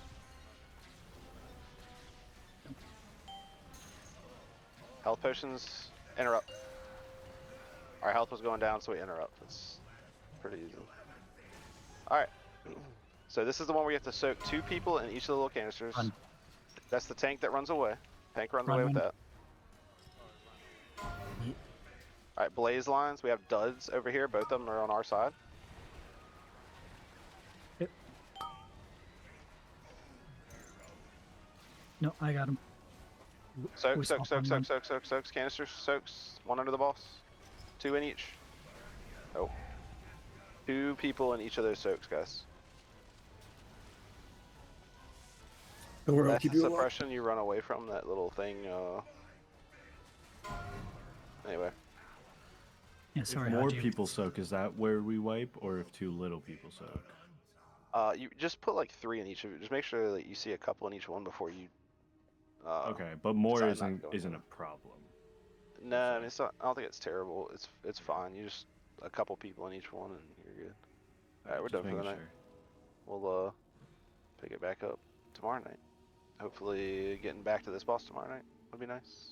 [SPEAKER 7] Health potions, interrupt. Our health was going down, so we interrupt. It's pretty easy. Alright. So this is the one where you have to soak 2 people in each of the little canisters.
[SPEAKER 6] Run.
[SPEAKER 7] That's the tank that runs away. Tank runs
[SPEAKER 6] Run,
[SPEAKER 7] away with
[SPEAKER 6] run.
[SPEAKER 7] that. Alright, blaze lines. We have duds over here. Both of them are on our side.
[SPEAKER 6] Yep. No, I got him.
[SPEAKER 7] Soak,
[SPEAKER 6] We
[SPEAKER 7] soak,
[SPEAKER 6] saw
[SPEAKER 7] soak,
[SPEAKER 6] one
[SPEAKER 7] soak, soak, soak, soaks, canisters, soaks. 1 under the boss. 2 in each. Oh. 2 people in each of those soaks, guys.
[SPEAKER 4] Don't worry, I'll
[SPEAKER 7] That's
[SPEAKER 4] keep
[SPEAKER 7] the
[SPEAKER 4] you alive.
[SPEAKER 7] suppression you run away from, that little thing, Anyway.
[SPEAKER 6] Yeah,
[SPEAKER 2] If
[SPEAKER 6] sorry,
[SPEAKER 2] more
[SPEAKER 6] Haji.
[SPEAKER 2] people soak, is that where we wipe, or if too little people soak?
[SPEAKER 7] You just put like 3 in each of it. Just make sure that you see a couple in each one before you.
[SPEAKER 2] Okay, but more
[SPEAKER 7] decide not to
[SPEAKER 2] isn't
[SPEAKER 7] go
[SPEAKER 2] isn't
[SPEAKER 7] into
[SPEAKER 2] a problem.
[SPEAKER 7] No, I mean it's not. I don't think it's terrible. It's fine. You just a couple people in each one, and you're good. All right, we're
[SPEAKER 2] Just
[SPEAKER 7] done for the
[SPEAKER 2] making
[SPEAKER 7] night.
[SPEAKER 2] sure.
[SPEAKER 7] We'll pick it back up tomorrow night. Hopefully, getting back to this boss tomorrow night would be nice.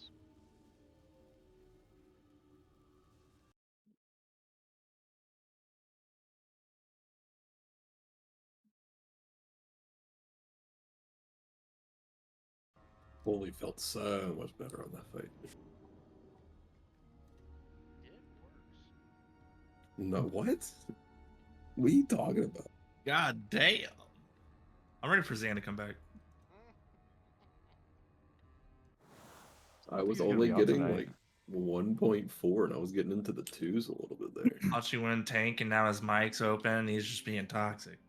[SPEAKER 4] Holy felt so much better on that fight. No, what? What are you talking about?
[SPEAKER 1] God damn. I'm ready for Zan to come back.
[SPEAKER 4] I was
[SPEAKER 2] he's gonna
[SPEAKER 4] only
[SPEAKER 2] be out
[SPEAKER 4] getting
[SPEAKER 2] tonight.
[SPEAKER 4] like 1.4, and I was getting into the 2s a little bit there.
[SPEAKER 1] Hachi went tank, and now his mic's open, and he's just being toxic.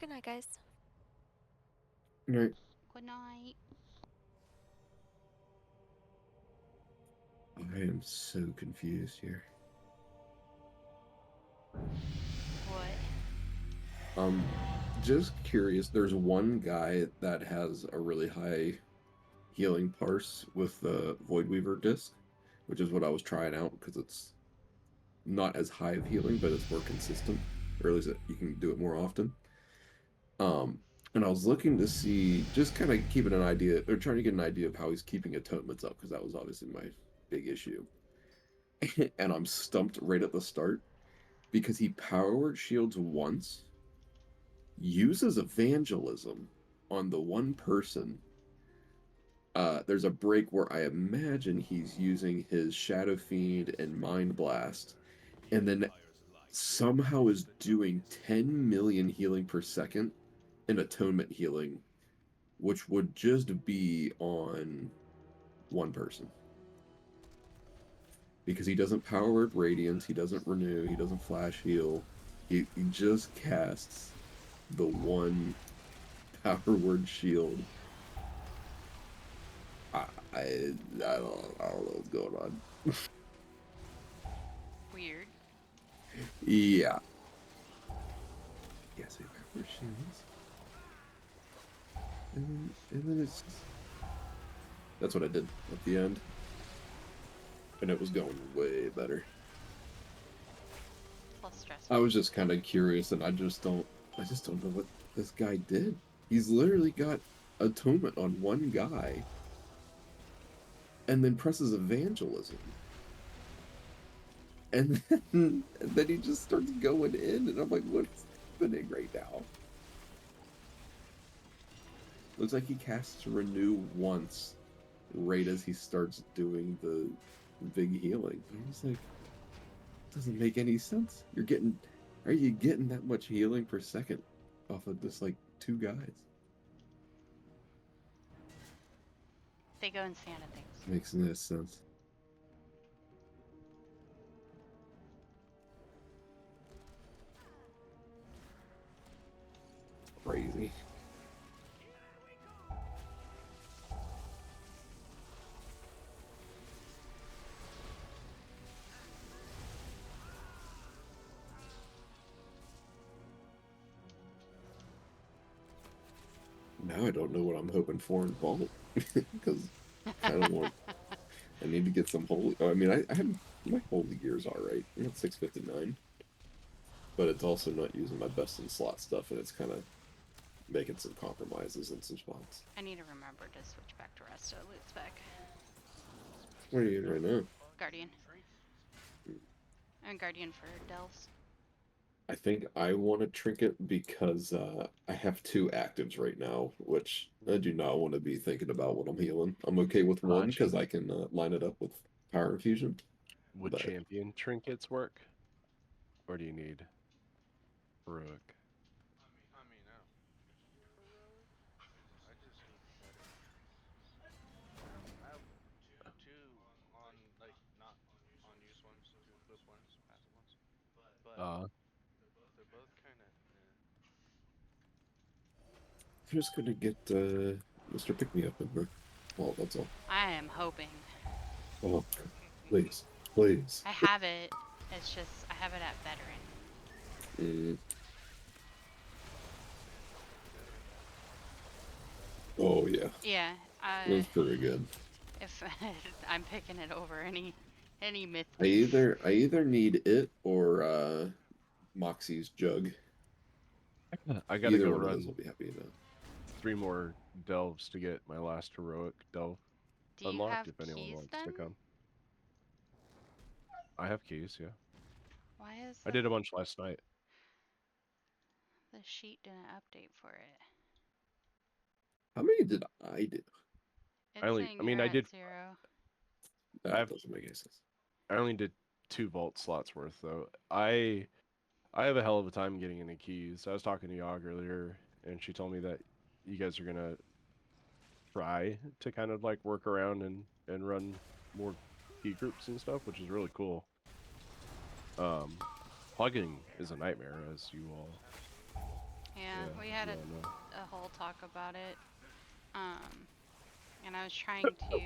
[SPEAKER 20] Good night, guys.
[SPEAKER 4] Right.
[SPEAKER 3] Good night.
[SPEAKER 4] I am so confused here.
[SPEAKER 3] What?
[SPEAKER 4] Just curious. There's one guy that has a really high healing parse with the Void Weaver disc, which is what I was trying out because it's not as high of healing, but it's more consistent, or at least you can do it more often. And I was looking to see, just kind of keeping an idea, or trying to get an idea of how he's keeping atonements up, because that was obviously my big issue. And I'm stumped right at the start because he power word shields once, uses evangelism on the one person. There's a break where I imagine he's using his Shadow Fiend and Mind Blast, and then somehow is doing 10 million healing per second in atonement healing, which would just be on one person. Because he doesn't power word Radiance, he doesn't renew, he doesn't flash heal. He just casts the one power word shield. I don't know what's going on.
[SPEAKER 3] Weird.
[SPEAKER 4] Yeah. Yes, we power word shields. And then it's... That's what I did at the end. And it was going way better.
[SPEAKER 3] Plus stress.
[SPEAKER 4] I was just kind of curious, and I just don't know what this guy did. He's literally got atonement on one guy, and then presses evangelism, and then he just starts going in, and I'm like, what is happening right now? Looks like he casts renew once, right as he starts doing the big healing. But I was like, doesn't make any sense. Are you getting that much healing per second off of just like two guys?
[SPEAKER 3] They go insane at things.
[SPEAKER 4] Makes no sense. Crazy. Now I don't know what I'm hoping for in Vault because I kind of want. I need to get some holy. I mean, I have my holy gear's all right. I'm at 659, but it's also not using my best in slot stuff, and it's kind of making some compromises in some spots.
[SPEAKER 3] I need to remember to switch back to Resto loot spec.
[SPEAKER 4] What are you in right now?
[SPEAKER 3] Guardian. And Guardian for Delves.
[SPEAKER 4] I think I want a trinket because I have two actives right now, which I do not want to be thinking about what I'm healing. I'm okay with one because I can line it up with Power Infusion.
[SPEAKER 21] Would champion trinkets work? Or do you need heroic?
[SPEAKER 8] I mean, I don't heroic. I just need better. I have two on, like, not on use ones, two equip ones, passive ones. But they're both kind of.
[SPEAKER 4] I'm just gonna get Mr. Pick Me Up in there. Well, that's all.
[SPEAKER 3] I am hoping.
[SPEAKER 4] Oh, please, please.
[SPEAKER 3] I have it. It's just I have it at veteran.
[SPEAKER 4] Oh yeah.
[SPEAKER 3] Yeah.
[SPEAKER 4] That's pretty good.
[SPEAKER 3] If I'm picking it over any myth.
[SPEAKER 4] I either need it or Moxie's Jug.
[SPEAKER 21] I gotta
[SPEAKER 4] Either
[SPEAKER 21] go
[SPEAKER 4] one of
[SPEAKER 21] run.
[SPEAKER 4] those will be happy enough.
[SPEAKER 21] 3 more delves to get my last heroic delve unlocked. If anyone wants to come, I have keys. Yeah.
[SPEAKER 3] Why is
[SPEAKER 21] I did a bunch last night.
[SPEAKER 3] The sheet didn't update for it?
[SPEAKER 4] How many did I do?
[SPEAKER 21] I did
[SPEAKER 3] 0.
[SPEAKER 4] That doesn't make any sense.
[SPEAKER 21] I only did 2 vault slots worth though. I have a hell of a time getting any keys. I was talking to Yog earlier, and she told me that you guys are gonna try to kind of like work around and run more key groups and stuff, which is really cool. Plugging is a nightmare, as you all
[SPEAKER 3] Yeah, we had
[SPEAKER 21] no.
[SPEAKER 3] a whole talk about it. And I was trying to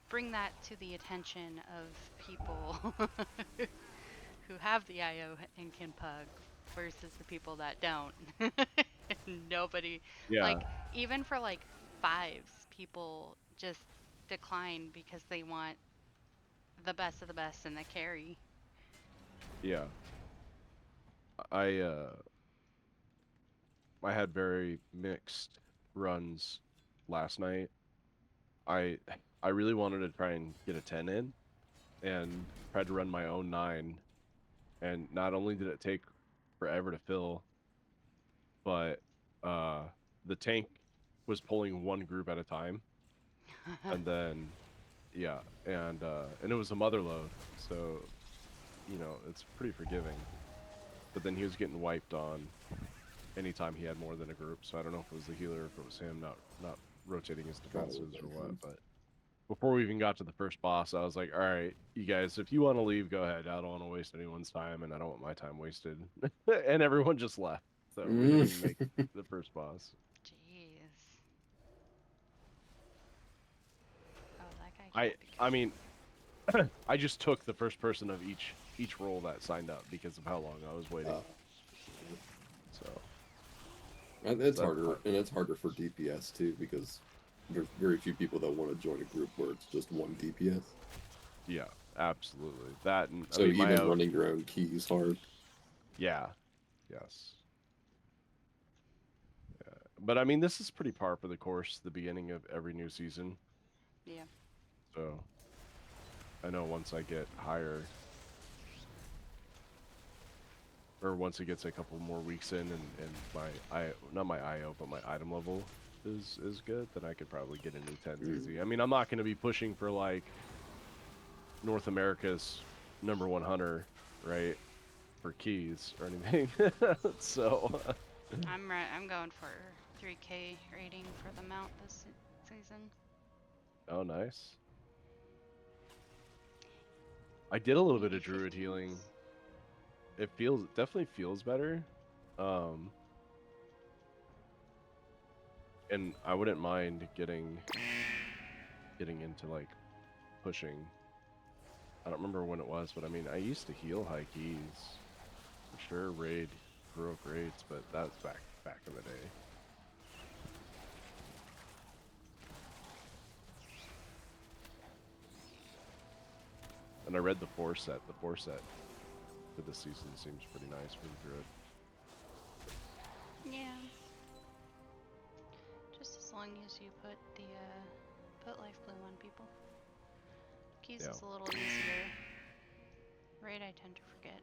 [SPEAKER 3] bring that to the attention of people who have the IO and can pug versus the people that don't. Nobody,
[SPEAKER 21] Yeah.
[SPEAKER 3] like, even for like fives, people just decline because they want the best of the best in the carry.
[SPEAKER 21] Yeah. I had very mixed runs last night. I really wanted to try and get a 10 in and tried to run my own 9, and not only did it take forever to fill, but the tank was pulling one group at a time. And then and it was a mother load, so it's pretty forgiving. But then he was getting wiped on anytime he had more than a group, so I don't know if it was the healer or if it was him not rotating his defenses or what. But before we even got to the first boss, I was like, all right, you guys, if you want to leave, go ahead. I don't want to waste anyone's time, and I don't want my time wasted. And everyone just left, so we didn't even make the first boss.
[SPEAKER 3] Jeez. Oh, that guy.
[SPEAKER 21] I mean, I just took the first person of each role that signed up because of how long I was waiting. So
[SPEAKER 4] it's harder, and it's harder for DPS too, because there's very few people that want to join a group where it's just one DPS.
[SPEAKER 21] Yeah, absolutely. That, and
[SPEAKER 4] so even running your own key is hard.
[SPEAKER 21] Yeah. Yes. Yeah. But I mean, this is pretty par for the course, the beginning of every new season.
[SPEAKER 3] Yeah.
[SPEAKER 21] So I know once I get higher, or once it gets a couple more weeks in, and not my IO, but my item level is good, then I could probably get into 10s easy. I mean, I'm not going to be pushing for like North America's #1 hunter, right, for keys or anything. So
[SPEAKER 3] I'm going for 3K rating for the mount this season.
[SPEAKER 21] Oh, nice. I did a little bit of druid healing. It definitely feels better. And I wouldn't mind getting into like pushing. I don't remember when it was, but I mean, I used to heal high keys for sure, Prog Raids, but that was back in the day. And I read the 4 set. The 4 set for this season seems pretty nice for the druid.
[SPEAKER 3] Yeah. Just as long as you put life bloom on people. Keys is a little easier. Raid I tend to forget.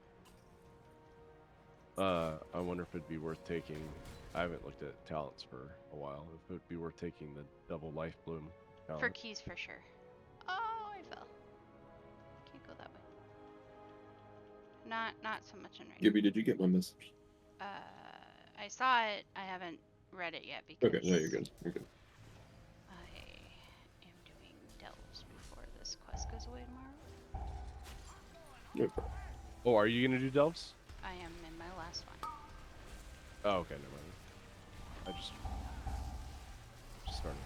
[SPEAKER 21] I wonder if it'd be worth taking. I haven't looked at talents for a while. If it'd be worth taking the double life bloom talent.
[SPEAKER 3] For keys, for sure. Oh, I fell. Can't go that way. Not so much in raid.
[SPEAKER 4] Gibby, did you get my message?
[SPEAKER 3] I saw it. I haven't read it yet because.
[SPEAKER 4] Okay, no, you're good. You're good.
[SPEAKER 3] I am doing delves before this quest goes away tomorrow.
[SPEAKER 4] No problem.
[SPEAKER 21] Oh, are you gonna do delves?
[SPEAKER 3] I am in my last one.
[SPEAKER 21] Oh, okay, never mind. I just started.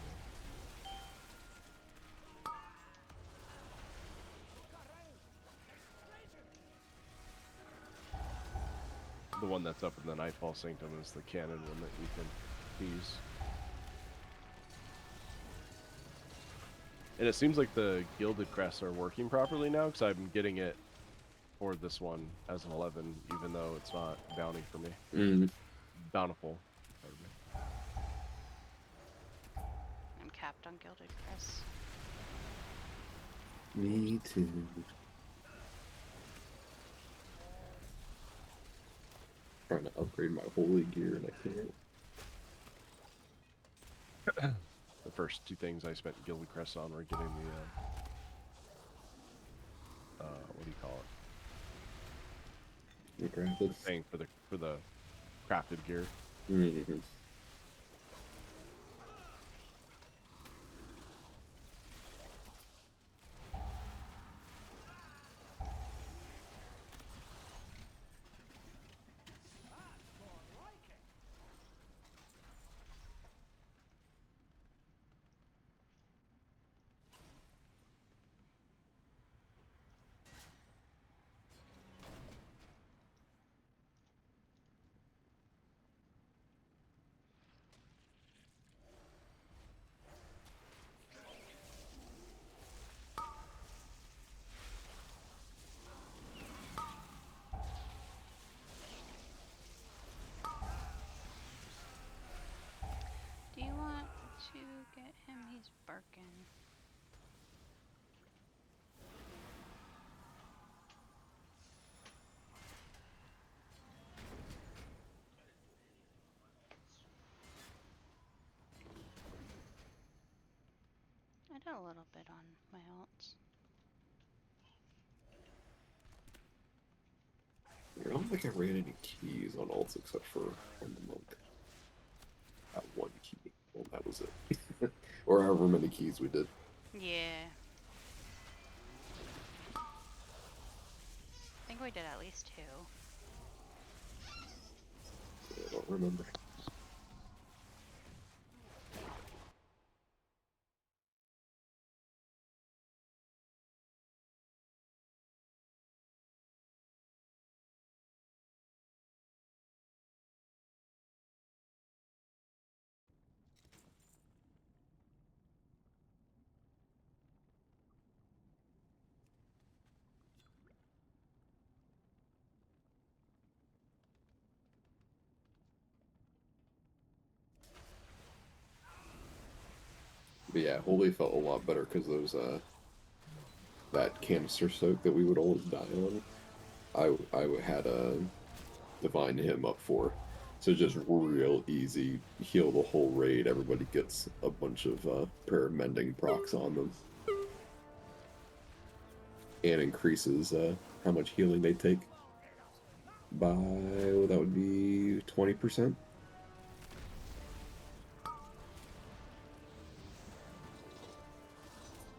[SPEAKER 21] The one that's up in the Nightfall Sanctum is the cannon one that you can use. And it seems like the gilded crests are working properly now, because I'm getting it for this one as an 11, even though it's not bounty for me. Bountiful.
[SPEAKER 3] I'm capped on gilded crests.
[SPEAKER 4] Me too. Trying to upgrade my holy gear and I can't.
[SPEAKER 21] The first 2 things I spent gilded crests on were getting the what do you call it? The thing for the crafted gear.
[SPEAKER 3] did a little bit on my alts.
[SPEAKER 4] I don't think I ran any keys on alts except for on the monk. Got one key. Well, that was it. Or however many keys we did.
[SPEAKER 3] Yeah. I think we did at least 2.
[SPEAKER 4] I don't remember. But yeah, Holy felt a lot better because those that canister soak that we would always die on. I had a divine him up for, so just real easy heal the whole raid. Everybody gets a bunch of prayer mending procs on them, and increases how much healing they take by that would be 20%.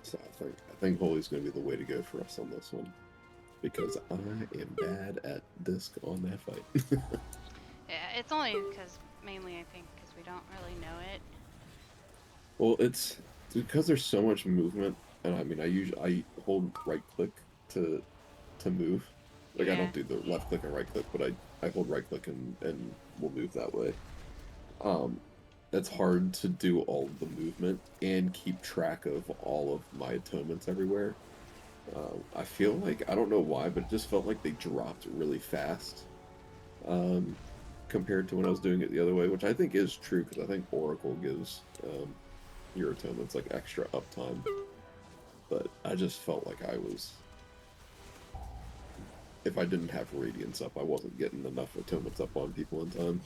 [SPEAKER 4] So I think Holy's going to be the way to go for us on this one, because I am bad at disc on that fight.
[SPEAKER 3] Yeah, it's only because, mainly I think, because we don't really know it.
[SPEAKER 4] Well, it's because there's so much movement, and I mean, I hold right click to move. Like I don't do the left click and right click, but I hold right click and will move that way. It's hard to do all the movement and keep track of all of my atonements everywhere. I feel like, I don't know why, but it just felt like they dropped really fast compared to when I was doing it the other way, which I think is true because I think Oracle gives your atonements like extra uptime. But I just felt like I was, if I didn't have Radiance up, I wasn't getting enough atonements up on people in time.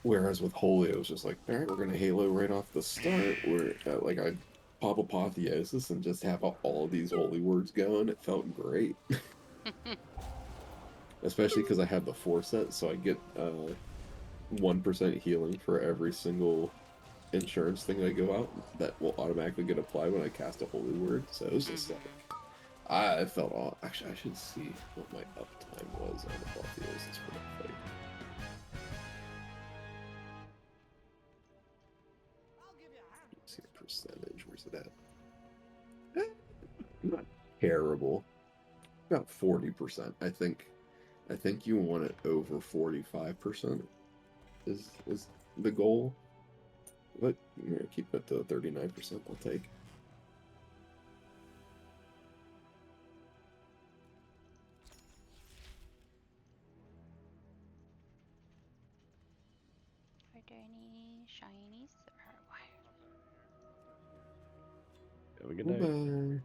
[SPEAKER 4] Whereas with Holy, it was just like, alright, we're gonna Halo right off the start. We're like, I pop Apotheosis and just have all these holy words going. It felt great. Especially because I have the 4 set, so I get 1% healing for every single insurance thing that go out that will automatically get applied when I cast a holy word. So it was just like, I felt all. Actually, I should see what my uptime was on Apotheosis for that fight. Let's see the percentage. Where's it at? Not terrible. About 40%. I think you want it over 45% is the goal. But you know, keep it to 39%. I'll take.
[SPEAKER 3] Are there any shinies?
[SPEAKER 21] Have a good night.
[SPEAKER 4] Bye.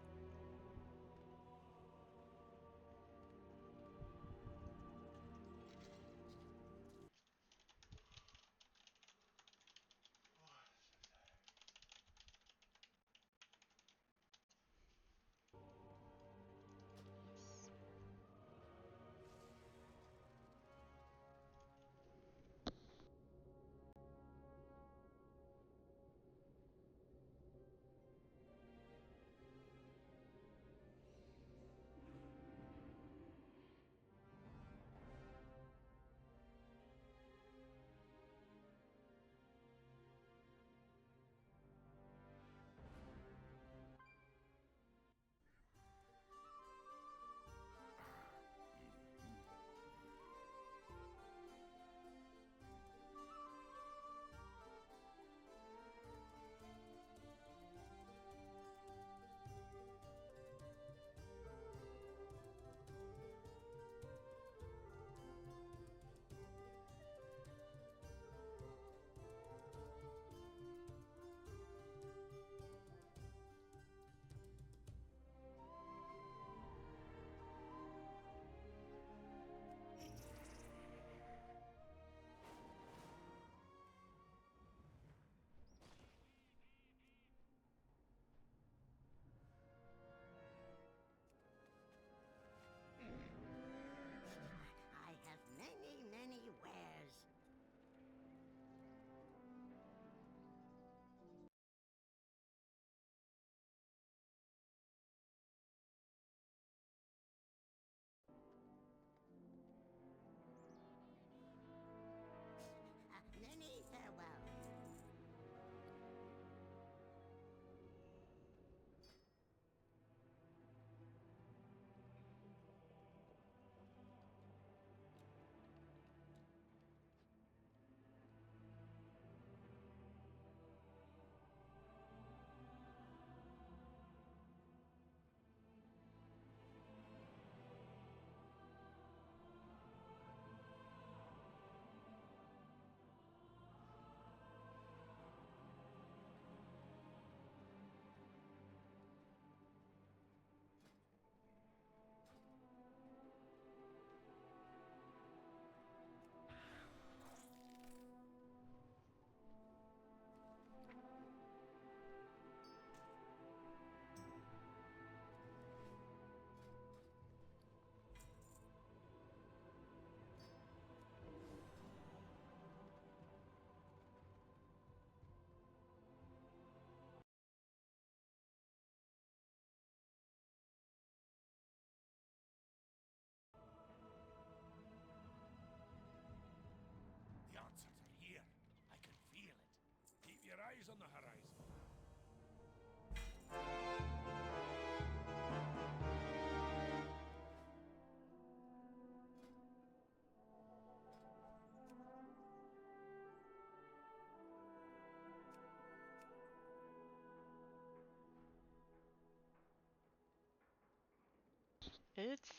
[SPEAKER 3] It's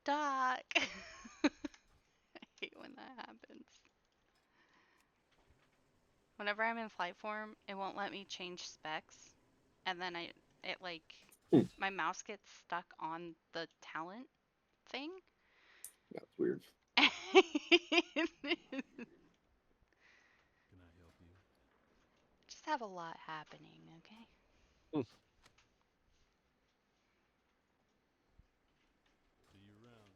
[SPEAKER 3] stuck. I hate when that happens. Whenever I'm in flight form, it won't let me change specs, and then it like my mouse gets stuck on the talent thing.
[SPEAKER 4] That's weird.
[SPEAKER 3] Just have a lot happening, okay?
[SPEAKER 5] See you around.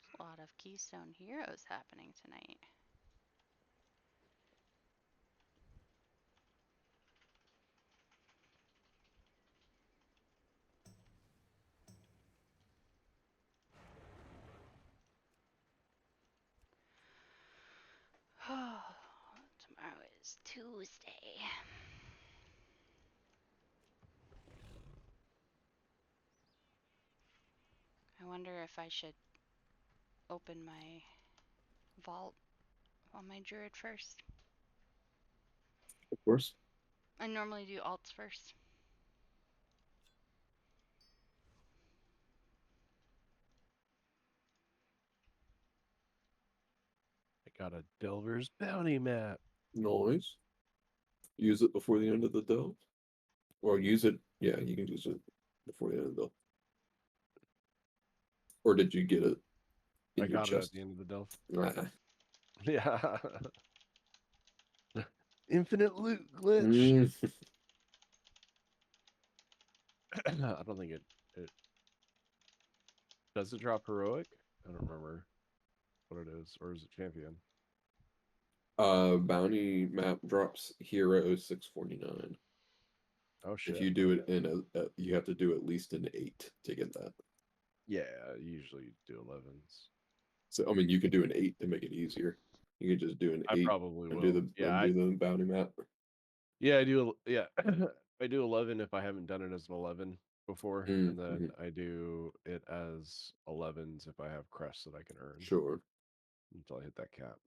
[SPEAKER 3] There's a lot of Keystone Heroes happening tonight. Tomorrow is Tuesday. I wonder if I should open my vault on my druid first.
[SPEAKER 4] Of course.
[SPEAKER 3] I normally do alts first.
[SPEAKER 21] I got a Delver's Bounty map.
[SPEAKER 4] Noise. Use it before the end of the delve. Or use it. Yeah, you can use it before the end of the delve. Or did you get it in
[SPEAKER 21] I
[SPEAKER 4] your
[SPEAKER 21] got
[SPEAKER 4] chest?
[SPEAKER 21] it at the end of the delve.
[SPEAKER 4] Ah.
[SPEAKER 21] Yeah. Infinite loot glitch. I don't think it does it drop heroic? I don't remember what it is, or is it champion?
[SPEAKER 4] Bounty map drops hero 649.
[SPEAKER 21] Oh shit.
[SPEAKER 4] If you do it in you have to do at least an 8 to get that.
[SPEAKER 21] Yeah, I usually do 11s.
[SPEAKER 4] So I mean, you could do an 8 to make it easier. You could just do an 8.
[SPEAKER 21] I probably
[SPEAKER 4] and
[SPEAKER 21] will.
[SPEAKER 4] do the bounty map.
[SPEAKER 21] Yeah, I do. Yeah, I do 11 if I haven't done it as an 11 before, and then I do it as 11s if I have crests that I can earn.
[SPEAKER 4] Sure.
[SPEAKER 21] Until I hit that cap.